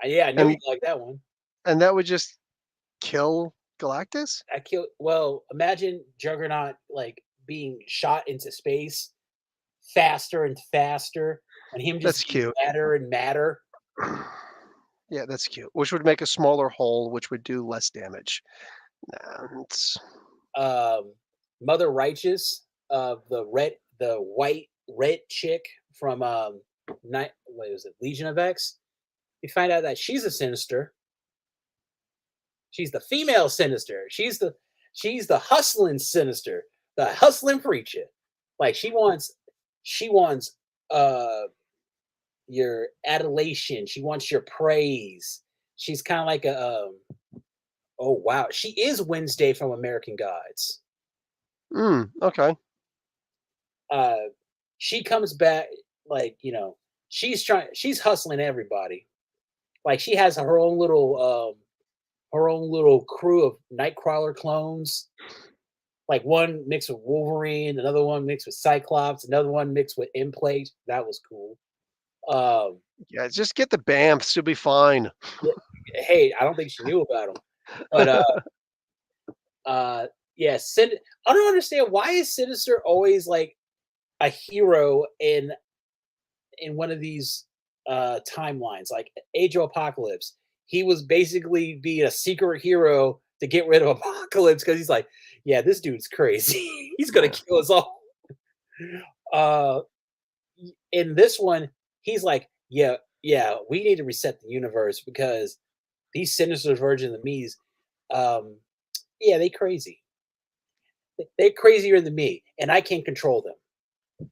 Yeah, I knew and you'd like that one. that would just kill Galactus? I killed. Well, imagine Juggernaut like being shot into space faster and faster, and him That's just getting cute. madder and madder. Yeah, that's cute. Which would make a smaller hole, which would do less damage. Nah, it's Mother Righteous, the white red chick from night. What is it? Legion of X. We find out that she's a Sinister. She's the female Sinister. She's the hustling Sinister, the hustling preacher. Like she wants uh your adulation. She wants your praise. She's kind of like a oh wow, she is Wednesday from American Gods. okay. Uh she comes back like, she's hustling everybody. Like she has her own little crew of Nightcrawler clones. Like one mixed with Wolverine, another one mixed with Cyclops, another one mixed with Implate. That was cool. Um, Yeah, just get the Bamfs, you'll be fine. yeah, hey, I don't think she knew about them, but yeah, I don't understand why is Sinister always like a hero in one of these timelines, like Age of Apocalypse. He was basically being a secret hero to get rid of Apocalypse because he's like, yeah, this dude's crazy. He's gonna Yeah. kill us all. Uh, in this one, he's like, yeah, we need to reset the universe because these sinister versions of me's, um, yeah, they crazy. They're crazier than me, and I can't control them.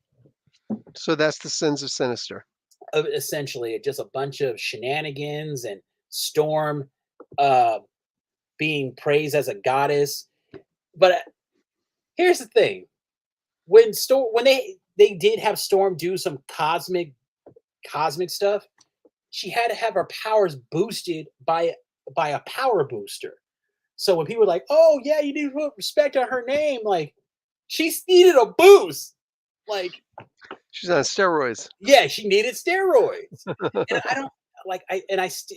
So that's the sins of Sinister. Essentially, just a bunch of shenanigans and Storm uh, being praised as a goddess. But here's the thing: when they did have Storm do some cosmic stuff, she had to have her powers boosted by a power booster. So when people were like, "Oh yeah, you need to put respect on her name," like she needed a boost. Like, She's on steroids. yeah, she needed steroids, and I don't like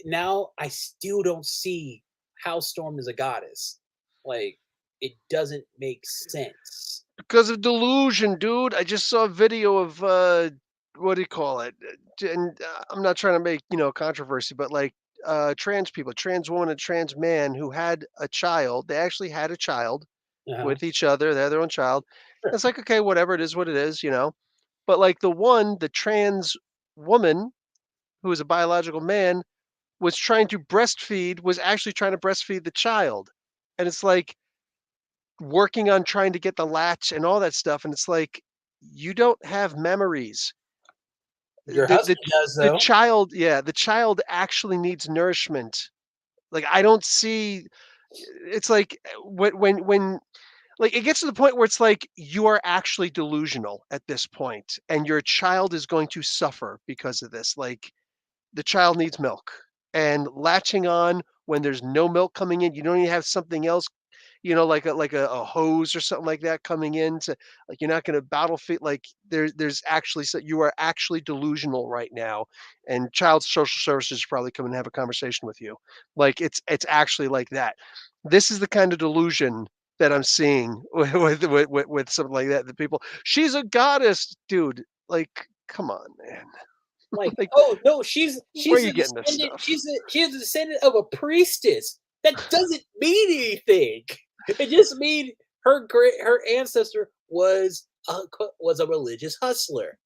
now I still don't see how Storm is a goddess. Like, it doesn't make sense. Because of delusion, dude. I just saw a video of what do you call it? And I'm not trying to make, controversy, but like trans people, trans woman and trans man who had a child. They actually had a child Uh-huh. with each other. They had their own child. Sure. It's like, okay, whatever, it is what it is. But like the trans woman who is a biological man was actually trying to breastfeed the child. And it's like working on trying to get the latch and all that stuff. And it's like, you don't have memories. Your The the husband does the though. child, yeah, the child actually needs nourishment. Like I don't see it's like when like it gets to the point where it's like you are actually delusional at this point and your child is going to suffer because of this. Like the child needs milk and latching on when there's no milk coming in, you don't even have something else, like a hose or something like that coming in to like you're not going to battlefield like there's actually you are actually delusional right now, and child social services probably come and have a conversation with you. Like it's actually like that. This is the kind of delusion that I'm seeing with something like that. The people, she's a goddess, dude. Like, come on, man. Like, Like, oh no, where are she's you a getting this descendant. stuff? She is a descendant of a priestess. That doesn't mean anything. It just means her ancestor was a religious hustler.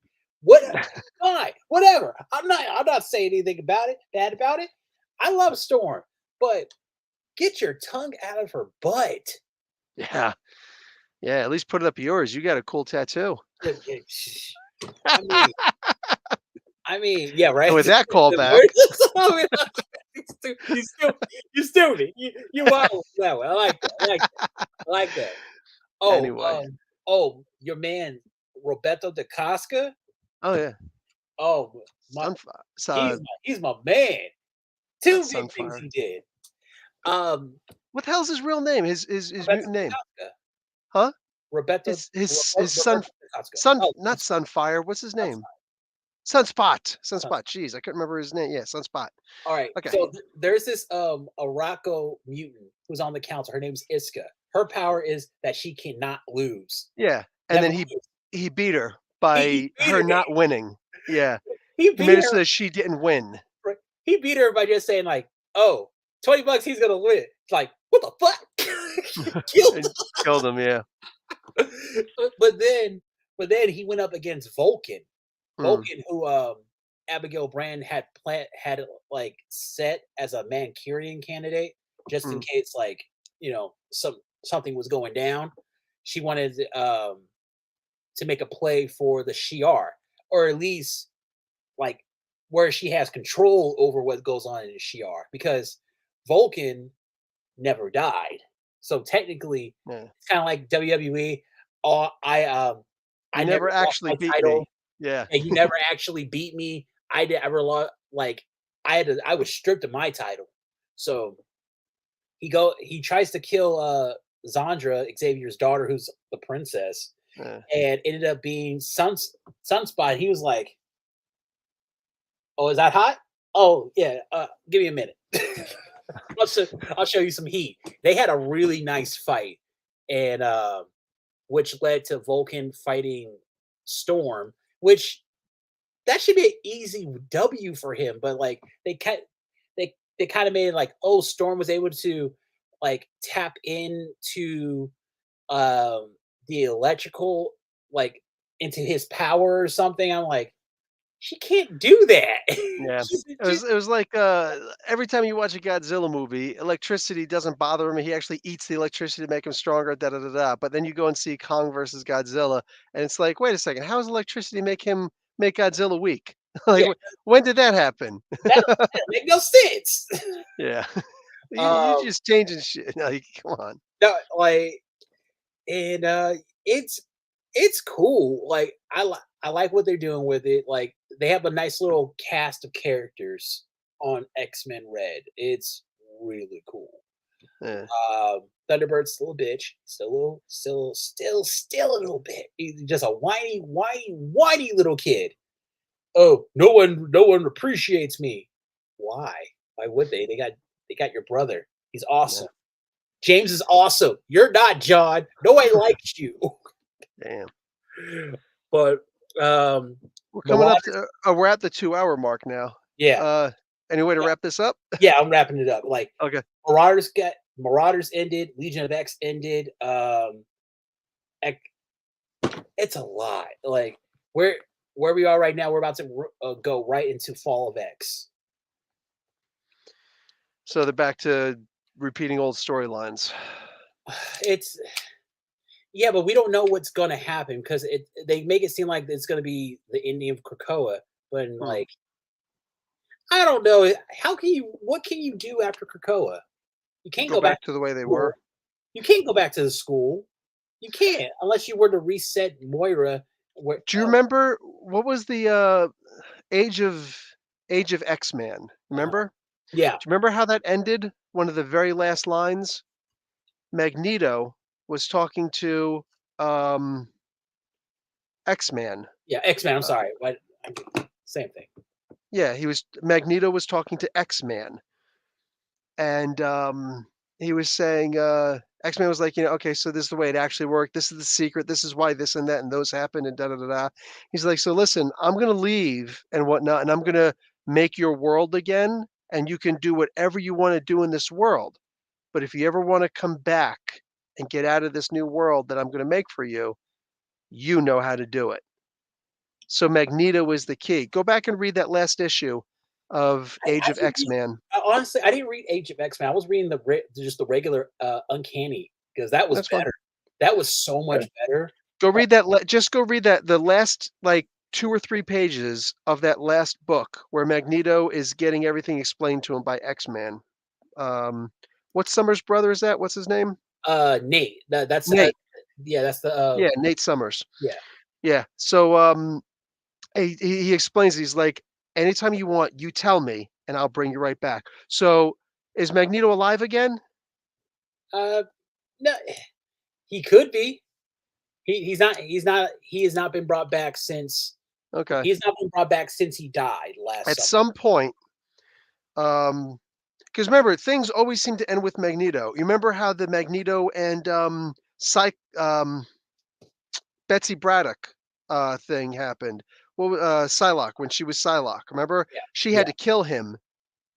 What? Fine, whatever. I'm not saying anything about it, bad about it. I love Storm, but get your tongue out of her butt. Yeah, yeah. At least put it up yours. You got a cool tattoo. I mean, yeah, And right. with that The callback, verses of it, you stupid. You wild with that one. I like that. I like that. I like that. Oh, anyway. your man Roberto de Casca. Oh yeah, Oh my, Sunfire. So he's my man. not Two big things Sunfire. he did. Um, What the hell's his real name? His Roberto mutant de name? Casca. Huh? Roberto His son Roberto de Casca. sun Oh, not Sunfire. What's his that's name? fine. Sunspot. That's Sunspot. Jeez, I couldn't remember his name. Yeah, Sunspot. All right. Okay. So there's this Araco mutant who's on the council. Her name's Iska. Her power is that she cannot lose. Yeah, and Never then lose. he beat her He by beat her her. not winning. Yeah, He he made beat it so her. that she didn't win. He beat her by just saying like, "Oh, $20 he's gonna win." It's like, what the fuck? Killed. And killed him. Yeah. But then he went up against Vulcan. Mm, Vulcan, who Abigail Brand had like set as a Mancurian candidate, just in mm, case like something was going down. She wanted to make a play for the Shi'ar, or at least like where she has control over what goes on in the Shi'ar, because Vulcan never died. So technically, yeah. it's kind of like WWE. Oh, You I never never lost actually my beat me. title, Yeah. and you never actually beat me. I did ever lost like I was stripped of my title. So he tries to kill Zandra, Xavier's daughter, who's the princess, Yeah. and ended up being Sunspot. He was like, "Oh, is that hot? Oh yeah, give me a minute. I'll show you some heat." They had a really nice fight, and which led to Vulcan fighting Storm, which that should be an easy W for him. But like they kind of made it like, oh, Storm was able to like tap into the electrical, like into his power or something. I'm like, she can't do that. Yeah. It She was it was like, every time you watch a Godzilla movie, electricity doesn't bother him, he actually eats the electricity to make him stronger, da da da da, but then you go and see Kong versus Godzilla, and it's like, "Wait a second, how does electricity make Godzilla weak?" Like, yeah, when did that happen? that make no sense. Yeah. You Um, just changing shit, like, come on. no, like, and it's it's cool. Like I like what they're doing with it. Like they have a nice little cast of characters on X-Men Red. It's really cool. Yeah. Thunderbird's still a bitch. Still a little, still a little bit. He's just a whiny little kid. Oh, no one appreciates me. Why? Why would they? They got your brother. He's Yeah. awesome. James is awesome. You're not, John. Nobody likes you. Damn. But um We're coming up Marauders, to we're at the 2-hour mark now. yeah, Uh, any way to yeah, wrap this up? yeah, I'm wrapping it up. Like Okay. Marauders ended, Legion of X ended. Ec- it's a lot. Like where where we are right now, we're about to go right into Fall of X. So they're back to repeating old storylines. It's yeah, but we don't know what's gonna happen because it they make it seem like it's gonna be the ending of Krakoa, but Hmm. like I don't know. How can you? What can you do after Krakoa? You can't Go go back back to to the way they school. were. You can't go back to the school. You can't unless you were to reset Moira. Where? Do you remember what was the, Age of X-Man? Uh, Remember? yeah, Do you remember how that ended? One of the very last lines? Magneto was talking to, um, X-Man. yeah. X Men. I'm Uh, sorry. What? Same thing. yeah, Magneto was talking to X-Man, and, he was saying, X-Men was like, "Okay, so this is the way it actually worked. This is the secret. This is why this and that and those happened and da da da da." He's like, "So listen, I'm gonna leave and whatnot, and I'm gonna make your world again, and you can do whatever you wanna do in this world. But if you ever wanna come back and get out of this new world that I'm gonna make for you, you know how to do it." So Magneto is the key. Go back and read that last issue of Age I of didn't read, X-Man. honestly, I didn't read Age of X Men. I was reading just the regular Uncanny because that was That's fine. better. That was so Yeah. much better. Go Uh, read that la just go read that the last, like, 2 or 3 pages of that last book where Magneto is getting everything explained to him by X-Man. Um, what Summers' brother is that? What's his name? Nate. That's Nate. yeah. That's the Yeah, Nate Summers. yeah. Yeah. So, he explains, he's like, "Anytime you want, you tell me, and I'll bring you right back." So, is Magneto alive again? Uh, no, he could be. He's not. He's not. He has not been brought back since. Okay. He's not been brought back since he died last At summer. some point, um, because remember, things always seem to end with Magneto. You remember how the Magneto and, Betsy Braddock, thing happened? Psylocke, when she was Psylocke, remember? Yeah, She had yeah, to kill him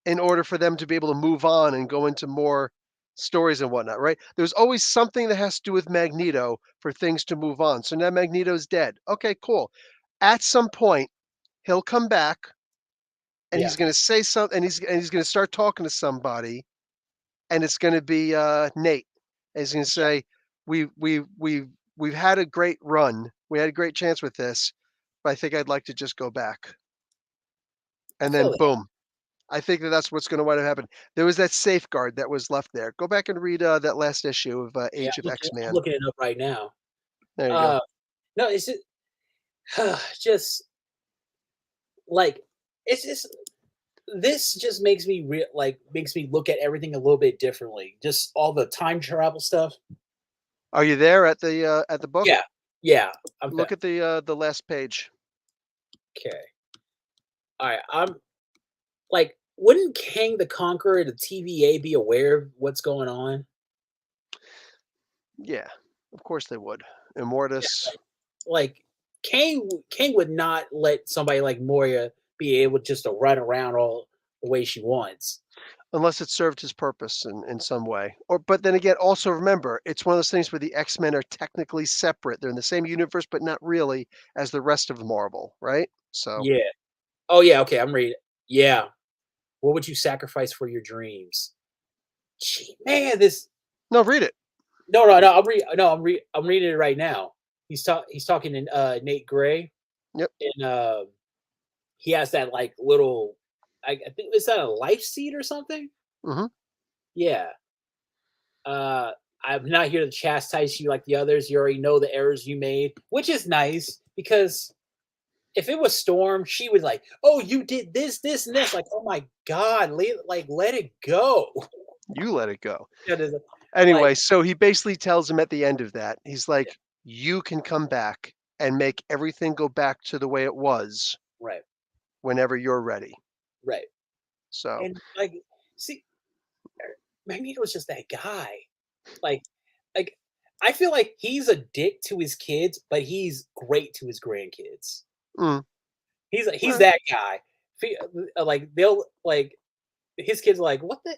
in order for them to be able to move on and go into more stories and whatnot, right? There's always something that has to do with Magneto for things to move on. So now Magneto's dead. Okay, cool. At some point, he'll come back and yeah. he's gonna say something, and he's gonna start talking to somebody, and it's gonna be, Nate. And he's gonna Yeah. say, We've had a great run. We had a great chance with this, but I think I'd like to just go back." I And feel then that. boom. I think that that's what's gonna wind up happening. There was that safeguard that was left there. Go back and read, that last issue of, Yeah, Age of I'm X-Man. looking it up right now. There you go. Uh, no, it's just like it's just this just makes me makes me look at everything a little bit differently. Just all the time travel stuff. Are you there at the book? Yeah, yeah. I'm Look at the last page. okay. All right. I'm like, wouldn't Kang the Conqueror, the TVA, be aware of what's going on? Yeah, of course they would. Yeah, Immortus, like Kang would not let somebody like Moria be able just to run around all the way she wants. unless it served his purpose in some way. Or but then again, also remember, it's one of those things where the X-Men are technically separate. They're in the same universe, but not really as the rest of Marvel, right? So, Yeah. Oh yeah, okay, I'm reading. Yeah. What would you sacrifice for your dreams? Gee, man, this No, read it. no, I'm reading it right now. He's talking in Nate Gray, Yep. and he has that like little I think is that a life seed or something? Hmm. Yeah. Uh I'm not here to chastise you like the others. You already know the errors you made, which is nice because if it was Storm, she would like, oh, you did this, this, and this. Like, oh my god, let it go. You let it go. That is like, Anyway, so he basically tells him at the end of that, he's like, "You can come back and make everything go back to the way it was right, whenever you're ready." right. So, And like, see, Magneto's just that guy. Like, like I feel like he's a dick to his kids, but he's great to his grandkids. mm, He's eh, that guy. Like they'll like his kids are like, what the?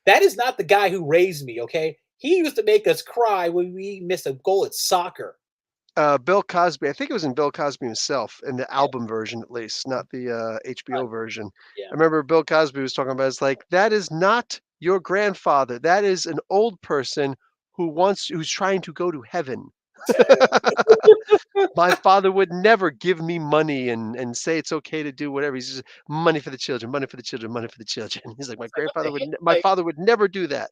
That is not the guy who raised me. Okay, he used to make us cry when we missed a goal at soccer. Bill Cosby, I think it was in Bill Cosby himself, in the Yeah, album version at least, not the, uh, HBO version. yeah. I remember Bill Cosby was talking about, it's like, "That is not your grandfather. That is an old person who's trying to go to heaven." My father would never give me money and say it's okay to do whatever. He's just, "Money for the children, money for the children, money for the children." He's like, It's like what the heck? My father would never do that."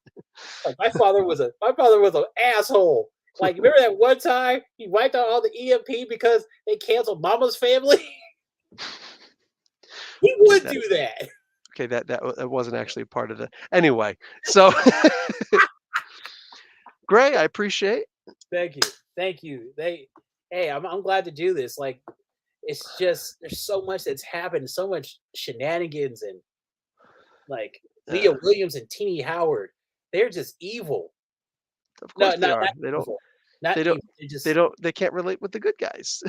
Like my father was an asshole. Like remember that one time he wiped out all the EMP because they canceled Mama's Family? He Okay, would that do that. okay, that wasn't actually a part of the anyway, so Gray, I appreciate. Thank you. Thank you. Hey, I'm glad to do this. Like it's just there's so much that's happened, so much shenanigans and like Leah Uh, Williams and Teeny Howard. They're just evil. of No, course they are. not evil. Not They don't evil. They just they can't relate with the good guys.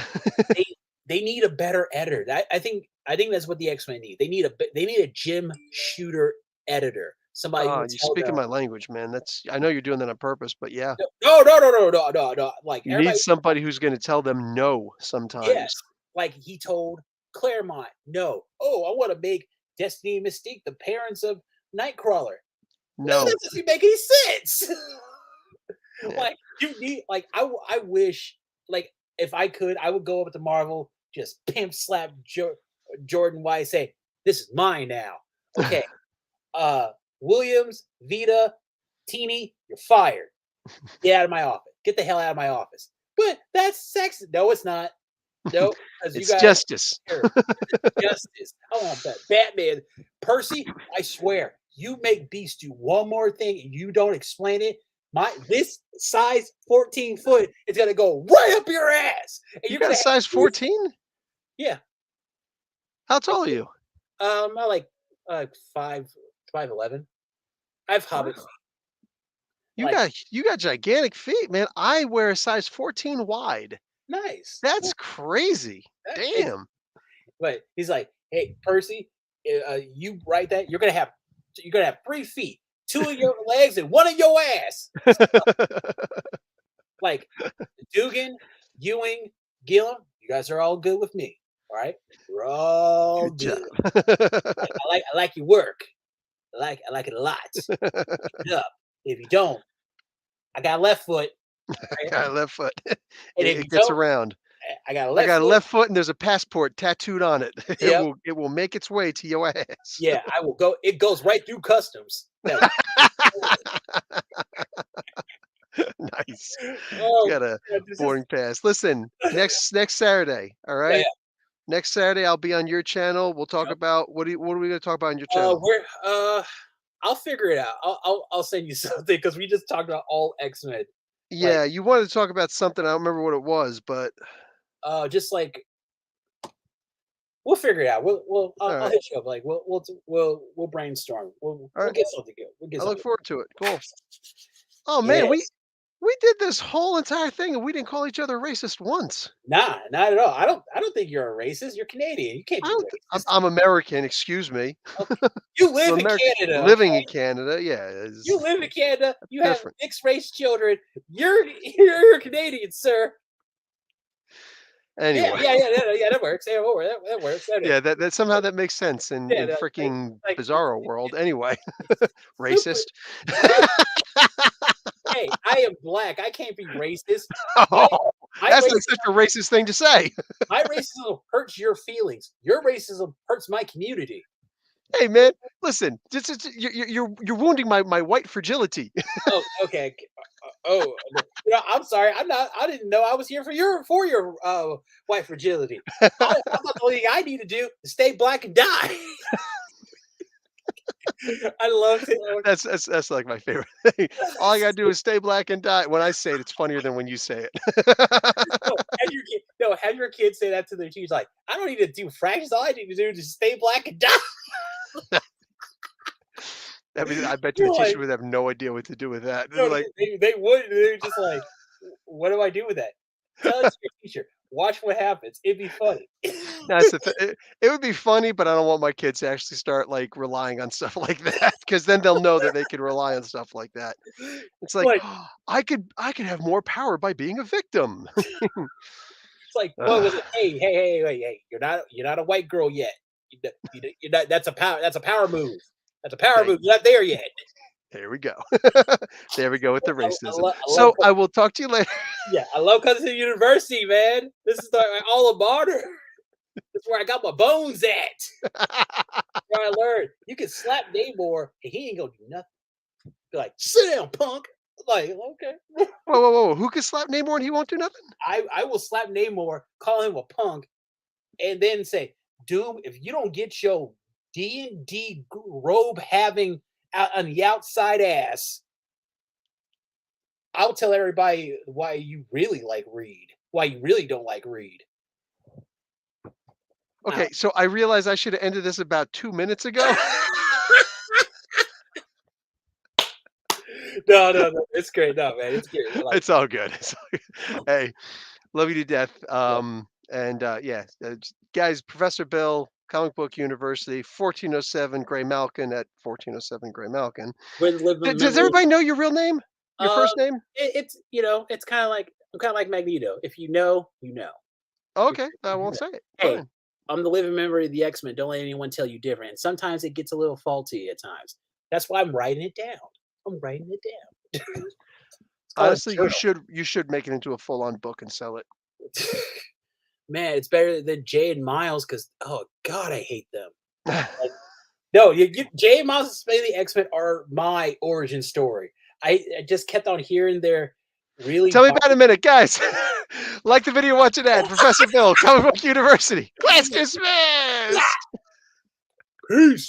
they they need a better editor. I think that's what the X-Men need. They need a Jim Shooter editor. Somebody who would You're tell speaking them, my language, man. That's I know you're doing that on purpose, but yeah. no. Like You need everybody, somebody who's gonna tell them no yes. sometimes. Like he told Claremont, no. Oh, I want to make Destiny and Mystique the parents of Nightcrawler. No, No. that doesn't make any sense. Yeah. Like you need like I wish like if I could, I would go up to Marvel, just pimp slap Jordan White, say, "This is mine now." Okay. Williams, Vita, Teeny, you're fired. Get out of my office. Get the hell out of my office. But that's sexist. No, it's not. No, because you It's guys justice. here. Justice. I want that. Batman. Percy, I swear, you make Beast do one more thing and you don't explain it. This size 14 foot is gonna go right up your ass. And You you're got gonna a have size three- 14? yeah. How tall are you? I like 5'11". I have Wow. hobbit feet. You Like got gigantic feet, man. I wear a size 14 wide. nice. That's crazy. It's Damn. but he's like, hey, Percy, you write that, you're gonna have 3 feet, 2 of your legs and 1 of your ass. Like Dugan, Ewing, Gillum, you guys are all good with me. All right. We're all Good job. good. I like your work. I like it a lot. Keep it up. If you don't, I got a left foot. I Right? got a left foot. And if It you gets don't, around. I got a I left got a foot. left foot and there's a passport tattooed on it. Yep. It will make its way to your ass. Yeah, I will go. It goes right through customs. No. Nice. You Oh, got a God, this is boarding pass. Listen, next Saturday, all yeah, yeah. right? Next Saturday, I'll be on your channel. We'll talk about what are we gonna talk about on your channel? We're I'll figure it out. I'll send you something because we just talked about all X-Men. Like, Yeah, you wanted to talk about something. I don't remember what it was, but just like we'll figure it out. all I'll right. hit you up. Like we'll brainstorm. All We'll right. get something good. We'll get I look something. forward to it. Cool. Oh man, Yes. we did this whole entire thing and we didn't call each other racist once. Nah, not at all. I don't think you're a racist. You're Canadian. You can't I be don't racist. I'm American, excuse me. Okay. You I'm live in American Canada, living okay? in Canada. Yeah, You it's live in Canada. You have different. mixed race children. You're Canadian, sir. Yeah, Anyway, yeah, yeah, yeah, yeah, that works. Yeah, that works. That is. yeah, that somehow that makes sense Yeah, in freaking like Bizarro world. Anyway, it's super. racist. Hey, hey, I am black. I can't be racist. My Oh, my that's like such racism a racist thing to say. my racism hurts your feelings. Your racism hurts my community. Hey, man, listen, you're wounding my white fragility. Oh, okay. I'm sorry. I didn't know I was here for your white fragility. I thought the only thing I need to do is stay black and die. I love it. That's like my favorite thing. All I gotta do is stay black and die. When I say it, it's funnier than when you say it. No, have your kids say that to their teachers. Like, I don't need to do fractions. All I need to do is stay black and die. I mean, I bet you the You're teacher like, would have no idea what to do with that. They're no, like, they would. They're just like, what do I do with that? Tell it to your teacher. Watch what happens. It'd be funny. that's the it would be funny, but I don't want my kids to actually start like relying on stuff like that because then they'll know that they can rely on stuff like that. It's like, Like, "Oh, I could have more power by being a victim." it's like, what was Ugh, it? Hey, you're not a white girl yet. You're not. That's a power move. That's a power okay, move. You're not there yet. there we go. There we go with the racism. I love. So I will talk to you later. Yeah, I love Cousin University, man. This is my alma mater. This is where I got my bones at. Where I learned you can slap Namor and he ain't gonna do nothing. Be like, sit down, punk. I'm like, okay. Whoa, whoa, whoa! Who can slap Namor and he won't do nothing? I will slap Namor, call him a punk, and then say, Doom, if you don't get your D&D robe having out on the outside ass, I'll tell everybody why you really like Reed. Why you really don't like Reed. Okay, so I realize I should have ended this about 2 minutes ago. No. It's great. No, man, it's great. I like It's all good. It's all good. Hey, love you to death. it. And yeah, guys, Professor Bill, Comic Book University, 1407 Greymalkin at 1407 Greymalkin. With living Does memory. everybody know your real name? Your Um, first name? it's it's kind of like I'm kind of like Magneto. If you know, you know. Okay, I won't say it. Hey, Fine. I'm the living memory of the X-Men. Don't let anyone tell you different. And sometimes it gets a little faulty at times. That's why I'm writing it down. I'm writing it down. It's called a Honestly, journal. you should make it into a full-on book and sell it. Man, it's better than Jay and Miles because oh god, I hate them. Like, no, Jay and Miles and the X-Men are my origin story. I just kept on hearing their really Tell me about it in a minute, guys. Like the video, watch an ad. Professor Bill, Comic Book University. Class dismissed. peace.